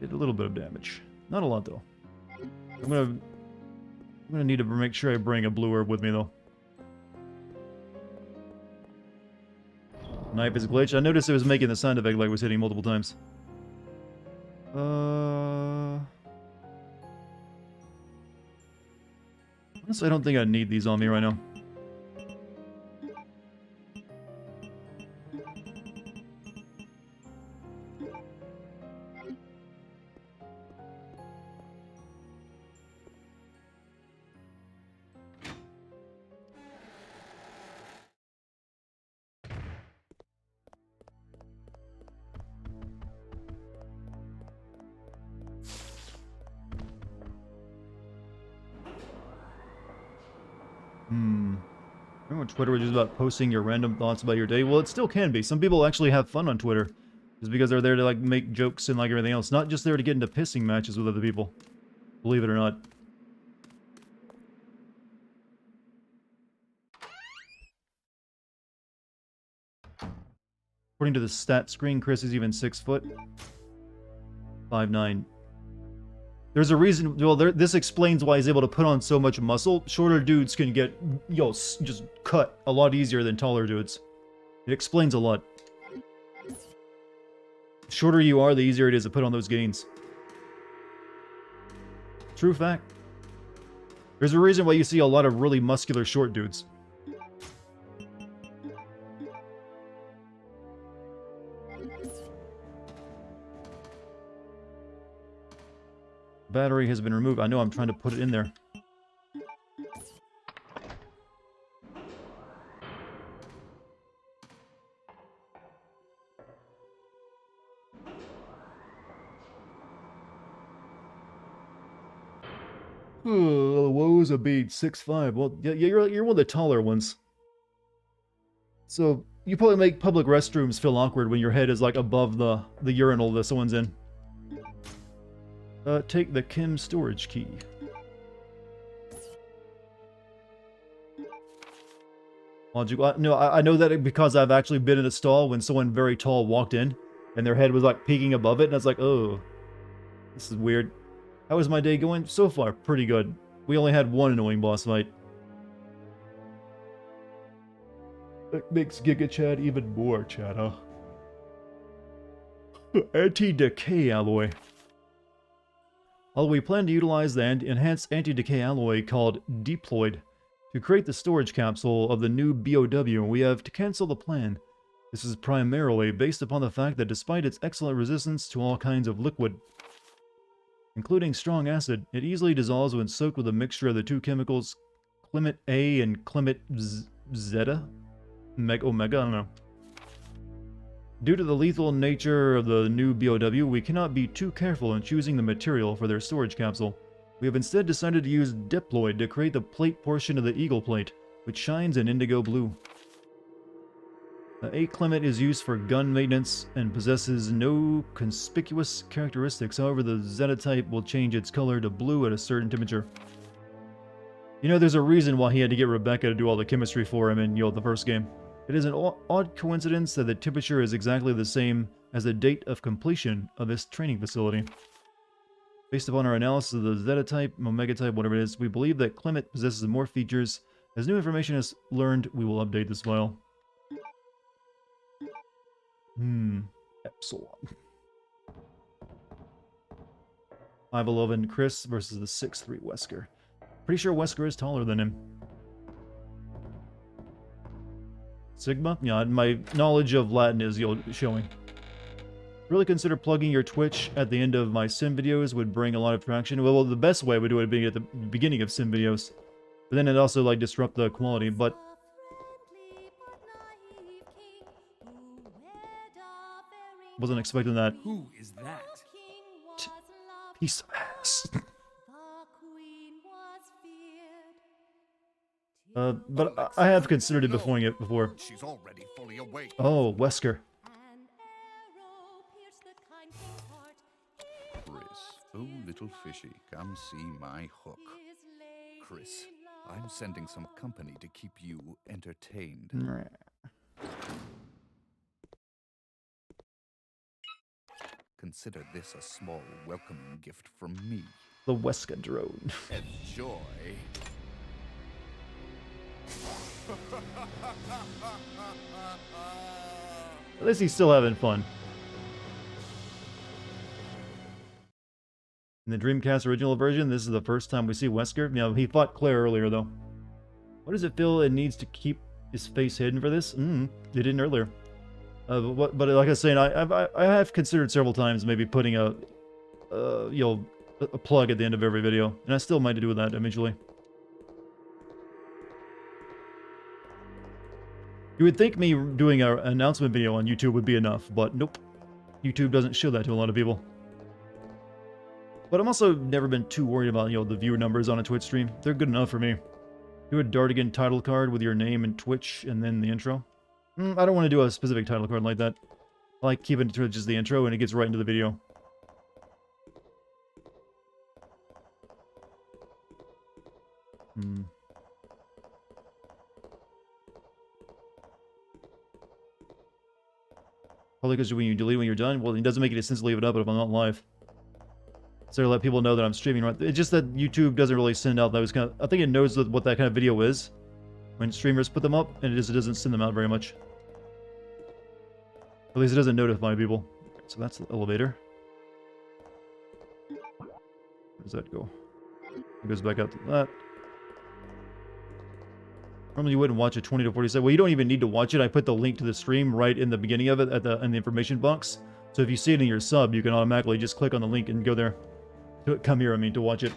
Did a little bit of damage. Not a lot though. I'm gonna need to make sure I bring a blue herb with me though. Knife is glitched. I noticed it was making the sound effect like it was hitting multiple times. Honestly, I don't think I need these on me right now. Remember Twitter was just about posting your random thoughts about your day? Well, it still can be. Some people actually have fun on Twitter. Just because they're there to, like, make jokes and, like, everything else. Not just there to get into pissing matches with other people. Believe it or not. According to the stat screen, Chris is even 6 foot. 5'9". There's a reason, well, this explains why he's able to put on so much muscle. Shorter dudes can get, just cut a lot easier than taller dudes. It explains a lot. The shorter you are, the easier it is to put on those gains. True fact. There's a reason why you see a lot of really muscular short dudes. Battery has been removed. I know, I'm trying to put it in there. Oh, woes a beat 6'5". Well, yeah, you're one of the taller ones. So you probably make public restrooms feel awkward when your head is like above the urinal that someone's in. Take the Kim storage key. No, I know that because I've actually been in a stall when someone very tall walked in, and their head was like peeking above it, and I was like, oh, this is weird. How is my day going? So far, pretty good. We only had one annoying boss fight. That makes Giga Chad even more Chad, huh? Anti-decay alloy. Although we plan to utilize the enhanced anti-decay alloy called Deployed to create the storage capsule of the new BOW, we have to cancel the plan. This is primarily based upon the fact that despite its excellent resistance to all kinds of liquid, including strong acid, it easily dissolves when soaked with a mixture of the two chemicals Clement A and Clement Zeta? Omega, I don't know. Due to the lethal nature of the new BOW, we cannot be too careful in choosing the material for their storage capsule. We have instead decided to use Diploid to create the plate portion of the Eagle plate, which shines in indigo blue. A Clement is used for gun maintenance and possesses no conspicuous characteristics. However, the Zeta type will change its color to blue at a certain temperature. You know, there's a reason why he had to get Rebecca to do all the chemistry for him in, the first game. It is an odd coincidence that the temperature is exactly the same as the date of completion of this training facility. Based upon our analysis of the Zeta type, Omega type, whatever it is, we believe that Clement possesses more features. As new information is learned, we will update this file. Epsilon. 5'11" Chris versus the 6'3" Wesker. Pretty sure Wesker is taller than him. Sigma? Yeah, my knowledge of Latin is showing. Really consider plugging your Twitch at the end of my sim videos would bring a lot of traction. Well, the best way would do it being at the beginning of sim videos. But then it also like disrupt the quality, but wasn't expecting that. Who is that? Piece of ass. But I have considered it before. She's already fully awake. Oh, Wesker. Chris, oh little fishy, come see my hook. Chris, I'm sending some company to keep you entertained. Consider this a small welcoming gift from me. The Wesker drone. Enjoy. At least he's still having fun. In the Dreamcast original version, this is the first time we see Wesker. You know, he fought Claire earlier, though. What does it feel it needs to keep his face hidden for this? They didn't earlier. But like I was saying, I have considered several times maybe putting a plug at the end of every video, and I still might do that eventually. You would think me doing an announcement video on YouTube would be enough, but nope. YouTube doesn't show that to a lot of people. But I'm also never been too worried about, the viewer numbers on a Twitch stream. They're good enough for me. Do a Dartigan title card with your name and Twitch and then the intro. I don't want to do a specific title card like that. I like keeping it to just the intro and it gets right into the video. Probably because when you delete when you're done, well, it doesn't make any sense to leave it up if I'm not live. So to let people know that I'm streaming right. It's just that YouTube doesn't really send out those kind of. I think it knows what that kind of video is when streamers put them up, and it doesn't send them out very much. At least it doesn't notify people. So that's the elevator. Where does that go? It goes back out to that. Normally you wouldn't watch a 20 to 47. Well, you don't even need to watch it. I put the link to the stream right in the beginning of it in the information box. So if you see it in your sub, you can automatically just click on the link and go there. Come here, to watch it.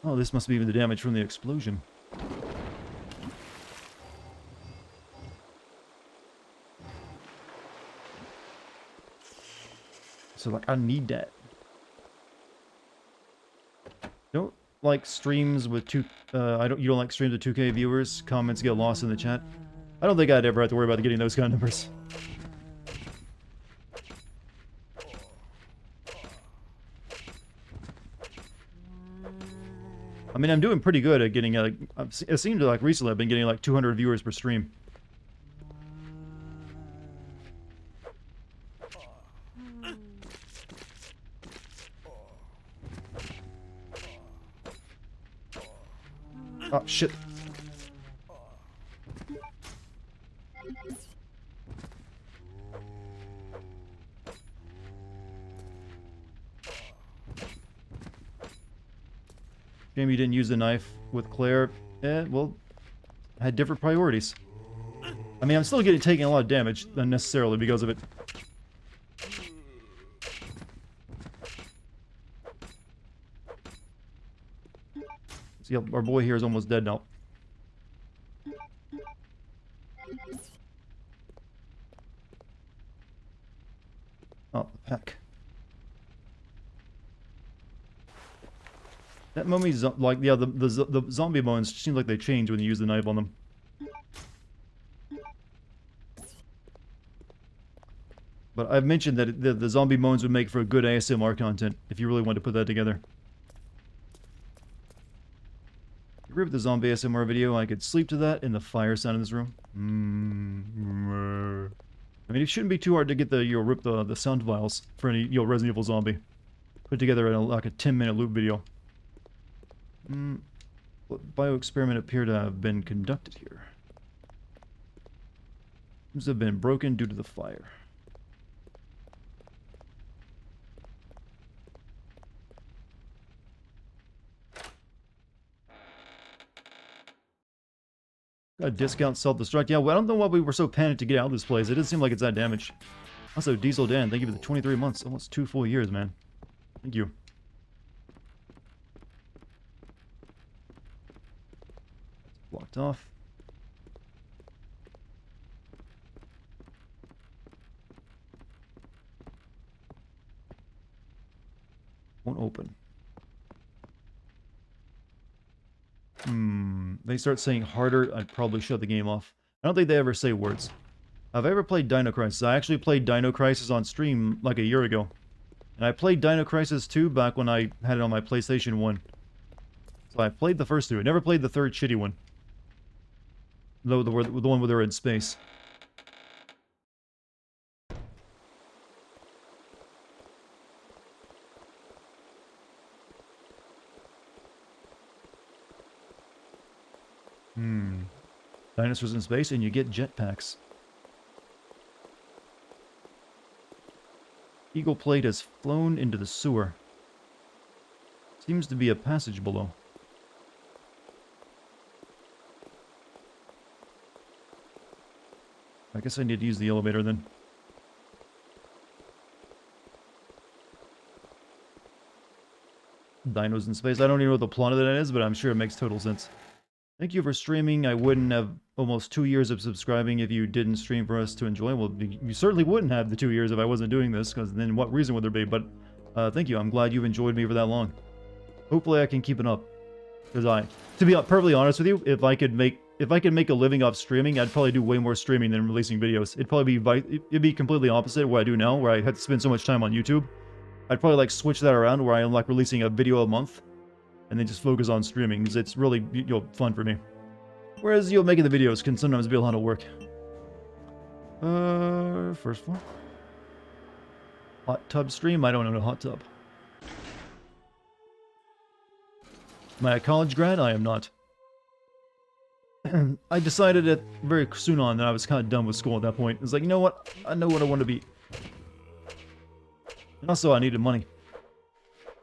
Oh, this must be the damage from the explosion. So, like, I need that. Don't like streams with you don't like streams with 2K viewers? Comments get lost in the chat? I don't think I'd ever have to worry about getting those kind of numbers. I mean, I'm doing pretty good at getting, it seems like recently I've been getting like 200 viewers per stream. Oh, shit. Shame you didn't use the knife with Claire. Well, I had different priorities. I mean, I'm still taking a lot of damage unnecessarily because of it. See, our boy here is almost dead now. Oh, heck. That mummy's like, yeah, the zombie bones seem like they change when you use the knife on them. But I've mentioned that the zombie bones would make for good ASMR content if you really wanted to put that together. You agree with the zombie ASMR video? I could sleep to that in the fire sound in this room. I mean, it shouldn't be too hard to get rip the sound files for any Resident Evil zombie. Put together in like a 10-minute loop video. What bioexperiment appear to have been conducted here? Seems to have been broken due to the fire. A discount self-destruct. Yeah, well, I don't know why we were so panicked to get out of this place. It doesn't seem like it's that damaged. Also, Diesel Dan, thank you for the 23 months. Almost 2 full years, man. Thank you. Blocked off. Won't open. They start saying harder, I'd probably shut the game off. I don't think they ever say words. Have I ever played Dino Crisis? I actually played Dino Crisis on stream like a year ago. And I played Dino Crisis 2 back when I had it on my PlayStation 1. So I played the first two. I never played the third shitty one. The one where they're in space. Dinosaurs in space, and you get jetpacks. Eagle plate has flown into the sewer. Seems to be a passage below. I guess I need to use the elevator then. Dinos in space. I don't even know what the plot of that is, but I'm sure it makes total sense. Thank you for streaming. I wouldn't have almost 2 years of subscribing if you didn't stream for us to enjoy. Well, you certainly wouldn't have the 2 years if I wasn't doing this, because then what reason would there be? But thank you. I'm glad you've enjoyed me for that long. Hopefully I can keep it up. Because to be perfectly honest with you, if I could make a living off streaming, I'd probably do way more streaming than releasing videos. It'd be completely opposite of what I do now, where I have to spend so much time on YouTube. I'd probably like switch that around, where I'm like releasing a video a month, and then just focus on streaming, because it's really fun for me. Whereas making the videos can sometimes be a lot of work. First floor. Hot tub stream? I don't know a hot tub. Am I a college grad? I am not. I decided very soon on that I was kind of done with school at that point. It's like, you know what? I know what I want to be. And also, I needed money.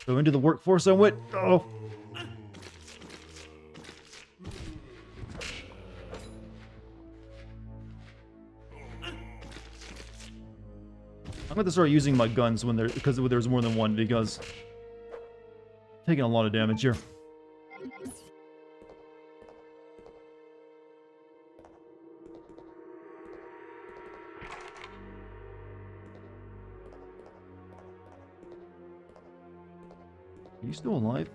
So into the workforce I went. Oh! I'm going to start using my guns because there's more than one, because taking a lot of damage here. Are you still alive?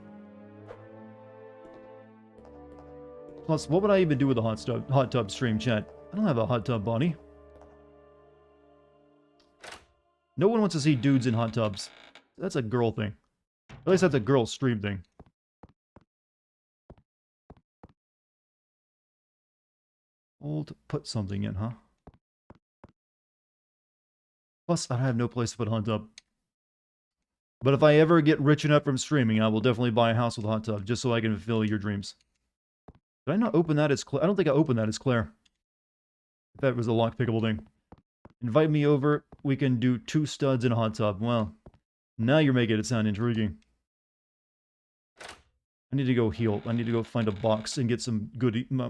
Plus, what would I even do with a hot tub stream, chat? I don't have a hot tub, Bonnie. No one wants to see dudes in hot tubs. That's a girl thing. At least that's a girl stream thing. Old, put something in, huh? Plus, I have no place to put a hot tub. But if I ever get rich enough from streaming, I will definitely buy a house with a hot tub, just so I can fulfill your dreams. Did I not open that as Claire? I don't think I opened that as Claire. If that was a lock-pickable thing. Invite me over, we can do 2 studs in a hot tub. Well, now you're making it sound intriguing. I need to go heal. I need to go find a box and get some good... my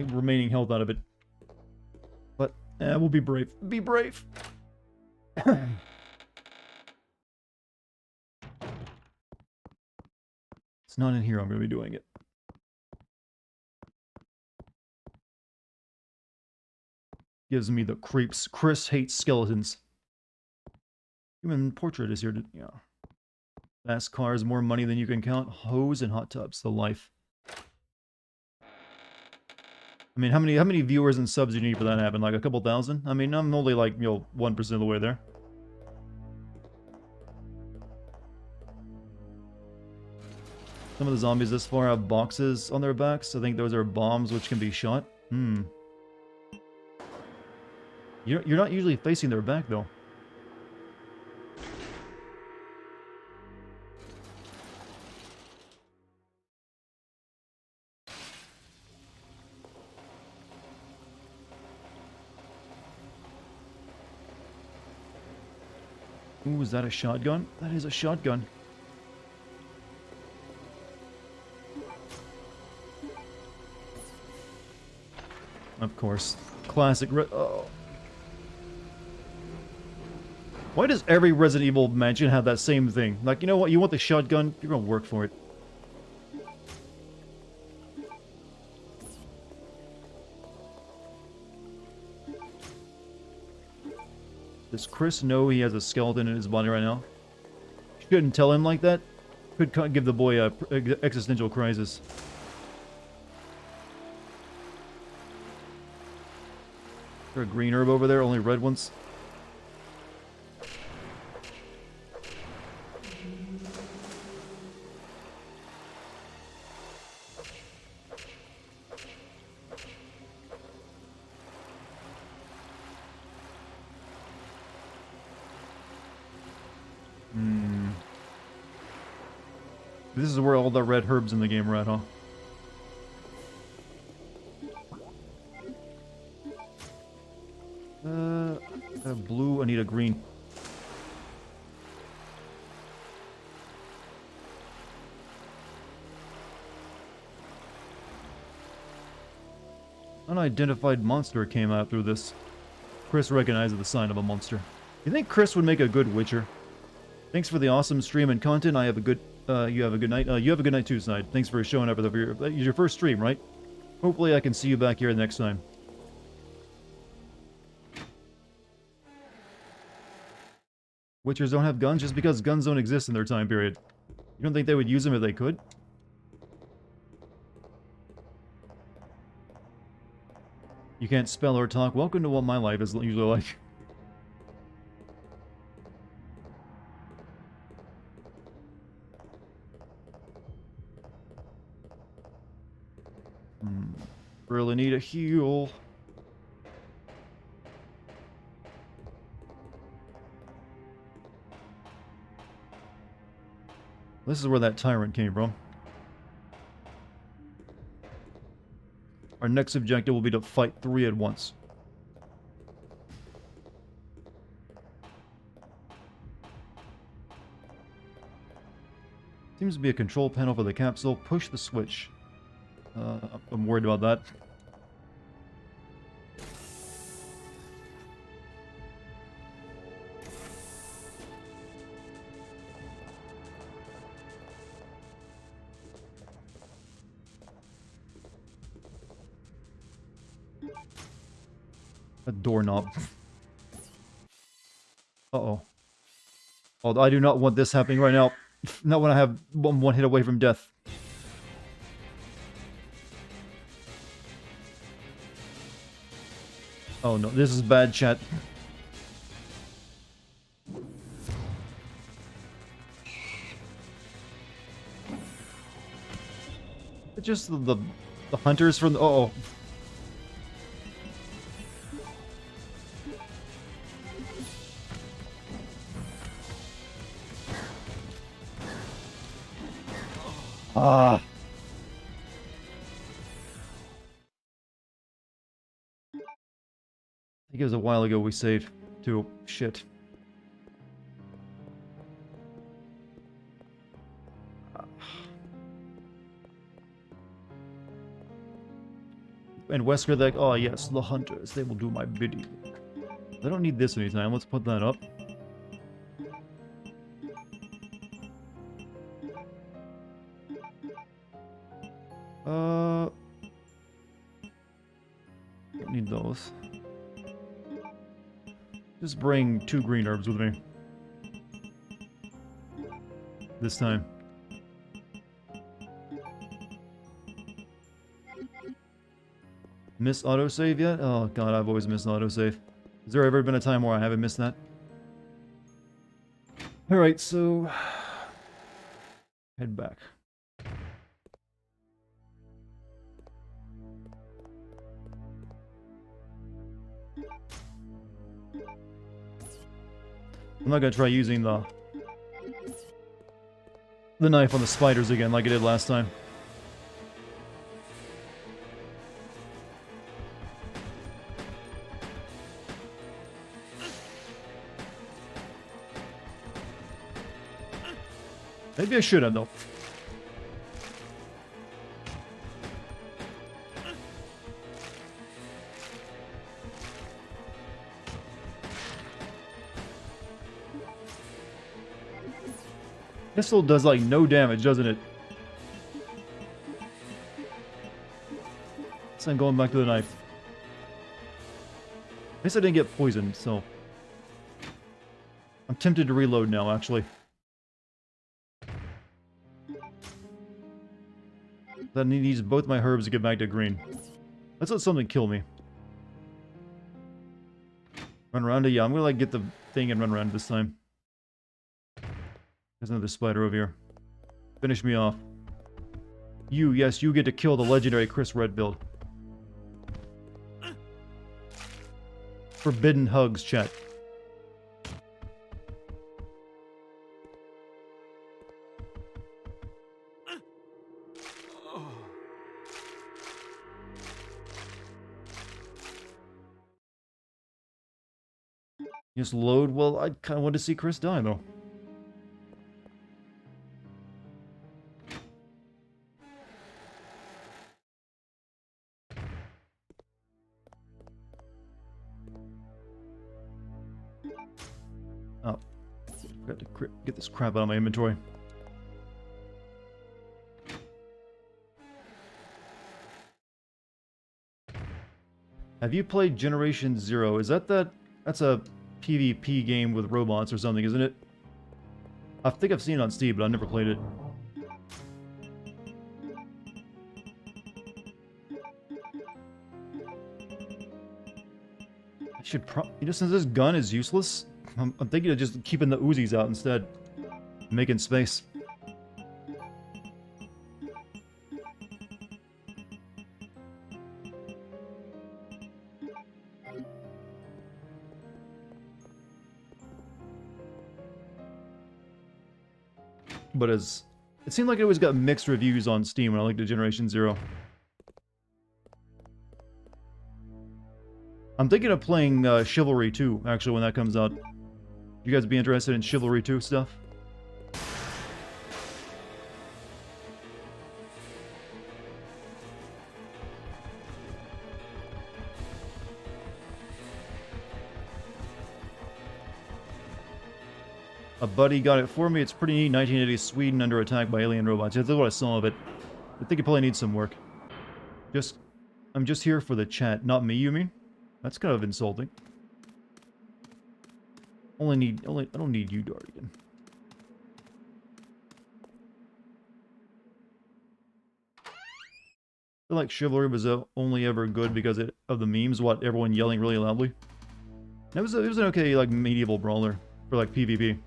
remaining health out of it. But, we'll be brave. Be brave! It's not in here, I'm going to be doing it. Gives me the creeps. Chris hates skeletons. Human portrait is here to... yeah. Fast cars, more money than you can count. Hose and hot tubs. The life. I mean, how many viewers and subs do you need for that to happen? Like a couple thousand? I mean, I'm only like, 1% of the way there. Some of the zombies this far have boxes on their backs. I think those are bombs which can be shot. You're not usually facing their back, though. Ooh, is that a shotgun? That is a shotgun. Of course. Classic oh. Why does every Resident Evil mansion have that same thing? Like, you know what? You want the shotgun? You're gonna work for it. Does Chris know he has a skeleton in his body right now? Shouldn't tell him like that. Could give the boy a existential crisis. Is there a green herb over there? Only red ones? This is where all the red herbs in the game are at, huh? Blue, I need a green. Unidentified monster came out through this. Chris recognized the sign of a monster. You think Chris would make a good Witcher? Thanks for the awesome stream and content. I have a good... you have a good night. You have a good night too, Side. Thanks for showing up for your first stream, right? Hopefully I can see you back here next time. Witchers don't have guns just because guns don't exist in their time period. You don't think they would use them if they could? You can't spell or talk. Welcome to what my life is usually like. Really need a heal. This is where that tyrant came from. Our next objective will be to fight 3 at once. Seems to be a control panel for the capsule. Push the switch. I'm worried about that. A doorknob. Uh-oh. Oh, I do not want this happening right now. Not when I have one hit away from death. Oh no, this is bad, chat. It's just the hunters from the... Oh. Ah. I think it was a while ago we saved too. Shit. And Wesker, like, oh yes, the hunters, they will do my bidding. I don't need this anytime. Let's put that up. Don't need those. Just bring 2 green herbs with me. This time. Miss autosave yet? Oh god, I've always missed autosave. Has there ever been a time where I haven't missed that? Alright, so... head back. I'm not gonna try using the knife on the spiders again like I did last time. Maybe I should have, though. Pistol does, like, no damage, doesn't it? So I'm going back to the knife. At least I didn't get poisoned, so... I'm tempted to reload now, actually. That needs both my herbs to get back to green. Let's let something kill me. Run around it? Yeah, I'm gonna like get the thing and run around this time. There's another spider over here. Finish me off. You, yes, you get to kill the legendary Chris Redfield. Forbidden hugs, chat. Just load? Well, I kind of want to see Chris die, though. Oh. Got to get this crap out of my inventory. Have you played Generation Zero? Is that that's a PvP game with robots or something, isn't it? I think I've seen it on Steam, but I've never played it. I should since this gun is useless, I'm thinking of just keeping the Uzis out instead. Making space. But it seemed like it always got mixed reviews on Steam when I looked at Generation Zero. I'm thinking of playing Chivalry 2, actually, when that comes out. You guys be interested in Chivalry 2 stuff? A buddy got it for me. It's pretty neat. 1980s Sweden under attack by alien robots. That's what I saw of it. I think it probably needs some work. I'm just here for the chat, not me, you mean? That's kind of insulting. I don't need you, Dartigan. feel like Chivalry was only ever good because of the memes, what, everyone yelling really loudly. It was an okay, like, medieval brawler for, like, PvP.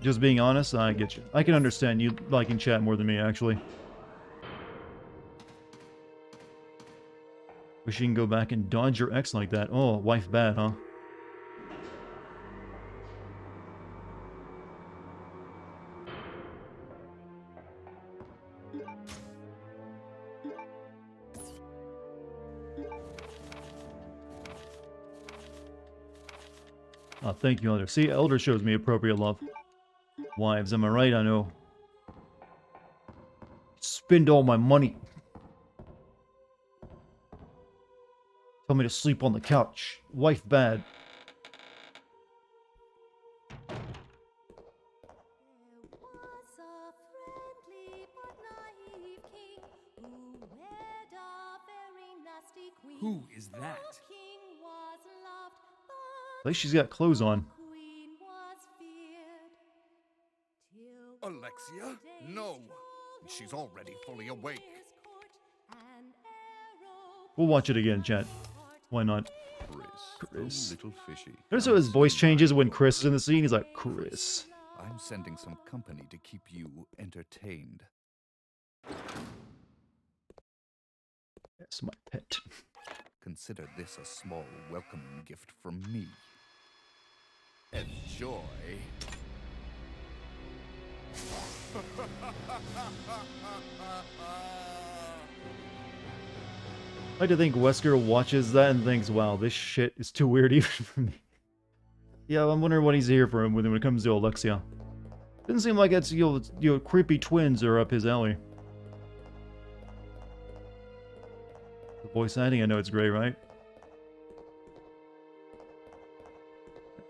Just being honest, I get you. I can understand you liking chat more than me, actually. Wish you can go back and dodge your ex like that. Oh, wife bad, huh? Oh, thank you, Elder. See, Elder shows me appropriate love. Wives, am I right? I know. Spend all my money. Tell me to sleep on the couch. Wife bad. There was a friendly but naive king who wed a very nasty queen. Who is that? The king was loved, At least she's got clothes on. the queen was feared. Till Alexia? one day No! strolled She's already fully awake. his court, and arrow We'll watch it again, chat. Why not? Chris. Oh, little fishy. Notice how his voice changes when Chris is in the scene. He's like, Chris. I'm sending some company to keep you entertained. That's my pet. Consider this a small welcome gift from me. Enjoy. I like to think Wesker watches that and thinks, wow, this shit is too weird even for me. Yeah, I'm wondering what he's here for when it comes to Alexia. Doesn't seem like it's, creepy twins are up his alley. The voice acting, I know it's great, right?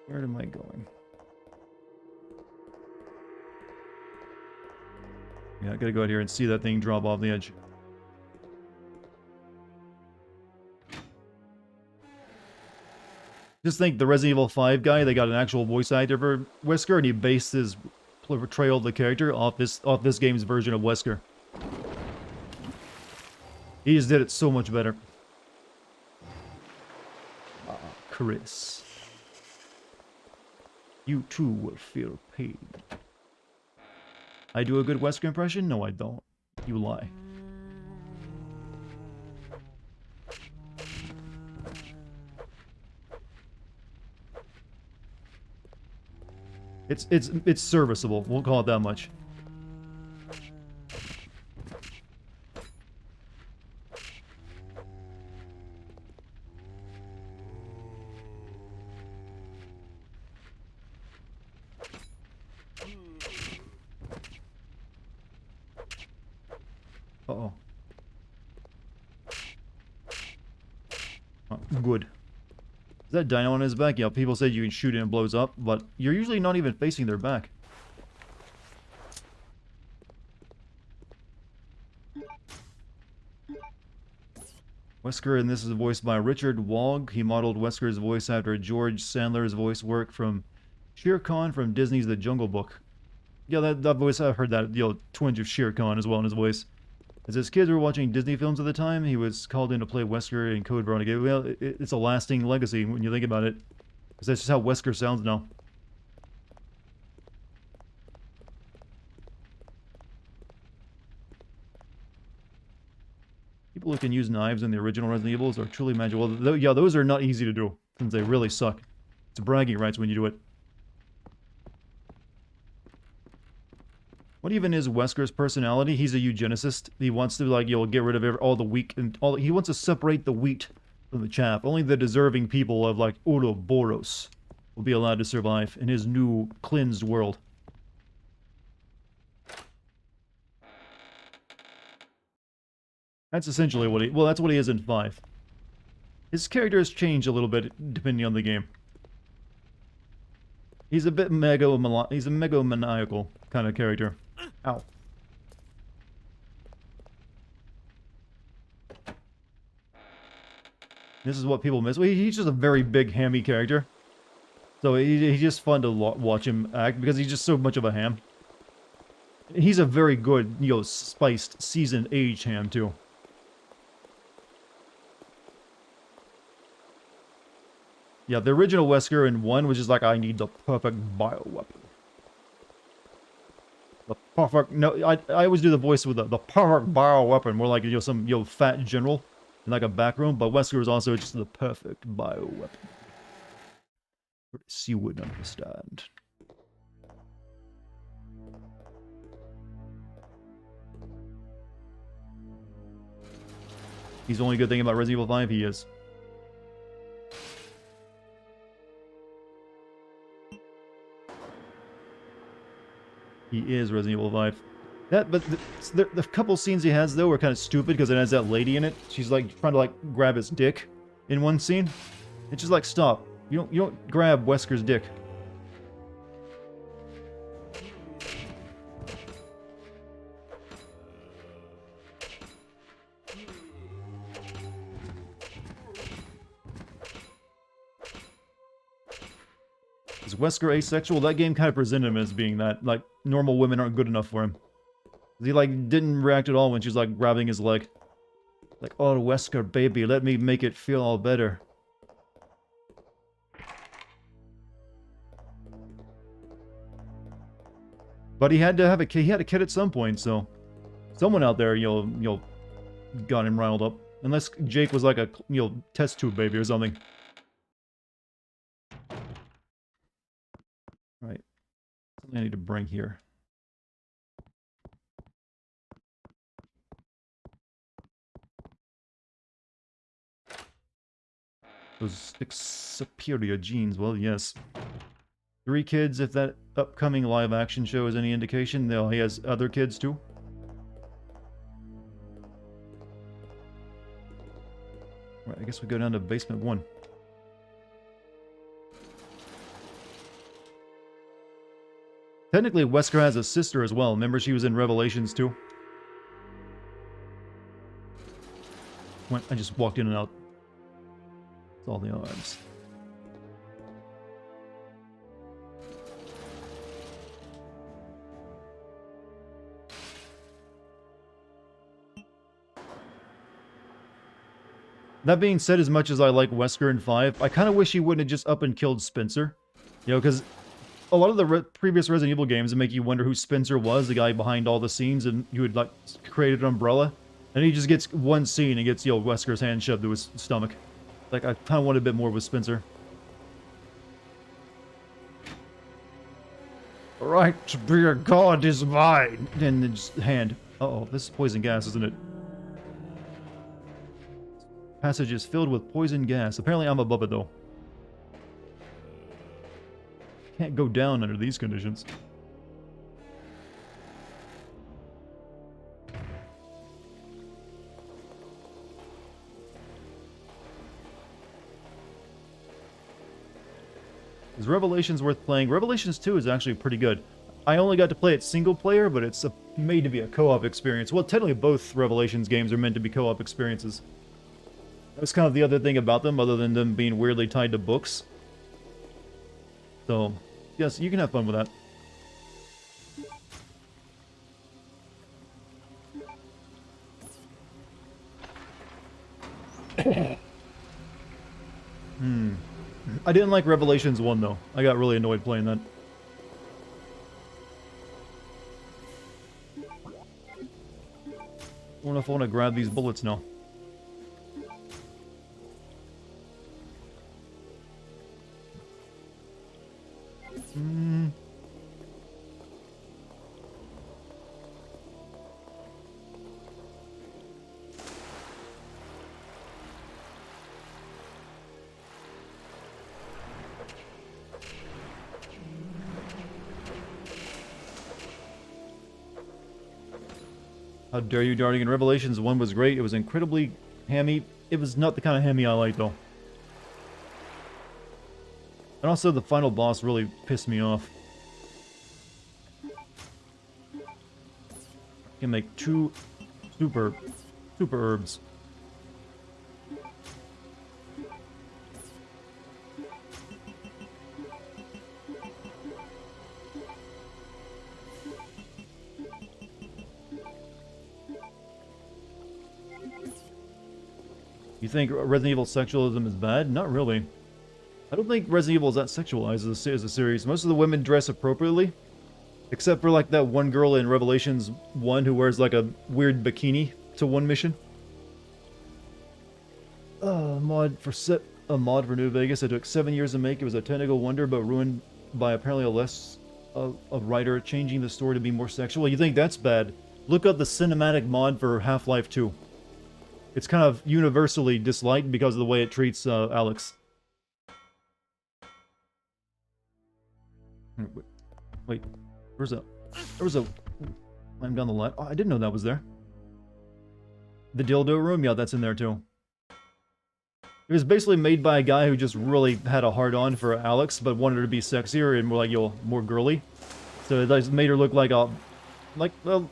Where am I going? Yeah, I gotta go out here and see that thing drop off the edge. Just think, the Resident Evil 5 guy, they got an actual voice actor for Wesker, and he based his portrayal of the character off this game's version of Wesker. He just did it so much better. Ah, Chris. You too will feel pain. I do a good Wesker impression? No, I don't. You lie. It's serviceable. We'll call it that much. Uh-oh. Oh, good. Is that dino on his back? Yeah, people said you can shoot it and it blows up, but you're usually not even facing their back. Wesker, and this is voiced by Richard Wogg. He modeled Wesker's voice after George Sandler's voice work from Shere Khan from Disney's The Jungle Book. Yeah, that voice, I've heard that, twinge of Shere Khan as well in his voice. As his kids were watching Disney films at the time, he was called in to play Wesker in Code Veronica. Well, it's a lasting legacy when you think about it. Because that's just how Wesker sounds now. People who can use knives in the original Resident Evils are truly magical. Well, yeah, those are not easy to do, since they really suck. It's bragging rights when you do it. What even is Wesker's personality? He's a eugenicist. He wants to, like, get rid of all the weak and all. He wants to separate the wheat from the chaff. Only the deserving people of, like, Ouroboros will be allowed to survive in his new cleansed world. That's essentially what he. Well, that's what he is in 5. His character has changed a little bit depending on the game. He's a bit he's a megomaniacal kind of character. Ow. This is what people miss. Well, he's just a very big, hammy character. So he's just fun to watch him act because he's just so much of a ham. He's a very good, you know, spiced, seasoned, aged ham, too. Yeah, the original Wesker in 1 was just like, I need the perfect bioweapon. The perfect... No, I always do the voice with the perfect bioweapon, more like, you know, some, you know, fat general in like a back room, but Wesker was also just the perfect bioweapon. You wouldn't understand. He's the only good thing about Resident Evil 5, he is. He is Resident Evil 5. But the couple scenes he has, though, are kind of stupid because it has that lady in it. She's, like, trying to, like, grab his dick in one scene. It's just like, stop. You don't grab Wesker's dick. Is Wesker asexual? That game kind of presented him as being that. Like, normal women aren't good enough for him. He, like, didn't react at all when she's, like, grabbing his leg. Like, oh, Wesker, baby, let me make it feel all better. But he had to have a kid. He had a kid at some point, so... Someone out there, you know, got him riled up. Unless Jake was like a, you know, test tube baby or something. Right. Something I need to bring here. Those superior genes, well, yes. 3 kids, if that upcoming live-action show is any indication, though he has other kids too. Right, I guess we go down to basement 1. Technically, Wesker has a sister as well. Remember she was in Revelations too? I just walked in and out. It's all the odds. That being said, as much as I like Wesker in 5, I kind of wish he wouldn't have just up and killed Spencer. You know, because a lot of the previous Resident Evil games make you wonder who Spencer was, the guy behind all the scenes, and who had, like, created Umbrella. And he just gets one scene and gets, you know, Wesker's hand shoved to his stomach. Like, I kind of want a bit more with Spencer. The right to be a god is mine! And then just hand. Uh-oh, this is poison gas, isn't it? Passage is filled with poison gas. Apparently I'm above it, though. Can't go down under these conditions. Is Revelations worth playing? Revelations 2 is actually pretty good. I only got to play it single player, but it's made to be a co-op experience. Well, technically both Revelations games are meant to be co-op experiences. That's kind of the other thing about them, other than them being weirdly tied to books. So, yes, you can have fun with that. I didn't like Revelations 1, though. I got really annoyed playing that. I don't know if I want to grab these bullets now. How dare you, Dartigan. Revelations 1 was great. It was incredibly hammy. It was not the kind of hammy I like, though. And also, the final boss really pissed me off. I can make 2 super herbs. You think Resident Evil sexualism is bad? Not really. I don't think Resident Evil is that sexualized as a series. Most of the women dress appropriately. Except for like that one girl in Revelations 1 who wears like a weird bikini to one mission. A mod for New Vegas. It took 7 years to make. It was a technical wonder, but ruined by apparently a writer changing the story to be more sexual. You think that's bad? Look up the cinematic mod for Half-Life 2. It's kind of universally disliked because of the way it treats Alex. Wait, there was a climb down the ladder. Oh, I didn't know that was there. The dildo room? Yeah, that's in there too. It was basically made by a guy who just really had a hard-on for Alex, but wanted her to be sexier and more like, more girly. So it just made her look like a, well,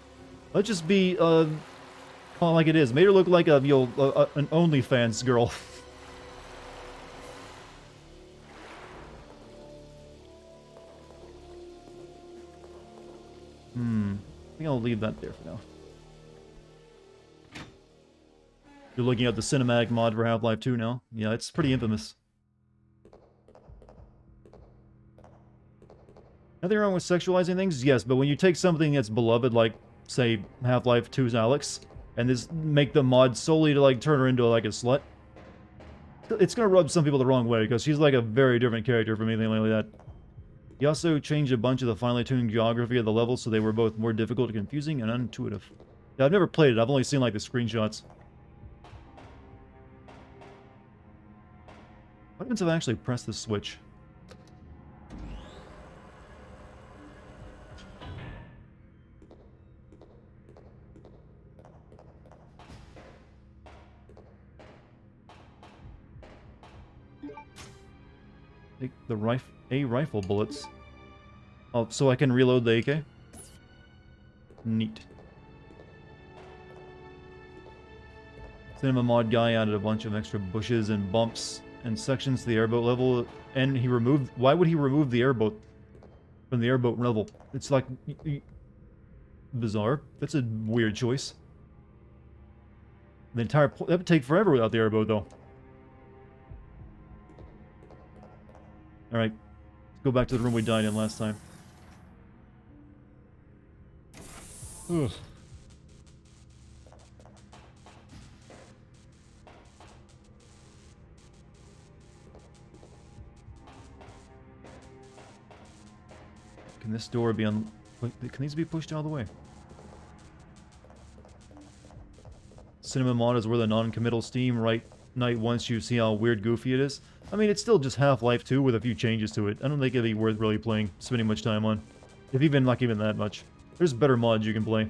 let's just be, call it like it is. Made her look like an OnlyFans girl. I think I'll leave that there for now. You're looking at the cinematic mod for Half-Life 2 now? Yeah, it's pretty infamous. Nothing wrong with sexualizing things? Yes, but when you take something that's beloved, like, say, Half-Life 2's Alex, and just make the mod solely to, like, turn her into, like, a slut, it's gonna rub some people the wrong way, because she's, like, a very different character from anything like that. He also changed a bunch of the finely tuned geography of the levels so they were both more difficult, confusing, and unintuitive. Yeah, I've never played it. I've only seen, like, the screenshots. What happens if I actually press the switch? Take the rifle bullets. Oh, so I can reload the AK? Neat. Cinema mod guy added a bunch of extra bushes and bumps and sections to the airboat level, and he removed... Why would he remove the airboat from the airboat level? It's like... bizarre. That's a weird choice. The entire... That would take forever without the airboat, though. Alright. Let's go back to the room we died in last time. Ugh. Can this door be on... Wait, can these be pushed out of the way? Cinema mod is where the non-committal Steam right night once you see how weird goofy it is. I mean, it's still just Half-Life 2 with a few changes to it. I don't think it'd be worth really spending much time on. If even, like, even that much. There's better mods you can play.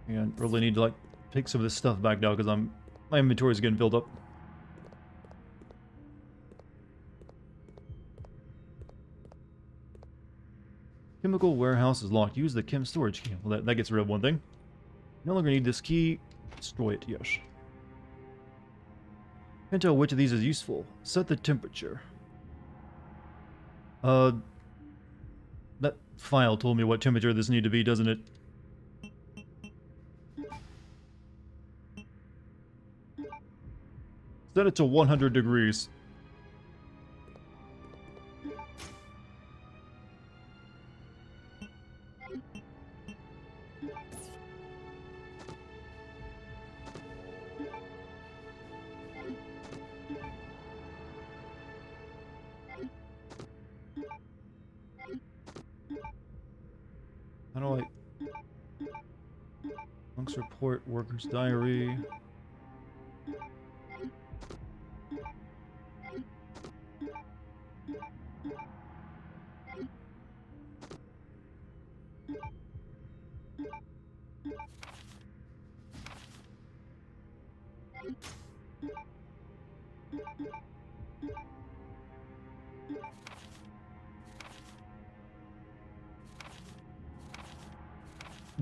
Yeah, I really need to, like, pick some of this stuff back now, because my inventory is getting filled up. Chemical warehouse is locked. Use the chem storage key. Well, that gets rid of one thing. No longer need this key. Destroy it, yes. Can't tell which of these is useful. Set the temperature. That file told me what temperature this needed to be, doesn't it? Set it to 100 degrees. How do I... Monk's report, worker's diary...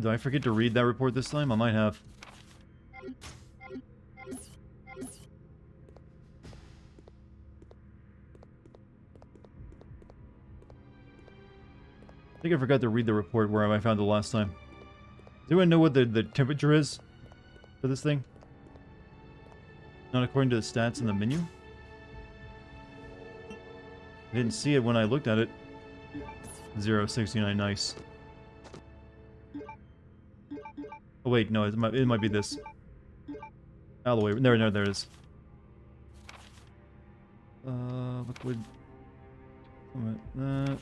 Did I forget to read that report this time? I might have. I think I forgot to read the report where I found it last time. Does anyone know what the temperature is for this thing? Not according to the stats in the menu? I didn't see it when I looked at it. 069, nice. Oh wait, no, it might be this. Out of the way. There it is. Liquid. That.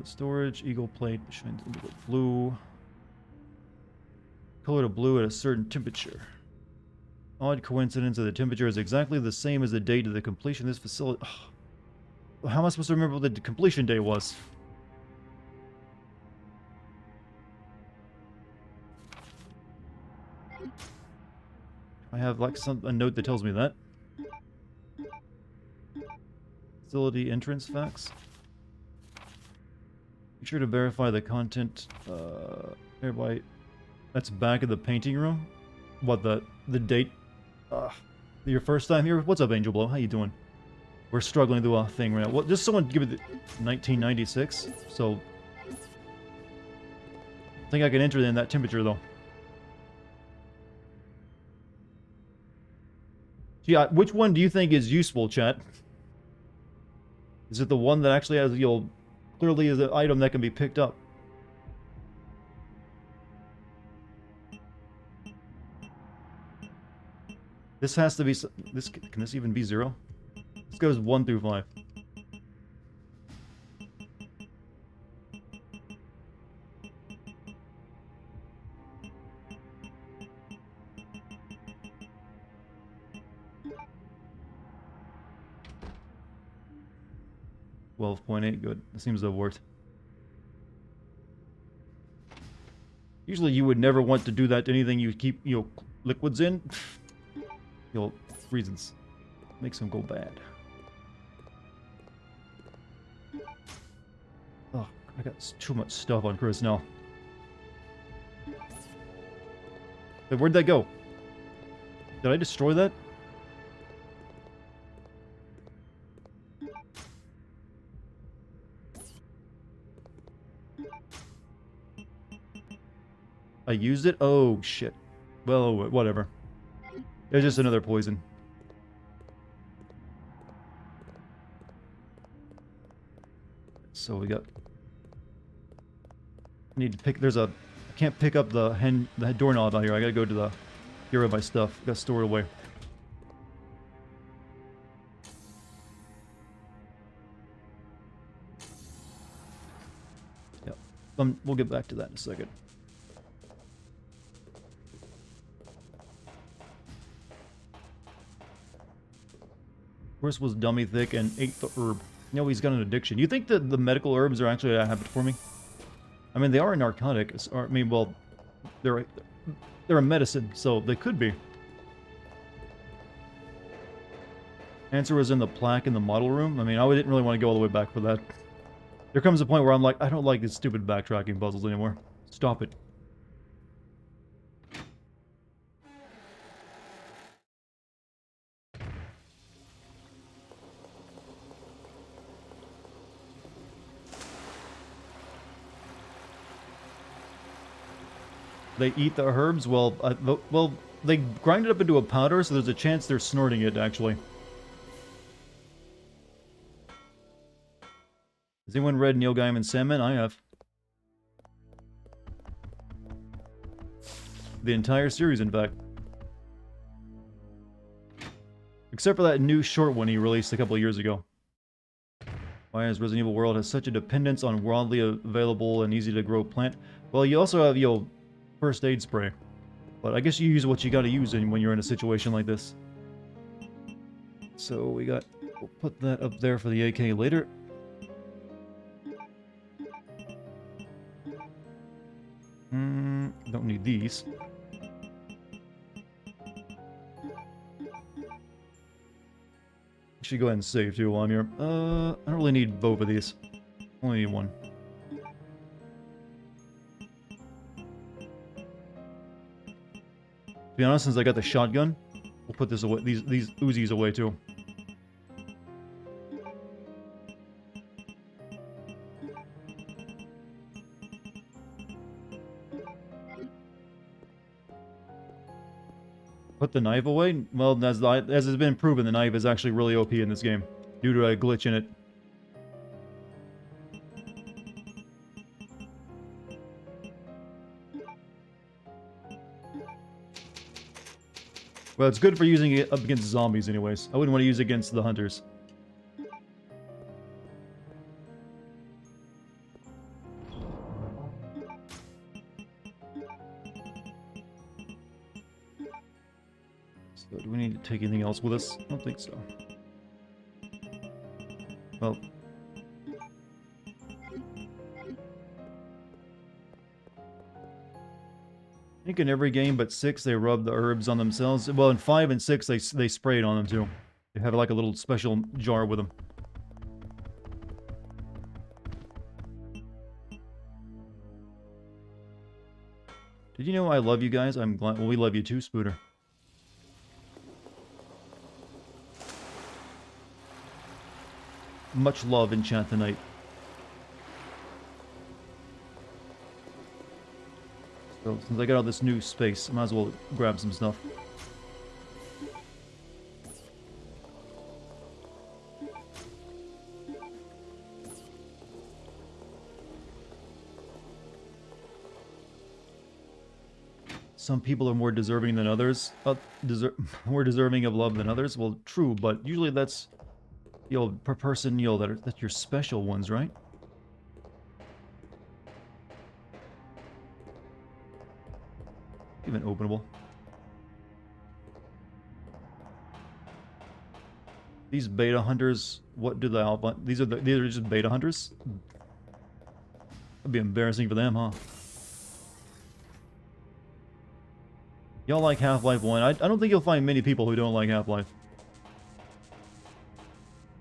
Storage, eagle plate, shines indigo blue. Color to blue at a certain temperature. Odd coincidence that the temperature is exactly the same as the date of the completion of this facility. Oh. How am I supposed to remember what the completion date was? I have like a note that tells me that. Facility entrance facts. Be sure to verify the content. Everybody, that's back of the painting room. What the date? Your first time here? What's up, Angel Blow? How you doing? We're struggling through a thing right now. What? Just someone give it the 1996. So, I think I can enter it in that temperature though. Gee, which one do you think is useful, chat? Is it the one that actually has, clearly is an item that can be picked up? This has to be, can this even be 0? This goes 1 through 5. .8, good. That seems to have worked. Usually you would never want to do that to anything you keep, liquids in. Reasons. Makes them go bad. Oh, I got too much stuff on Chris now. Hey, where'd that go? Did I destroy that? I used it? Oh, shit. Well, whatever. It's just another poison. So we got... I need to pick... I can't pick up the doorknob out here. I gotta go to the... Get rid of my stuff. Gotta store it away. Yep. We'll get back to that in a second. Chris was dummy thick and ate the herb. He's got an addiction. You think that the medical herbs are actually a habit for me? I mean, they are a narcotic. Well, they're a medicine, so they could be. Answer was in the plaque in the model room. I mean, I didn't really want to go all the way back for that. There comes a point where I'm like, I don't like these stupid backtracking puzzles anymore. Stop it. They eat the herbs? Well, they grind it up into a powder, so there's a chance they're snorting it, actually. Has anyone read Neil Gaiman's Sandman? I have. The entire series, in fact. Except for that new short one he released a couple of years ago. Why has Resident Evil World has such a dependence on widely available and easy to grow plant? Well, you also have, first aid spray. But I guess you use what you gotta use when you're in a situation like this. So we'll put that up there for the AK later. Don't need these. Should go ahead and save too while I'm here. I don't really need both of these. Only need one. be honest, since I got the shotgun, we'll put this away. These Uzis away too. Put the knife away? Well, as has been proven, the knife is actually really OP in this game, due to a glitch in it. Well, it's good for using it up against zombies anyways. I wouldn't want to use it against the hunters. So, do we need to take anything else with us? I don't think so. Well... I think in every game but 6 they rub the herbs on themselves. Well, in 5 and 6 they spray it on them too. They have like a little special jar with them. Did you know I love you guys? I'm glad. Well, we love you too, Spooter. Much love in chat tonight. So, since I got all this new space, I might as well grab some stuff. Some people are more deserving than others. More deserving of love than others. Well, true, but usually that's, per person, that's your special ones, right? Even openable. These beta hunters, what do they all want? These are just beta hunters? That'd be embarrassing for them, huh? Y'all like Half-Life 1? I don't think you'll find many people who don't like Half-Life.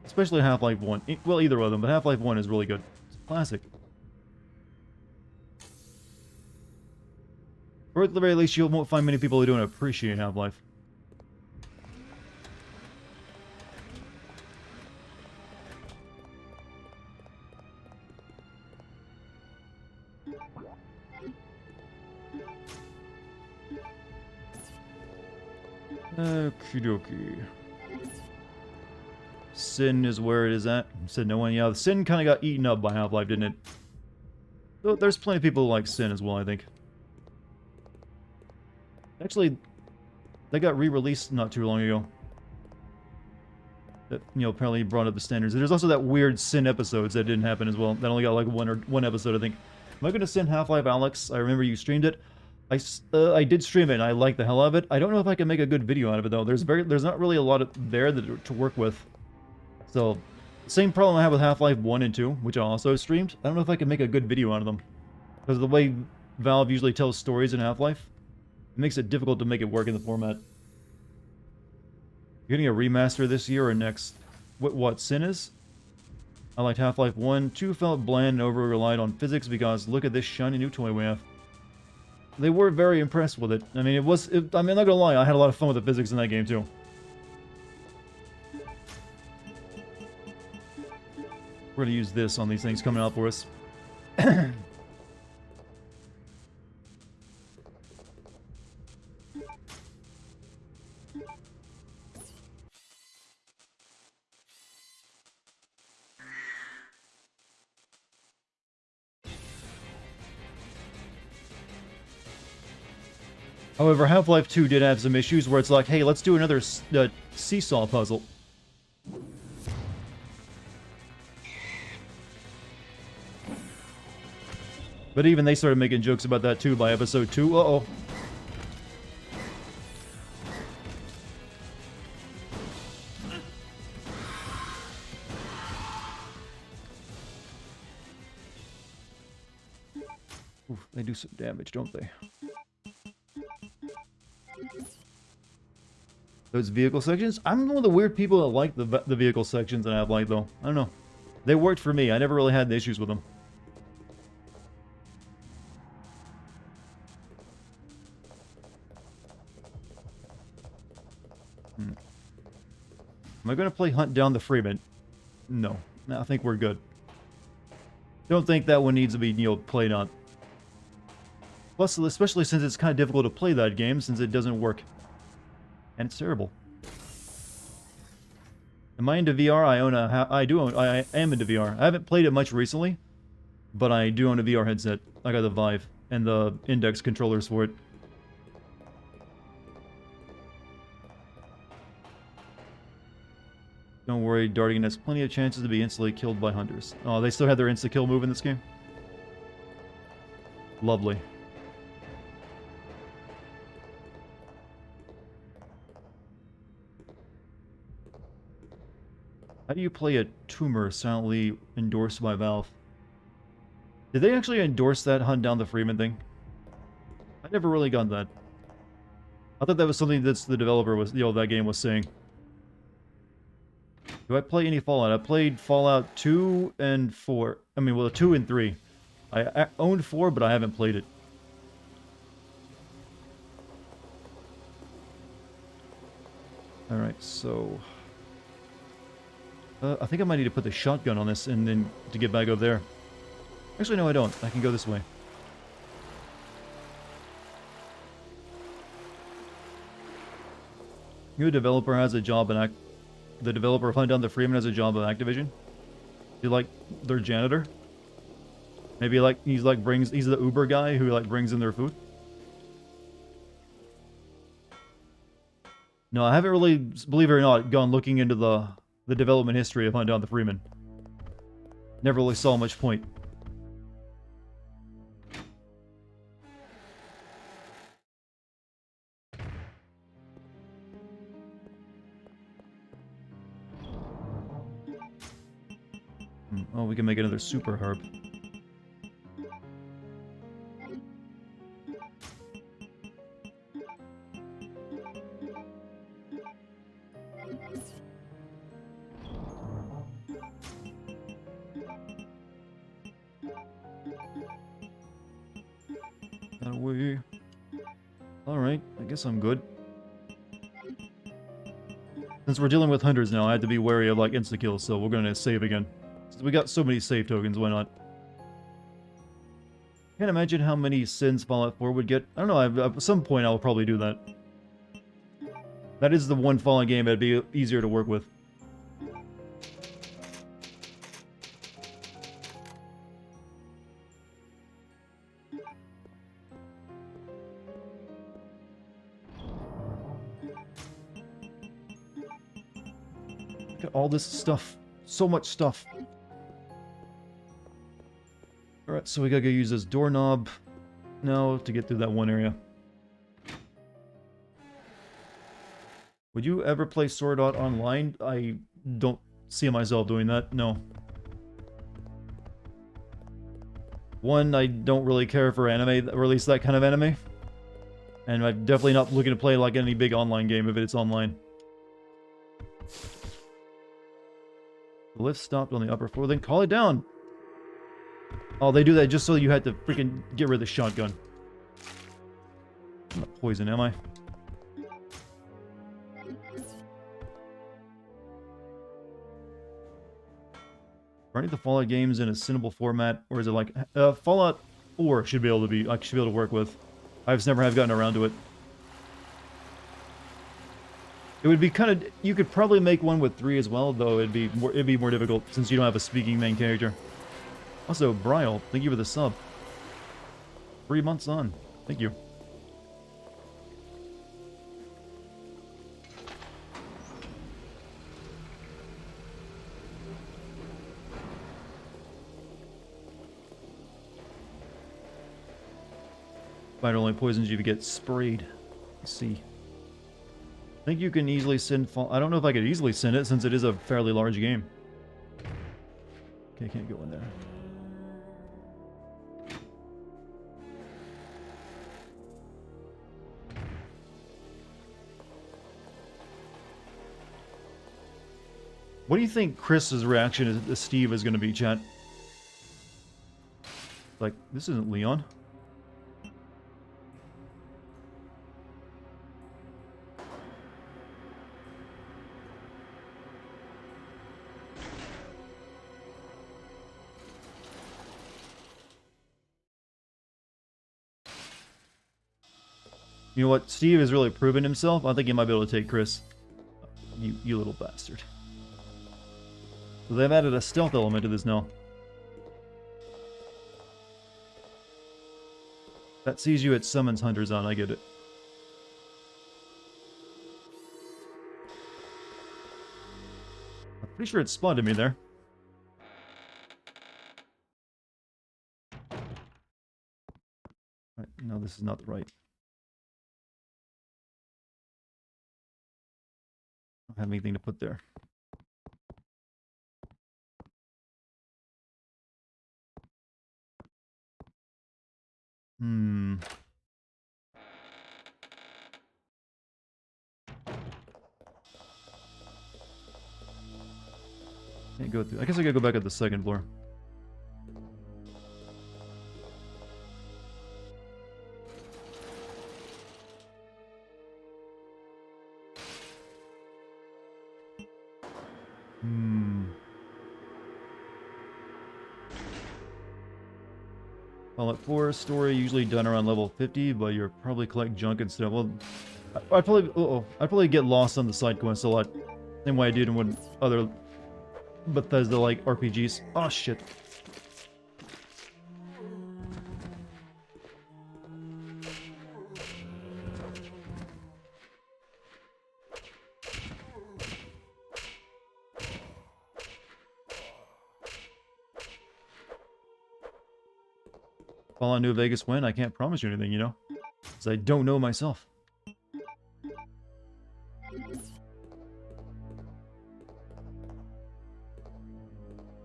Especially Half-Life 1. Well, either of them, but Half-Life 1 is really good. It's a classic. Or at the very least, you won't find many people who don't appreciate Half-Life. Okie dokie. Sin is where it is at. Said no one. Yeah, Sin kind of got eaten up by Half-Life, didn't it? So there's plenty of people who like Sin as well, I think. Actually, they got re-released not too long ago. That, apparently brought up the standards. There's also that weird Sin episodes that didn't happen as well. That only got like one episode, I think. Am I going to send Half-Life Alex? I remember you streamed it. I did stream it, and I like the hell out of it. I don't know if I can make a good video out of it, though. There's not really a lot there to work with. So, same problem I have with Half-Life 1 and 2, which I also streamed. I don't know if I can make a good video out of them. Because of the way Valve usually tells stories in Half-Life, it makes it difficult to make it work in the format. You're getting a remaster this year or next? What Sin is? I liked Half-Life 1. 2 felt bland and over-relied on physics because look at this shiny new toy we have. They were very impressed with it. I mean, I mean, I'm not gonna lie, I had a lot of fun with the physics in that game, too. We're gonna use this on these things coming out for us. However, Half-Life 2 did have some issues where it's like, hey, let's do another seesaw puzzle. But even they started making jokes about that too by episode 2. Uh-oh. Oof, they do some damage, don't they? Those vehicle sections? I'm one of the weird people that like the vehicle sections that I have liked, though. I don't know. They worked for me. I never really had issues with them. Am I going to play Hunt Down the Freeman? No. I think we're good. Don't think that one needs to be, played on. Plus, especially since it's kind of difficult to play that game, since it doesn't work. And it's terrible. Am I into VR? I am into VR. I haven't played it much recently, but I do own a VR headset. I got the Vive and the Index controllers for it. Don't worry, Dartigan has plenty of chances to be instantly killed by hunters. Oh, they still have their insta-kill move in this game? Lovely. How do you play a tumor silently endorsed by Valve? Did they actually endorse that Hunt Down the Freeman thing? I never really got that. I thought that was something that the developer was, that game was saying. Do I play any Fallout? I played Fallout 2 and 4. I mean, well, 2 and 3. I owned 4, but I haven't played it. Alright, so... I think I might need to put the shotgun on this and then to get back over there. Actually, no, I don't. I can go this way. Your developer has a job in the developer of Hunt Down the Freeman has a job at Activision. You like their janitor? Maybe like he's the Uber guy who like brings in their food. No, I haven't really, believe it or not, gone looking into the development history of Hunt Down the Freeman. Never really saw much point. Oh, we can make another super herb. That way. Alright, I guess I'm good. Since we're dealing with hunters now, I had to be wary of like insta-kills, so we're gonna save again. Since we got so many save tokens, why not? Can't imagine how many sins Fallout 4 would get. I don't know, at some point I'll probably do that. That is the one Fallout game that'd be easier to work with. Look at all this stuff. So much stuff. Alright, so we gotta go use this doorknob now to get through that one area. Would you ever play Sword Art Online? I don't see myself doing that, no. One, I don't really care for anime, or at least that kind of anime. And I'm definitely not looking to play like any big online game if it's online. The lift stopped on the upper floor, then call it down! Oh, they do that just so you had to freaking get rid of the shotgun. I'm not poison, am I? Are any of the Fallout games in a cinnable format, or is it like Fallout 4 should be able to be? I should be able to work with. I just never have gotten around to it. It would be kind of. You could probably make one with 3 as well, though it'd be more difficult since you don't have a speaking main character. Also, Bryle, thank you for the sub. 3 months on. Thank you. Spider only poisons you if you get sprayed. Let's see. I think you can easily send I don't know if I could easily send it since it is a fairly large game. Okay, can't go in there. What do you think Chris's reaction to Steve is going to be, chat? Like, this isn't Leon. You know what? Steve has really proven himself. I think he might be able to take Chris. You little bastard. So they've added a stealth element to this now. That sees you, it summons hunters on. I get it. I'm pretty sure it spotted me there. Right, no, this is not the right. I don't have anything to put there. Can't go through. I guess I gotta go back at the second floor. Fallout 4 story usually done around level 50, but you're probably collect junk and stuff. Well, I'd probably get lost on the side quests a lot, same way I did in other Bethesda like RPGs. Oh shit. Fallout New Vegas when? I can't promise you anything, you know? Because I don't know myself.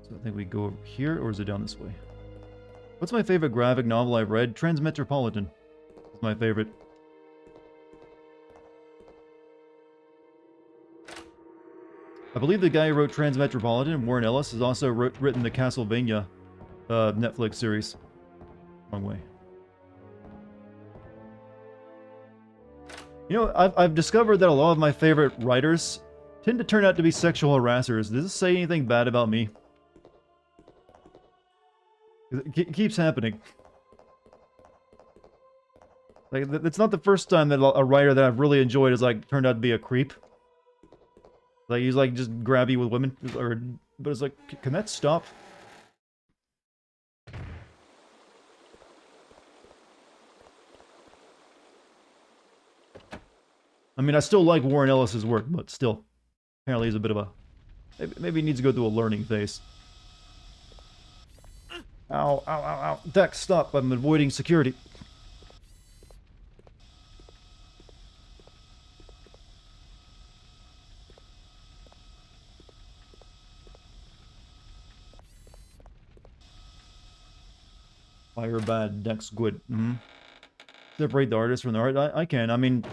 So I think we go over here, or is it down this way? What's my favorite graphic novel I've read? Transmetropolitan is my favorite. I believe the guy who wrote Transmetropolitan, Warren Ellis, has also written the Castlevania Netflix series. Wrong way. You know, I've discovered that a lot of my favorite writers tend to turn out to be sexual harassers. Does this say anything bad about me? It keeps happening. Like, it's not the first time that a writer that I've really enjoyed has, like, turned out to be a creep. Like, he's, like, just grabby with women. But it's like, can that stop? I mean, I still like Warren Ellis's work, but still. Apparently he's a bit of a... Maybe he needs to go through a learning phase. Ow, ow, ow, ow. Dex, stop. I'm avoiding security. Fire bad, Dex good. Separate the artist from the art? I can. I mean,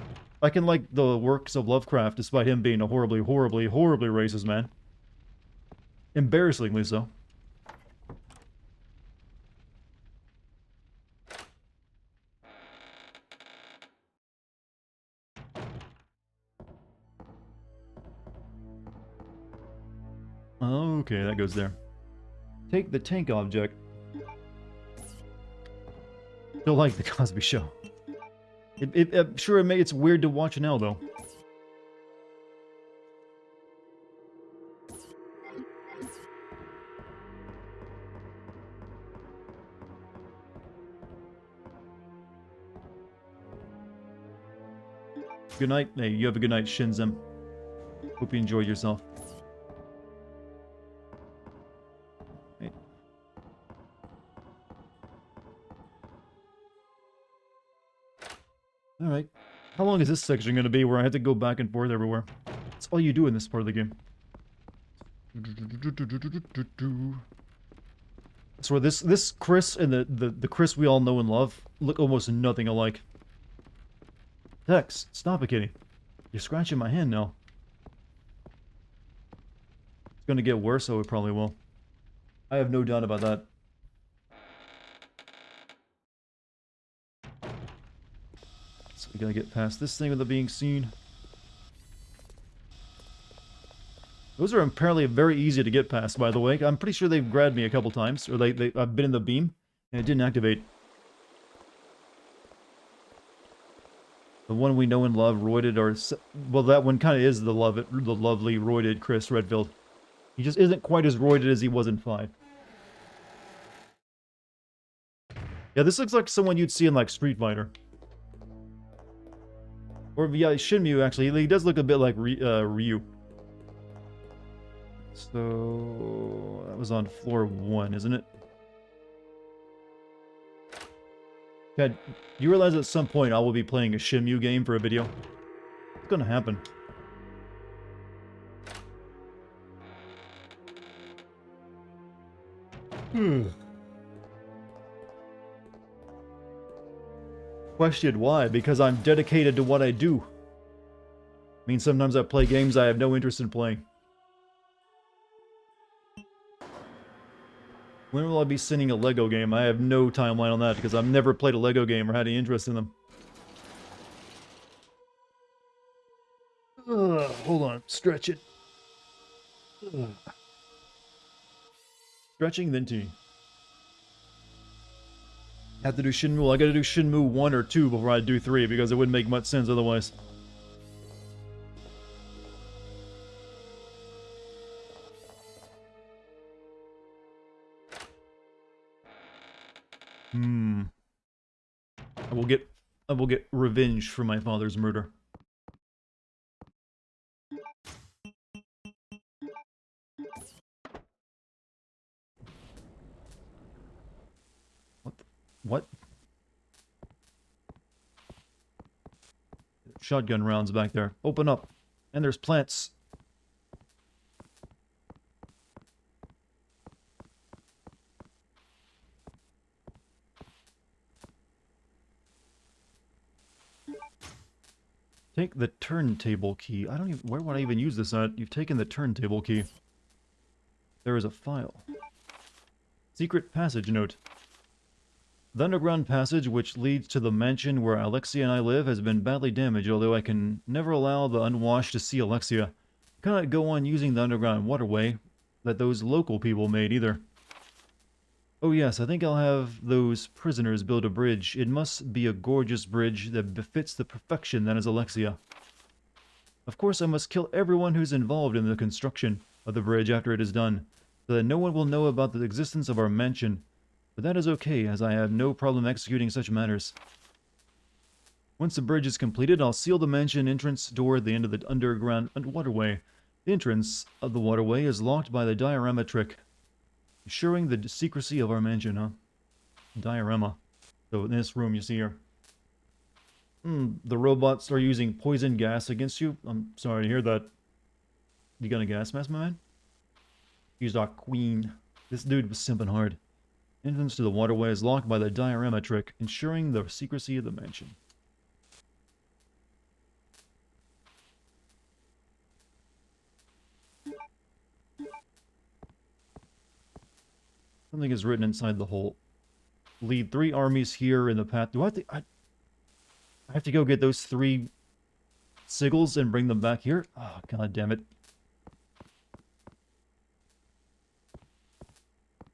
I can like the works of Lovecraft despite him being a horribly, horribly, horribly racist man. Embarrassingly so. Okay, that goes there. Take the tank object. Still like the Cosby Show. I'm sure it's weird to watch now, though. Good night. Hey, you have a good night, Shinzem. Hope you enjoyed yourself. Hey. Alright. How long is this section going to be where I have to go back and forth everywhere? That's all you do in this part of the game. So this Chris and the Chris we all know and love look almost nothing alike. Dex, stop it, kitty. You're scratching my hand now. It's gonna get worse, so it probably will. I have no doubt about that. So we gotta get past this thing without being seen. Those are apparently very easy to get past, by the way. I'm pretty sure they've grabbed me a couple times, or I've been in the beam, and it didn't activate. The one we know and love, roided, well, that one kind of is the lovely roided Chris Redfield. He just isn't quite as roided as he was in 5. Yeah, this looks like someone you'd see in, like, Street Fighter. Or, yeah, Shinmu, actually. He does look a bit like Ryu. So, that was on floor 1, isn't it? God, you realize at some point I will be playing a Shinmu game for a video? It's gonna happen. Question why? Because I'm dedicated to what I do. I mean, sometimes I play games I have no interest in playing. When will I be sending a Lego game? I have no timeline on that because I've never played a Lego game or had any interest in them. Hold on, stretch it. Stretching, then tea. Have to do Shinmu. I gotta do Shinmu 1 or 2 before I do 3 because it wouldn't make much sense otherwise. I will get revenge for my father's murder. What? Shotgun rounds back there. Open up. And there's plants. Take the turntable key. I don't even... Where would I even use this at? You've taken the turntable key. There is a file. Secret passage note. The underground passage which leads to the mansion where Alexia and I live has been badly damaged, although I can never allow the unwashed to see Alexia. I cannot go on using the underground waterway that those local people made either. Oh yes, I think I'll have those prisoners build a bridge. It must be a gorgeous bridge that befits the perfection that is Alexia. Of course I must kill everyone who's involved in the construction of the bridge after it is done, so that no one will know about the existence of our mansion. But that is okay, as I have no problem executing such matters. Once the bridge is completed, I'll seal the mansion entrance door at the end of the underground waterway. The entrance of the waterway is locked by the diorama trick, ensuring the secrecy of our mansion, huh? Diorama. So in this room you see here. The robots are using poison gas against you. I'm sorry to hear that. You got a gas mask, my man? He's our queen. This dude was simping hard. Entrance to the waterway is locked by the diorama trick, ensuring the secrecy of the mansion. Something is written inside the hole. Lead 3 armies here in the path. Do I have to go get those 3 sigils and bring them back here? Oh, god damn it.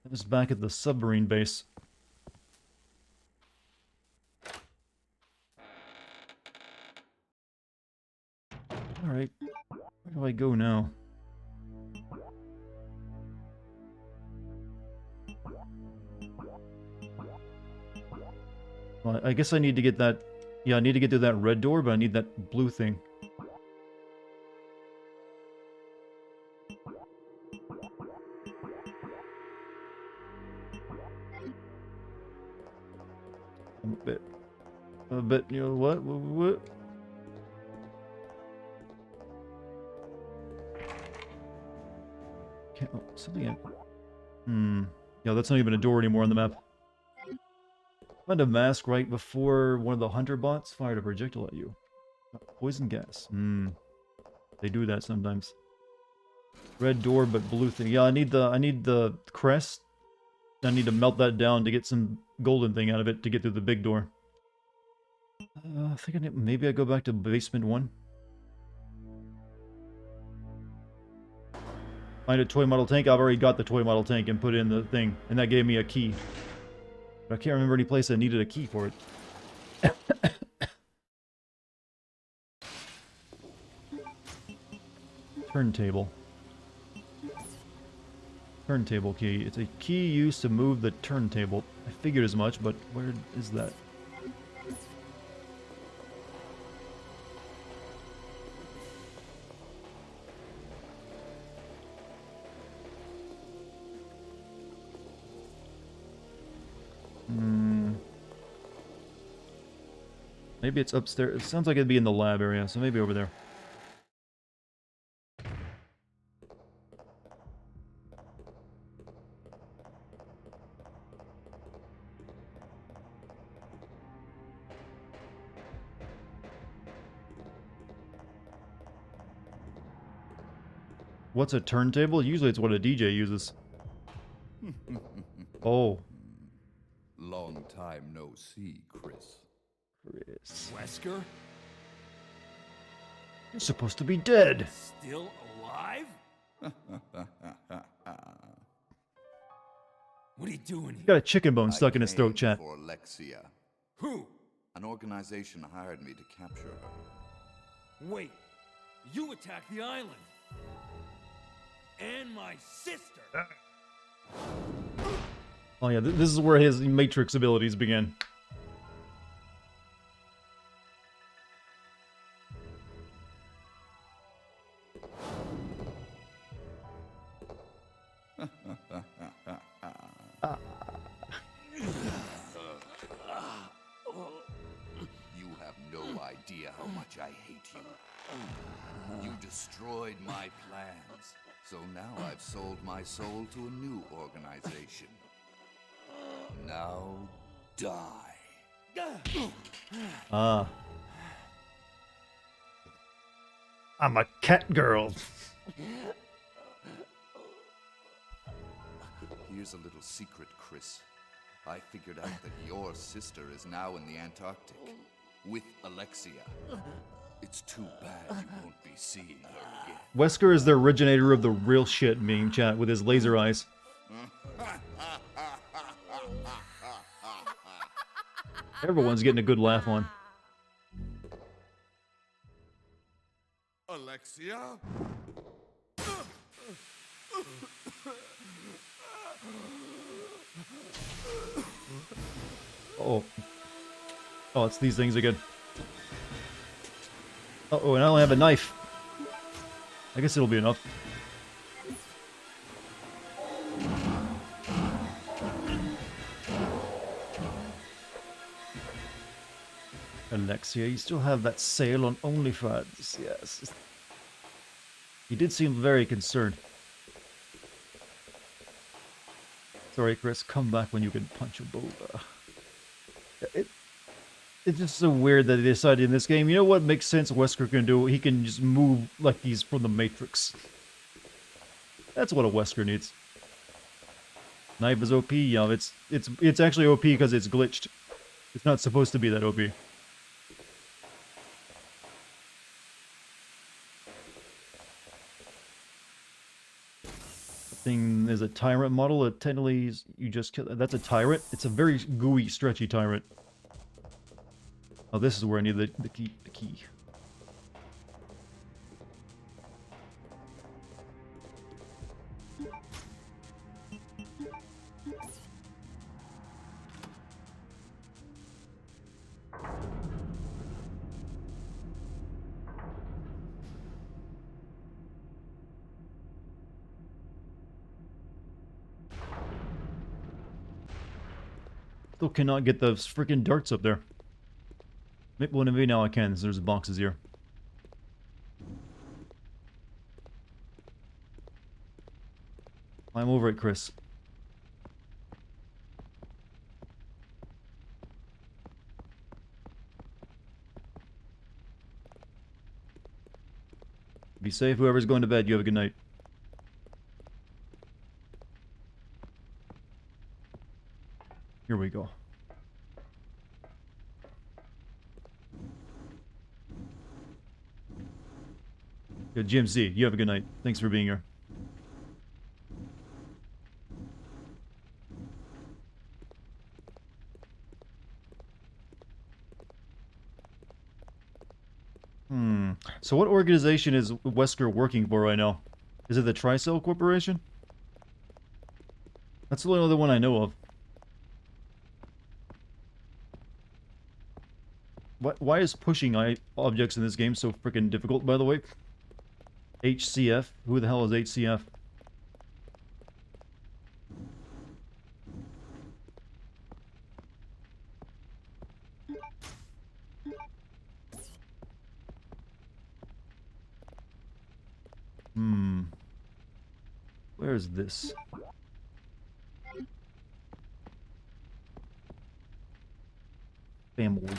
That was back at the submarine base. Alright. Where do I go now? Well, I guess I need to get that... Yeah, I need to get through that red door, but I need that blue thing. A bit, you know, what? Can't, oh, something yeah, that's not even a door anymore on the map. Find a mask right before one of the hunter bots fired a projectile at you. Poison gas. They do that sometimes. Red door, but blue thing. Yeah, I need the crest. I need to melt that down to get some golden thing out of it to get through the big door. I think maybe I go back to basement 1. Find a toy model tank. I've already got the toy model tank and put it in the thing, and that gave me a key. But I can't remember any place I needed a key for it. Turntable. Turntable key. It's a key used to move the turntable. I figured as much, but where is that? Maybe it's upstairs. It sounds like it'd be in the lab area, so maybe over there. What's a turntable? Usually it's what a DJ uses. Oh. Long time no see, Chris. Chris. Wesker? You're supposed to be dead. Still alive? What are you doing He's here? got a chicken bone stuck I in his throat, came chat. for Alexia. Who? An organization hired me to capture her. Wait, you attacked the island. And my sister. Oh yeah, this is where his Matrix abilities begin. You have no idea how much I hate you. You destroyed my plans. So now I've sold my soul to a new organization. Now die. Ah. I'm a cat girl. Here's a little secret, Chris. I figured out that your sister is now in the Antarctic with Alexia. It's too bad you won't be seeing her again. Wesker is the originator of the real shit meme, chat, with his laser eyes. Everyone's getting a good laugh on. Alexia? Oh. Oh, it's these things again. Uh-oh, and I only have a knife. I guess it'll be enough. Alexia, you still have that sale on OnlyFans. Yes. He did seem very concerned. Sorry, Chris. Come back when you can punch a boulder. It's just so weird that they decided in this game, you know what makes sense Wesker can do? He can just move like he's from the Matrix. That's what a Wesker needs. Knife is OP, yeah, it's actually OP because it's glitched. It's not supposed to be that OP. Thing is a tyrant model. It technically you just kill. That's a tyrant. It's a very gooey, stretchy tyrant. Oh, this is where I need the key. The key. Still cannot get those freaking darts up there. Well, maybe now I can, there's boxes here. Climb over it, Chris. Be safe, whoever's going to bed. You have a good night. Here we go. Yo, Jim Z, you have a good night. Thanks for being here. So what organization is Wesker working for right now? Is it the Tricell Corporation? That's the only other one I know of. Why is pushing objects in this game so freaking difficult, by the way? HCF? Who the hell is HCF? Where is this? Family.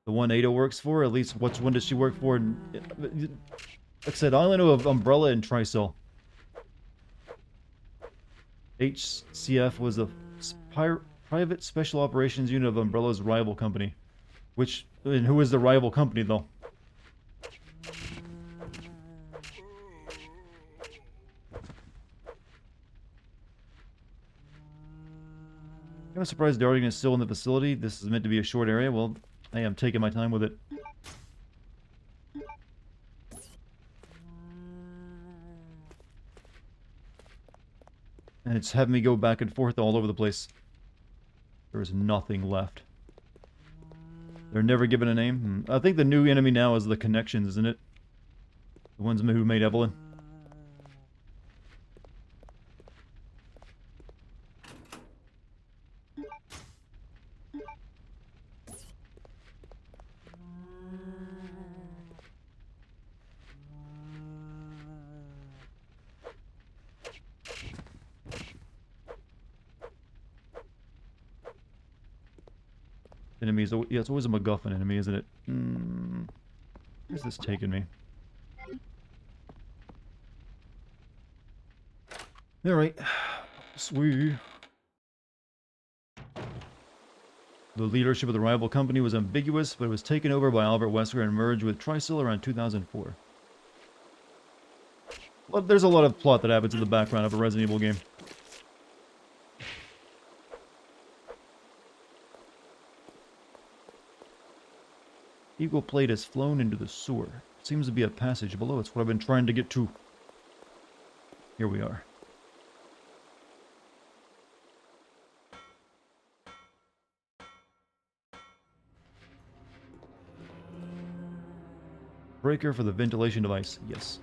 The one Ada works for? At least, which one does she work for? Like I said, I only know of Umbrella and Tricell. HCF was a private special operations unit of Umbrella's rival company. And who is the rival company, though? I'm surprised Dartigan is still in the facility. This is meant to be a short area. Well, I am taking my time with it. And it's having me go back and forth all over the place. There is nothing left. They're never given a name. I think the new enemy now is the Connections, isn't it? The ones who made Evelyn. Enemies. Yeah, it's always a MacGuffin enemy, isn't it? Where's this taking me? Alright. Sweet. The leadership of the rival company was ambiguous, but it was taken over by Albert Wesker and merged with Tricell around 2004. Well, there's a lot of plot that happens in the background of a Resident Evil game. Eagle plate has flown into the sewer. Seems to be a passage below. It's what I've been trying to get to. Here we are. Breaker for the ventilation device. Yes.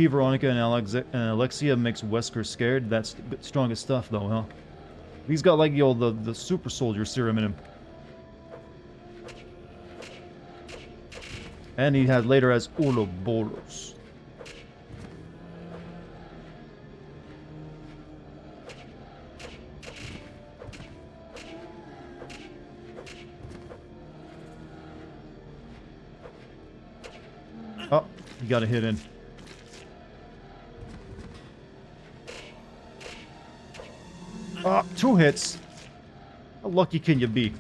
Veronica and Alexia makes Wesker scared. That's strongest stuff, though, huh? He's got like the super soldier serum in him, and he had later as Ouroboros. Oh, you got a hit in. Ah, 2 hits. How lucky can you be?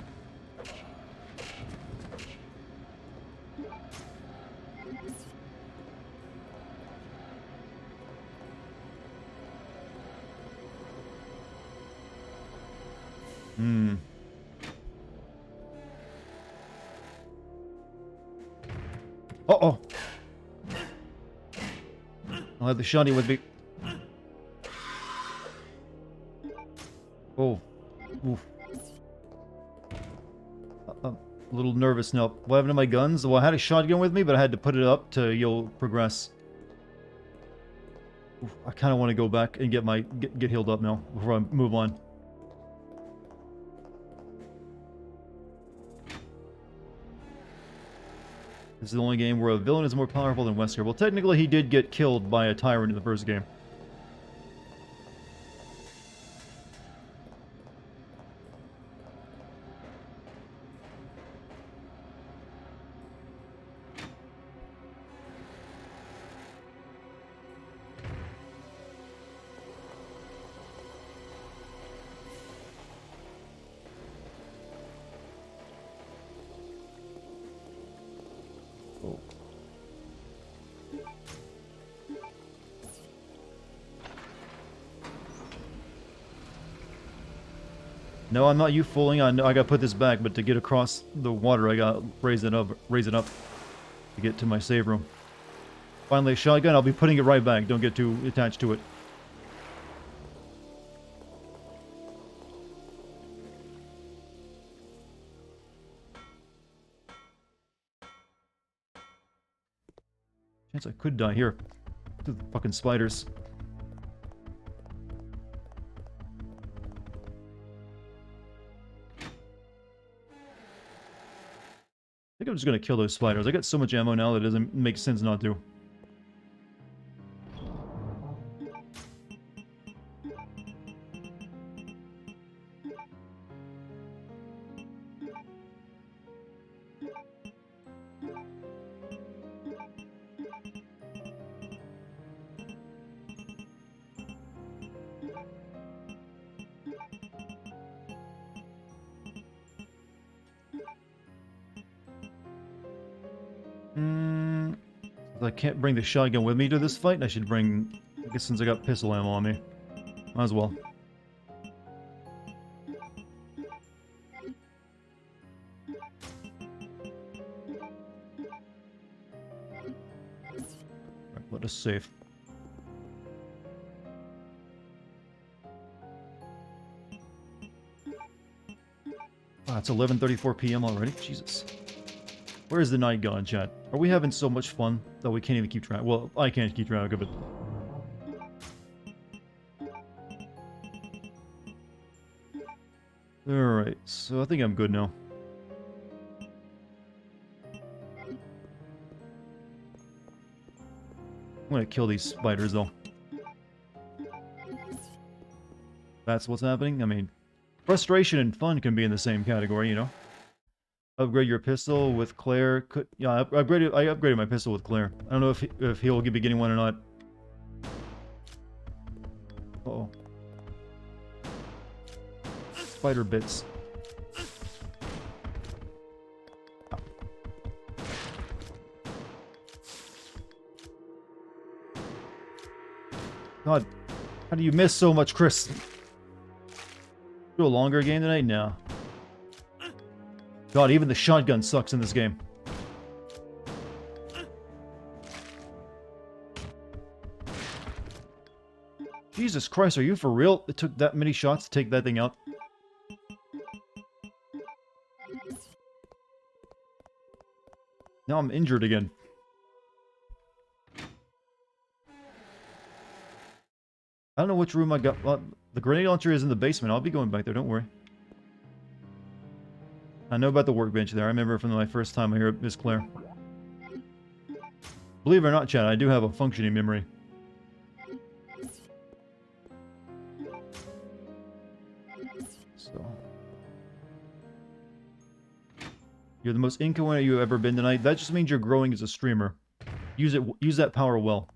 Uh-oh. I'll have the shotty with me. Oh. Oof. I'm a little nervous now. What happened to my guns? Well, I had a shotgun with me, but I had to put it up to, progress. Oof, I kind of want to go back and get healed up now before I move on. This is the only game where a villain is more powerful than Wesker. Well, technically he did get killed by a tyrant in the first game. No, I'm not you fooling. I know I gotta put this back, but to get across the water, I gotta raise it up to get to my save room. Finally, a shotgun. I'll be putting it right back. Don't get too attached to it. Chance I could die here. To the fucking spiders. I think I'm just gonna kill those spiders. I got so much ammo now that it doesn't make sense not to. I can't bring the shotgun with me to this fight. I should bring... I guess since I got pistol ammo on me. Might as well. Right, let us save. Wow, it's 11:34 p.m. already? Jesus. Where is the night gone, chat? Are we having so much fun that we can't even keep track? Well, I can't keep track of it. Alright, so I think I'm good now. I'm gonna kill these spiders, though. That's what's happening? I mean, frustration and fun can be in the same category, you know? Upgrade your pistol with Claire. Yeah, I upgraded my pistol with Claire. I don't know if he'll be getting one or not. Uh-oh. Spider bits. God, how do you miss so much, Chris? Do a longer game tonight? No. God, even the shotgun sucks in this game. Jesus Christ, are you for real? It took that many shots to take that thing out. Now I'm injured again. I don't know which room I got. The grenade launcher is in the basement. I'll be going back there, don't worry. I know about the workbench there. I remember from my first time here at Miss Claire. Believe it or not, chat, I do have a functioning memory. So. You're the most incoherent you've ever been tonight. That just means you're growing as a streamer. Use that power well.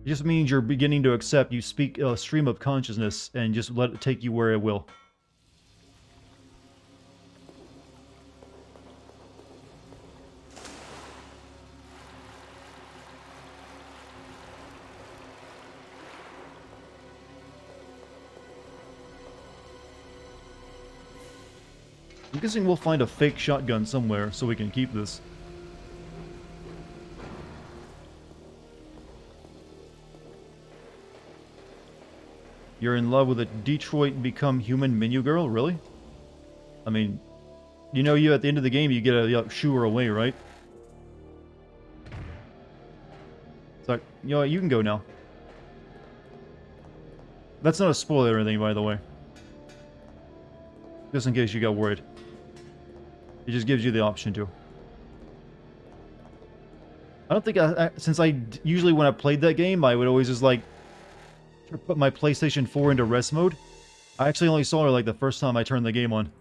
It just means you're beginning to accept you speak a stream of consciousness and just let it take you where it will. I'm guessing we'll find a fake shotgun somewhere so we can keep this. You're in love with a Detroit Become Human menu girl? Really? I mean, you know you at the end of the game you get a shoo her away, right? It's like, you know what, you can go now. That's not a spoiler or anything, by the way. Just in case you got worried. It just gives you the option to. I don't think since usually when I played that game, I would always just like put my PlayStation 4 into rest mode. I actually only saw her like the first time I turned the game on.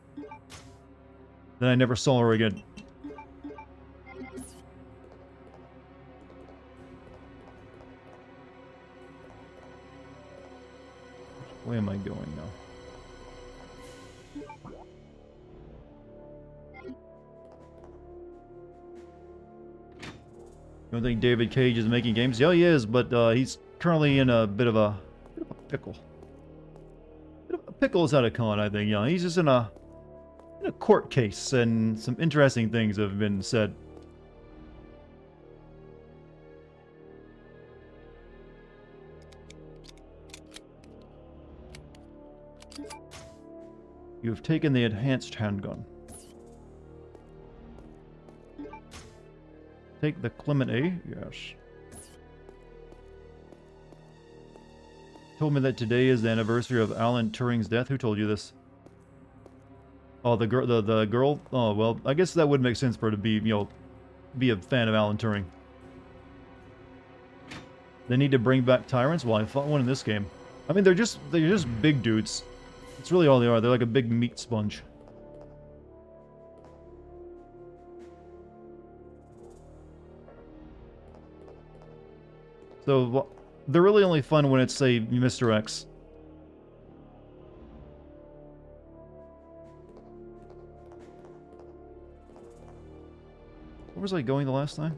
Then I never saw her again. Where am I going now? You don't think David Cage is making games? Yeah, he is, but he's currently in a bit of a Pickle. Pickle is out of con, I think. You know, he's just in a court case, and some interesting things have been said. You have taken the enhanced handgun. Take the Clement A? Yes. Told me that today is the anniversary of Alan Turing's death. Who told you this? Oh, the girl. The girl. Oh well, I guess that would make sense for her to be, you know, be a fan of Alan Turing. They need to bring back tyrants. Well, I fought one in this game. I mean, they're just big dudes. That's really all they are. They're like a big meat sponge. So they're really only fun when it's, say, Mr. X. Where was I going the last time?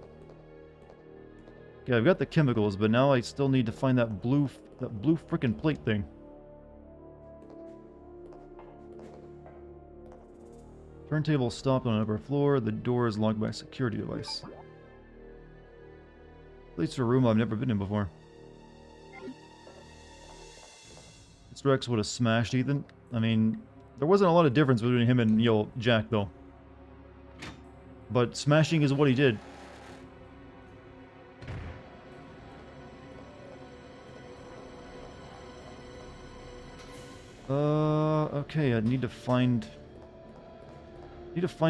Okay, I've got the chemicals, but now I still need to find that blue frickin' plate thing. Turntable stopped on an upper floor. The door is locked by a security device. Leads to a room I've never been in before. Mr. X would have smashed Ethan. I mean, there wasn't a lot of difference between him and, you know, Jack, though. But smashing is what he did. Okay, I need to find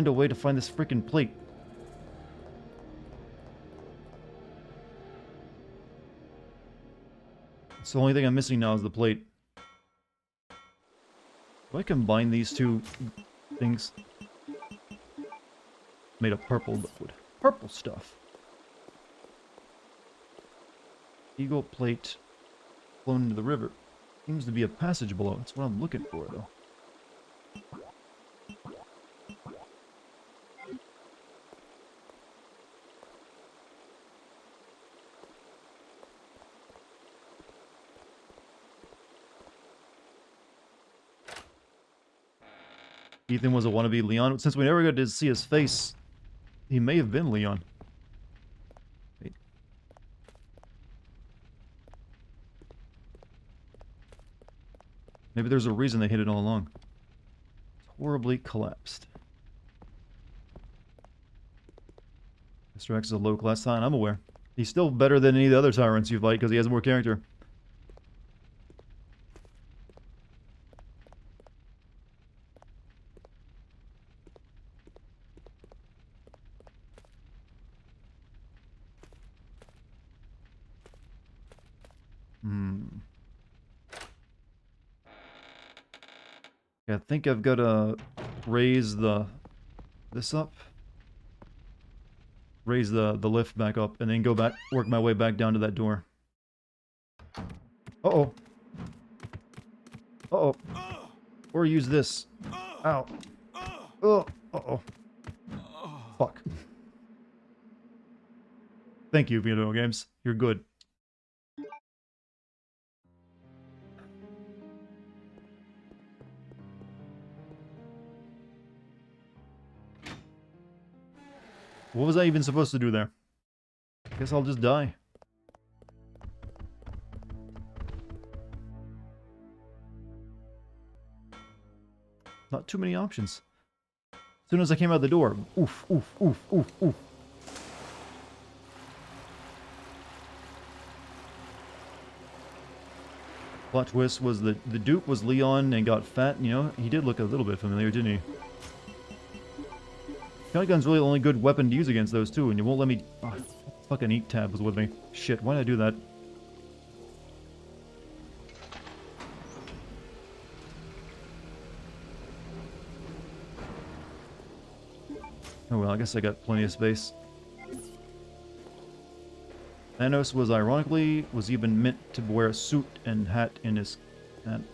a way to find this freaking plate. It's the only thing I'm missing now is the plate. Do I combine these two things? Made of purple liquid. Purple stuff. Eagle plate flown into the river. Seems to be a passage below. That's what I'm looking for, though. Ethan was a wannabe Leon. Since we never got to see his face, he may have been Leon. Wait. Maybe there's a reason they hid it all along. It's horribly collapsed. Mr. X is a low-class tyrant, I'm aware. He's still better than any of the other tyrants you fight because he has more character. Yeah, I think I've got to raise this up. Raise the lift back up, and then go back, work my way back down to that door. Uh-oh. Uh-oh. Or use this. Ow. Oh. Uh-oh. Fuck. Thank you, video games. You're good. What was I even supposed to do there? Guess I'll just die. Not too many options. As soon as I came out the door, oof, oof, oof, oof, oof. Plot twist was the dupe was Leon and got fat, you know? He did look a little bit familiar, didn't he? Shotgun's really the only good weapon to use against those two, and you won't let me... Oh, fucking eat tab was with me. Shit, why did I do that? Oh well, I guess I got plenty of space. Thanos was even meant to wear a suit and hat in his...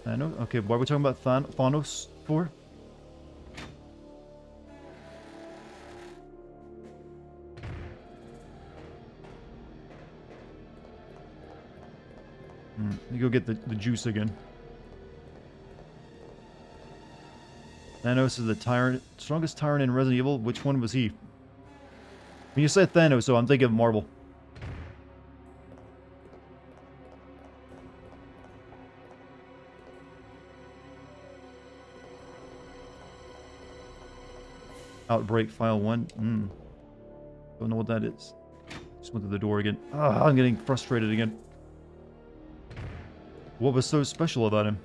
Thanos? Okay, why are we talking about Thanos for? Let me go get the juice again. Thanos is the tyrant, strongest tyrant in Resident Evil. Which one was he? When you said Thanos, so I'm thinking of Marvel. Outbreak File 1. Don't know what that is. Just went to the door again. Ah, I'm getting frustrated again. What was so special about him?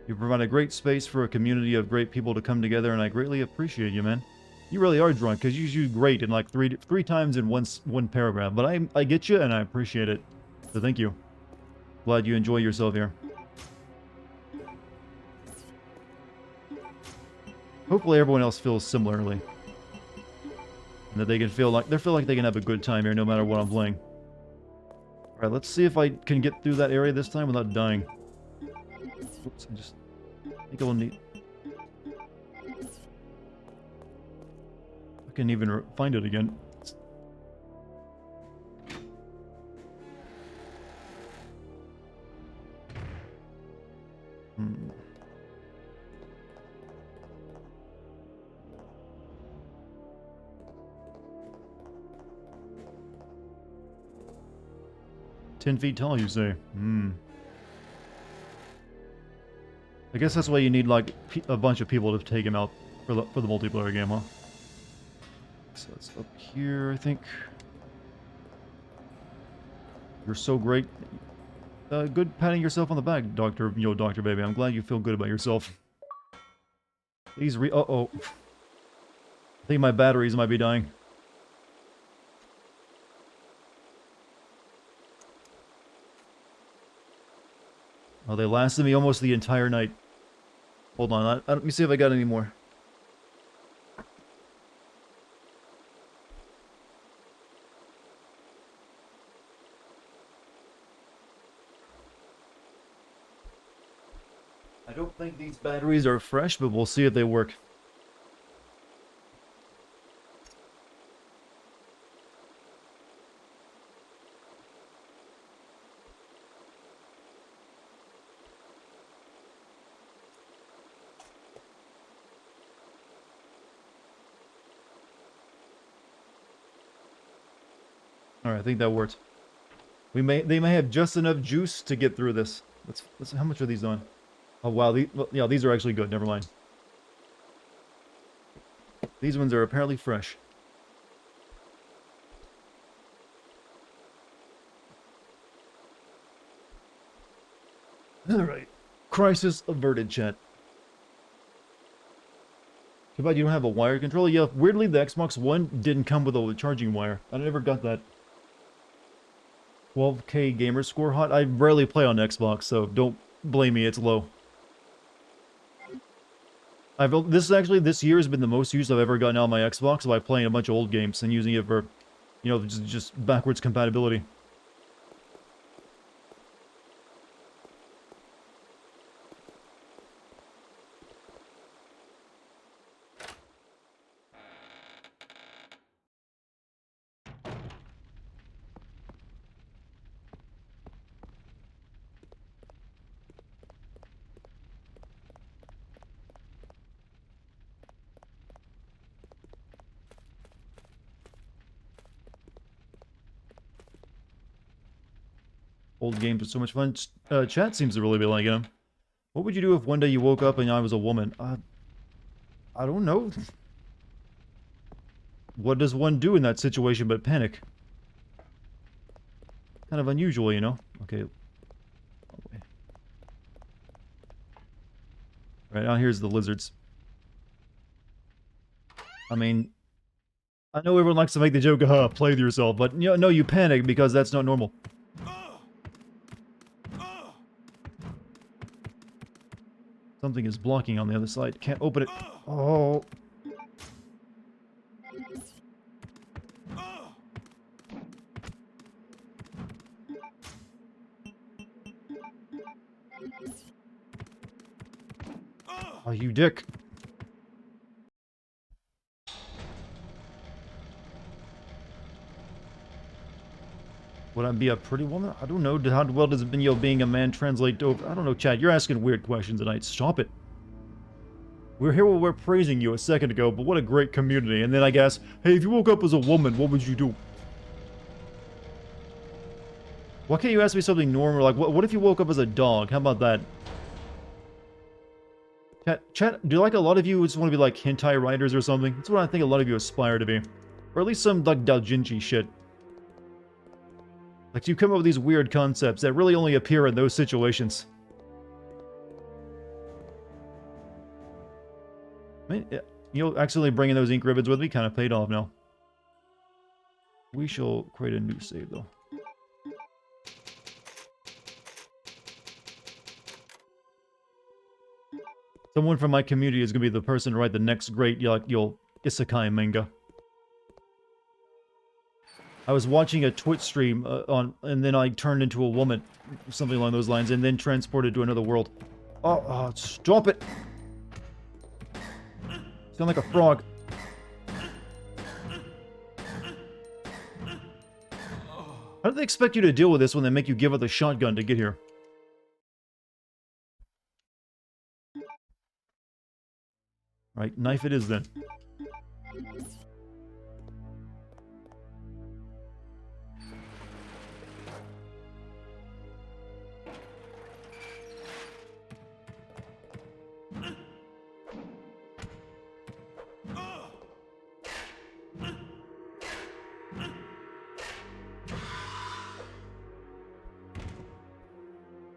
You provide a great space for a community of great people to come together, and I greatly appreciate you, man. You really are drunk, because you do great in like three times in one paragraph. But I get you, and I appreciate it. So thank you. Glad you enjoy yourself here. Hopefully everyone else feels similarly. And that they can feel like they can have a good time here no matter what I'm playing. Alright, let's see if I can get through that area this time without dying. Oops, I think I will need... I can even find it again. Hmm. "10 feet tall, you say? I guess that's why you need, like, a bunch of people to take him out for the multiplayer game, huh? So it's up here, I think. You're so great. Good patting yourself on the back, Dr. Baby. I'm glad you feel good about yourself. Please uh-oh. I think my batteries might be dying. Oh, they lasted me almost the entire night. Hold on, let me see if I got any more. I don't think these batteries are fresh, but we'll see if they work. Alright, I think that worked. They may have just enough juice to get through this. Let's how much are these on? Oh wow, yeah, these are actually good, never mind. These ones are apparently fresh. Alright. Crisis averted, chat. Too bad you don't have a wired controller. Yeah, weirdly the Xbox One didn't come with a charging wire. I never got that. 12K gamer score hot? I rarely play on Xbox, so don't blame me, it's low. This year has been the most use I've ever gotten out of my Xbox by playing a bunch of old games and using it for, you know, just backwards compatibility. Old games are so much fun. Chat seems to really be liking them. What would you do if one day you woke up and I was a woman? I don't know. What does one do in that situation but panic? Kind of unusual, you know? Okay. Right, now here's the lizards. I mean, I know everyone likes to make the joke, play with yourself, but you know, no, you panic because that's not normal. Something is blocking on the other side. Can't open it. Oh. Oh, you dick. Would I be a pretty woman? I don't know. How well does being a man translate to... I don't know, Chad. You're asking weird questions tonight. Stop it. We're here while we're praising you a second ago, but what a great community. And then I guess, hey, if you woke up as a woman, what would you do? Why can't you ask me something normal? Like, what if you woke up as a dog? How about that? Chat, do like a lot of you just want to be like hentai writers or something? That's what I think a lot of you aspire to be. Or at least some like doujinshi shit. Like you come up with these weird concepts that really only appear in those situations. I mean, you know, accidentally bringing those ink ribbons with me kind of paid off now. We shall create a new save though. Someone from my community is going to be the person to write the next great, isekai manga. I was watching a Twitch stream and then I turned into a woman, something along those lines, and then transported to another world. Oh, stop it! Sound like a frog. How do they expect you to deal with this when they make you give up the shotgun to get here? Right, knife it is then.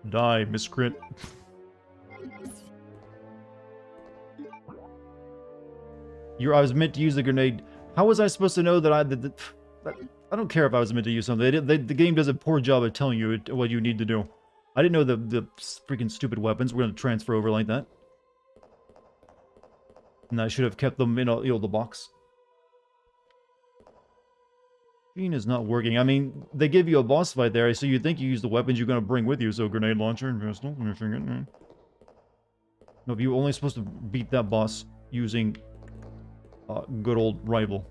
Die, miscreant. I was meant to use the grenade. How was I supposed to know that I don't care if I was meant to use something. The game does a poor job of telling you what you need to do. I didn't know the freaking stupid weapons were going to transfer over like that. And I should have kept them in the box. Machine is not working. I mean, they give you a boss fight there, so you think you use the weapons you're going to bring with you. So grenade launcher and pistol. No, you're only supposed to beat that boss using good old rival.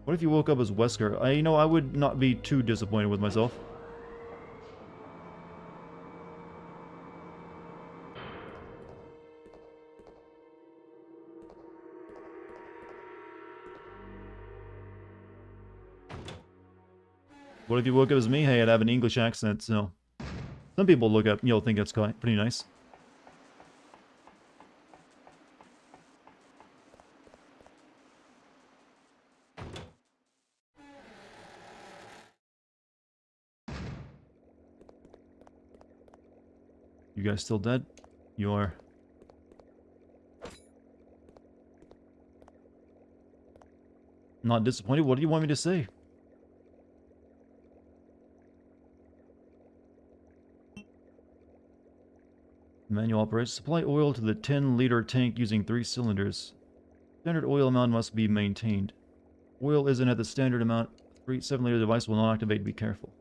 What if you woke up as Wesker? I would not be too disappointed with myself. What if you woke up as me? Hey, I'd have an English accent, so... Some people look up, think that's quite pretty nice. You guys still dead? You are. Not disappointed? What do you want me to say? Manual operation. Supply oil to the 10-liter tank using 3 cylinders. Standard oil amount must be maintained. Oil isn't at the standard amount. 7-liter device will not activate. Be careful.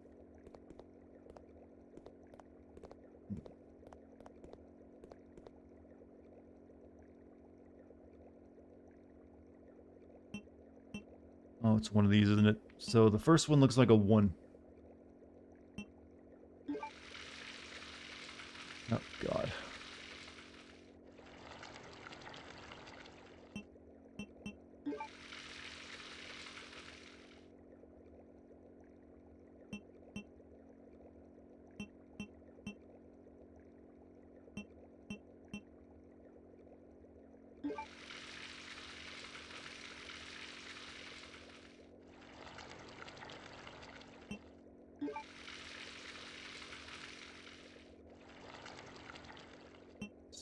Oh, it's one of these, isn't it? So the first one looks like a 1. Oh, God.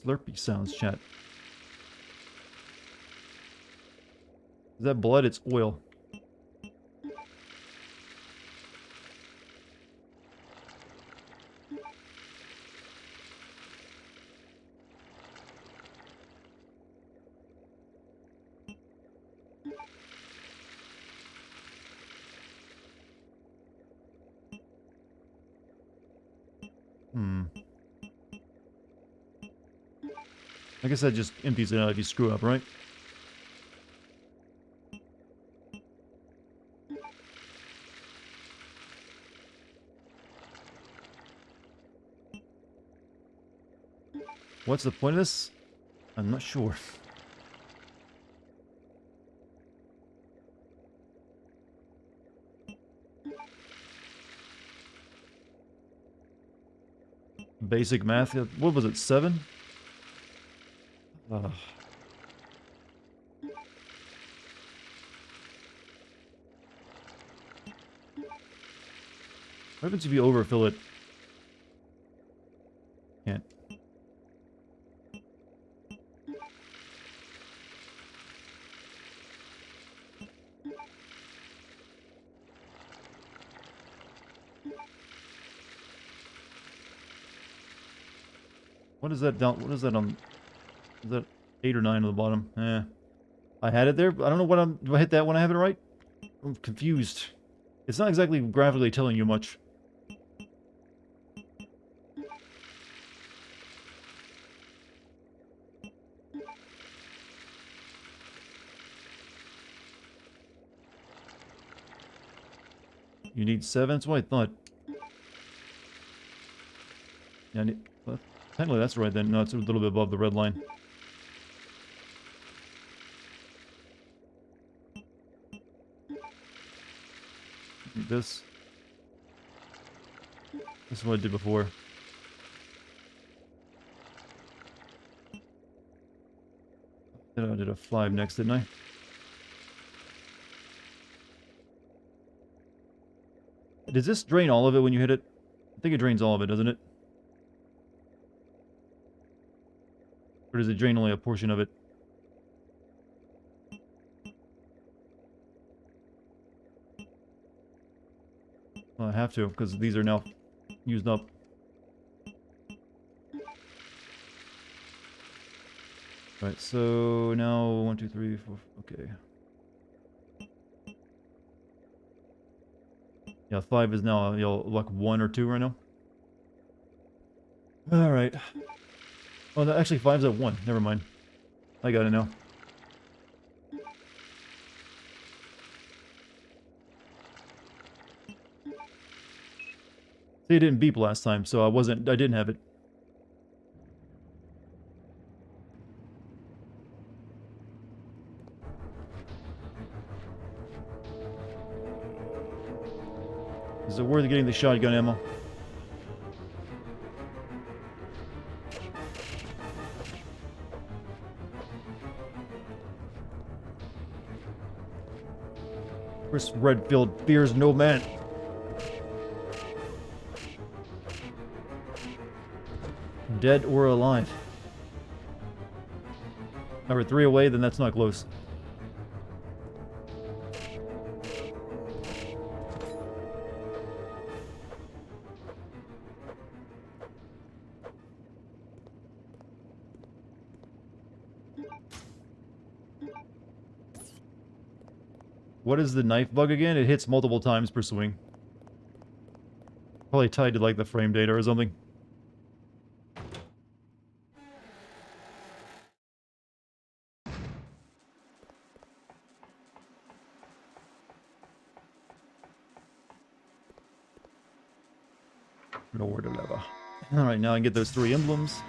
Slurpy sounds, chat. Is that blood? It's oil. I guess that just empties it out if you screw up, right? What's the point of this? I'm not sure. Basic math. What was it? 7? What happens if you overfill it? Can't. What is that down? What is that on? Is that 8 or 9 on the bottom? I had it there, but I don't know what I'm... Do I hit that when I have it right? I'm confused. It's not exactly graphically telling you much. You need 7? That's what I thought. Yeah, well, technically that's right then. No, it's a little bit above the red line. This is what I did before. Then I did a 5 next, didn't I? Does this drain all of it when you hit it? I think it drains all of it, doesn't it? Or does it drain only a portion of it? Well, I have to, because these are now used up. Right, so now 1, 2, 3, 4. Okay. Yeah, 5 is now, you know, like 1 or 2 right now. Alright. Oh, no, actually 5's at 1. Never mind. I got it now. See, it didn't beep last time, so I didn't have it. Is it worth getting the shotgun ammo? Chris Redfield fears no man. Dead or alive. If we're 3 away, then that's not close. What is the knife bug again? It hits multiple times per swing. Probably tied to like the frame data or something. Lord of Leva. Alright, now I can get those 3 emblems.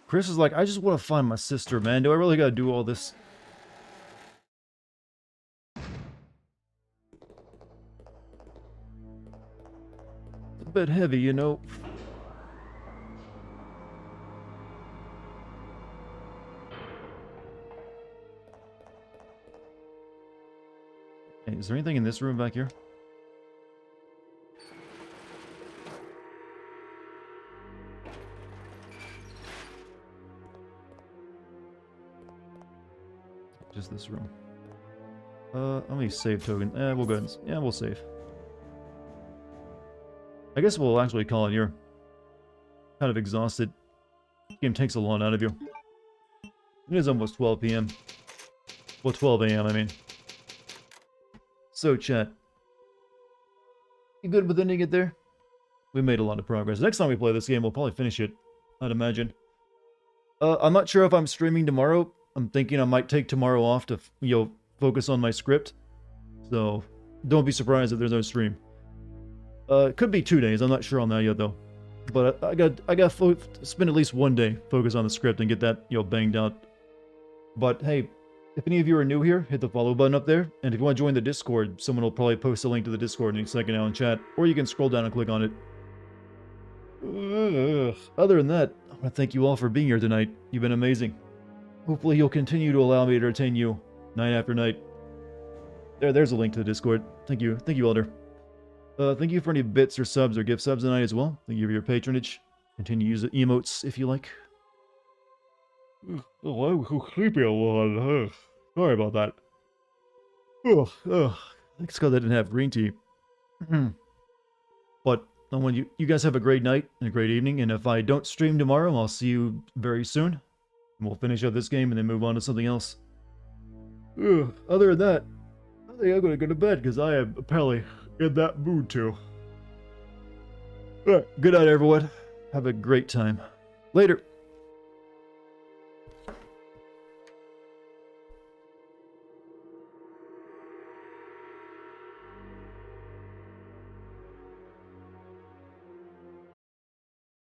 Chris is like, I just want to find my sister, man. Do I really gotta do all this? It's a bit heavy, you know. Hey, is there anything in this room back here? Just this room. Let me save token. We'll go ahead and, yeah, we'll save. I guess we'll actually call it here. Kind of exhausted. This game takes a lot out of you. It is almost 12 p.m. Well, 12 a.m. I mean. So, chat, you good with ending it there? We made a lot of progress. Next time we play this game, we'll probably finish it, I'd imagine. I'm not sure if I'm streaming tomorrow. I'm thinking I might take tomorrow off to, focus on my script. So, don't be surprised if there's no stream. It could be 2 days. I'm not sure on that yet, though. But I got to spend at least 1 day focus on the script and get that, banged out. But hey, if any of you are new here, hit the follow button up there. And if you want to join the Discord, someone will probably post a link to the Discord in a second now in chat. Or you can scroll down and click on it. Other than that, I want to thank you all for being here tonight. You've been amazing. Hopefully you'll continue to allow me to entertain you night after night. There's a link to the Discord. Thank you, Elder. Thank you for any bits or subs or gift subs tonight as well. Thank you for your patronage. Continue to use the emotes if you like. Oh, I'm so sleepy a lot. Sorry about that. Thanks God I didn't have green tea. But I want you guys have a great night and a great evening. And if I don't stream tomorrow, I'll see you very soon. And we'll finish up this game and then move on to something else. Other than that, I think I'm gonna go to bed because I am apparently in that mood too. Alright, good night everyone. Have a great time. Later.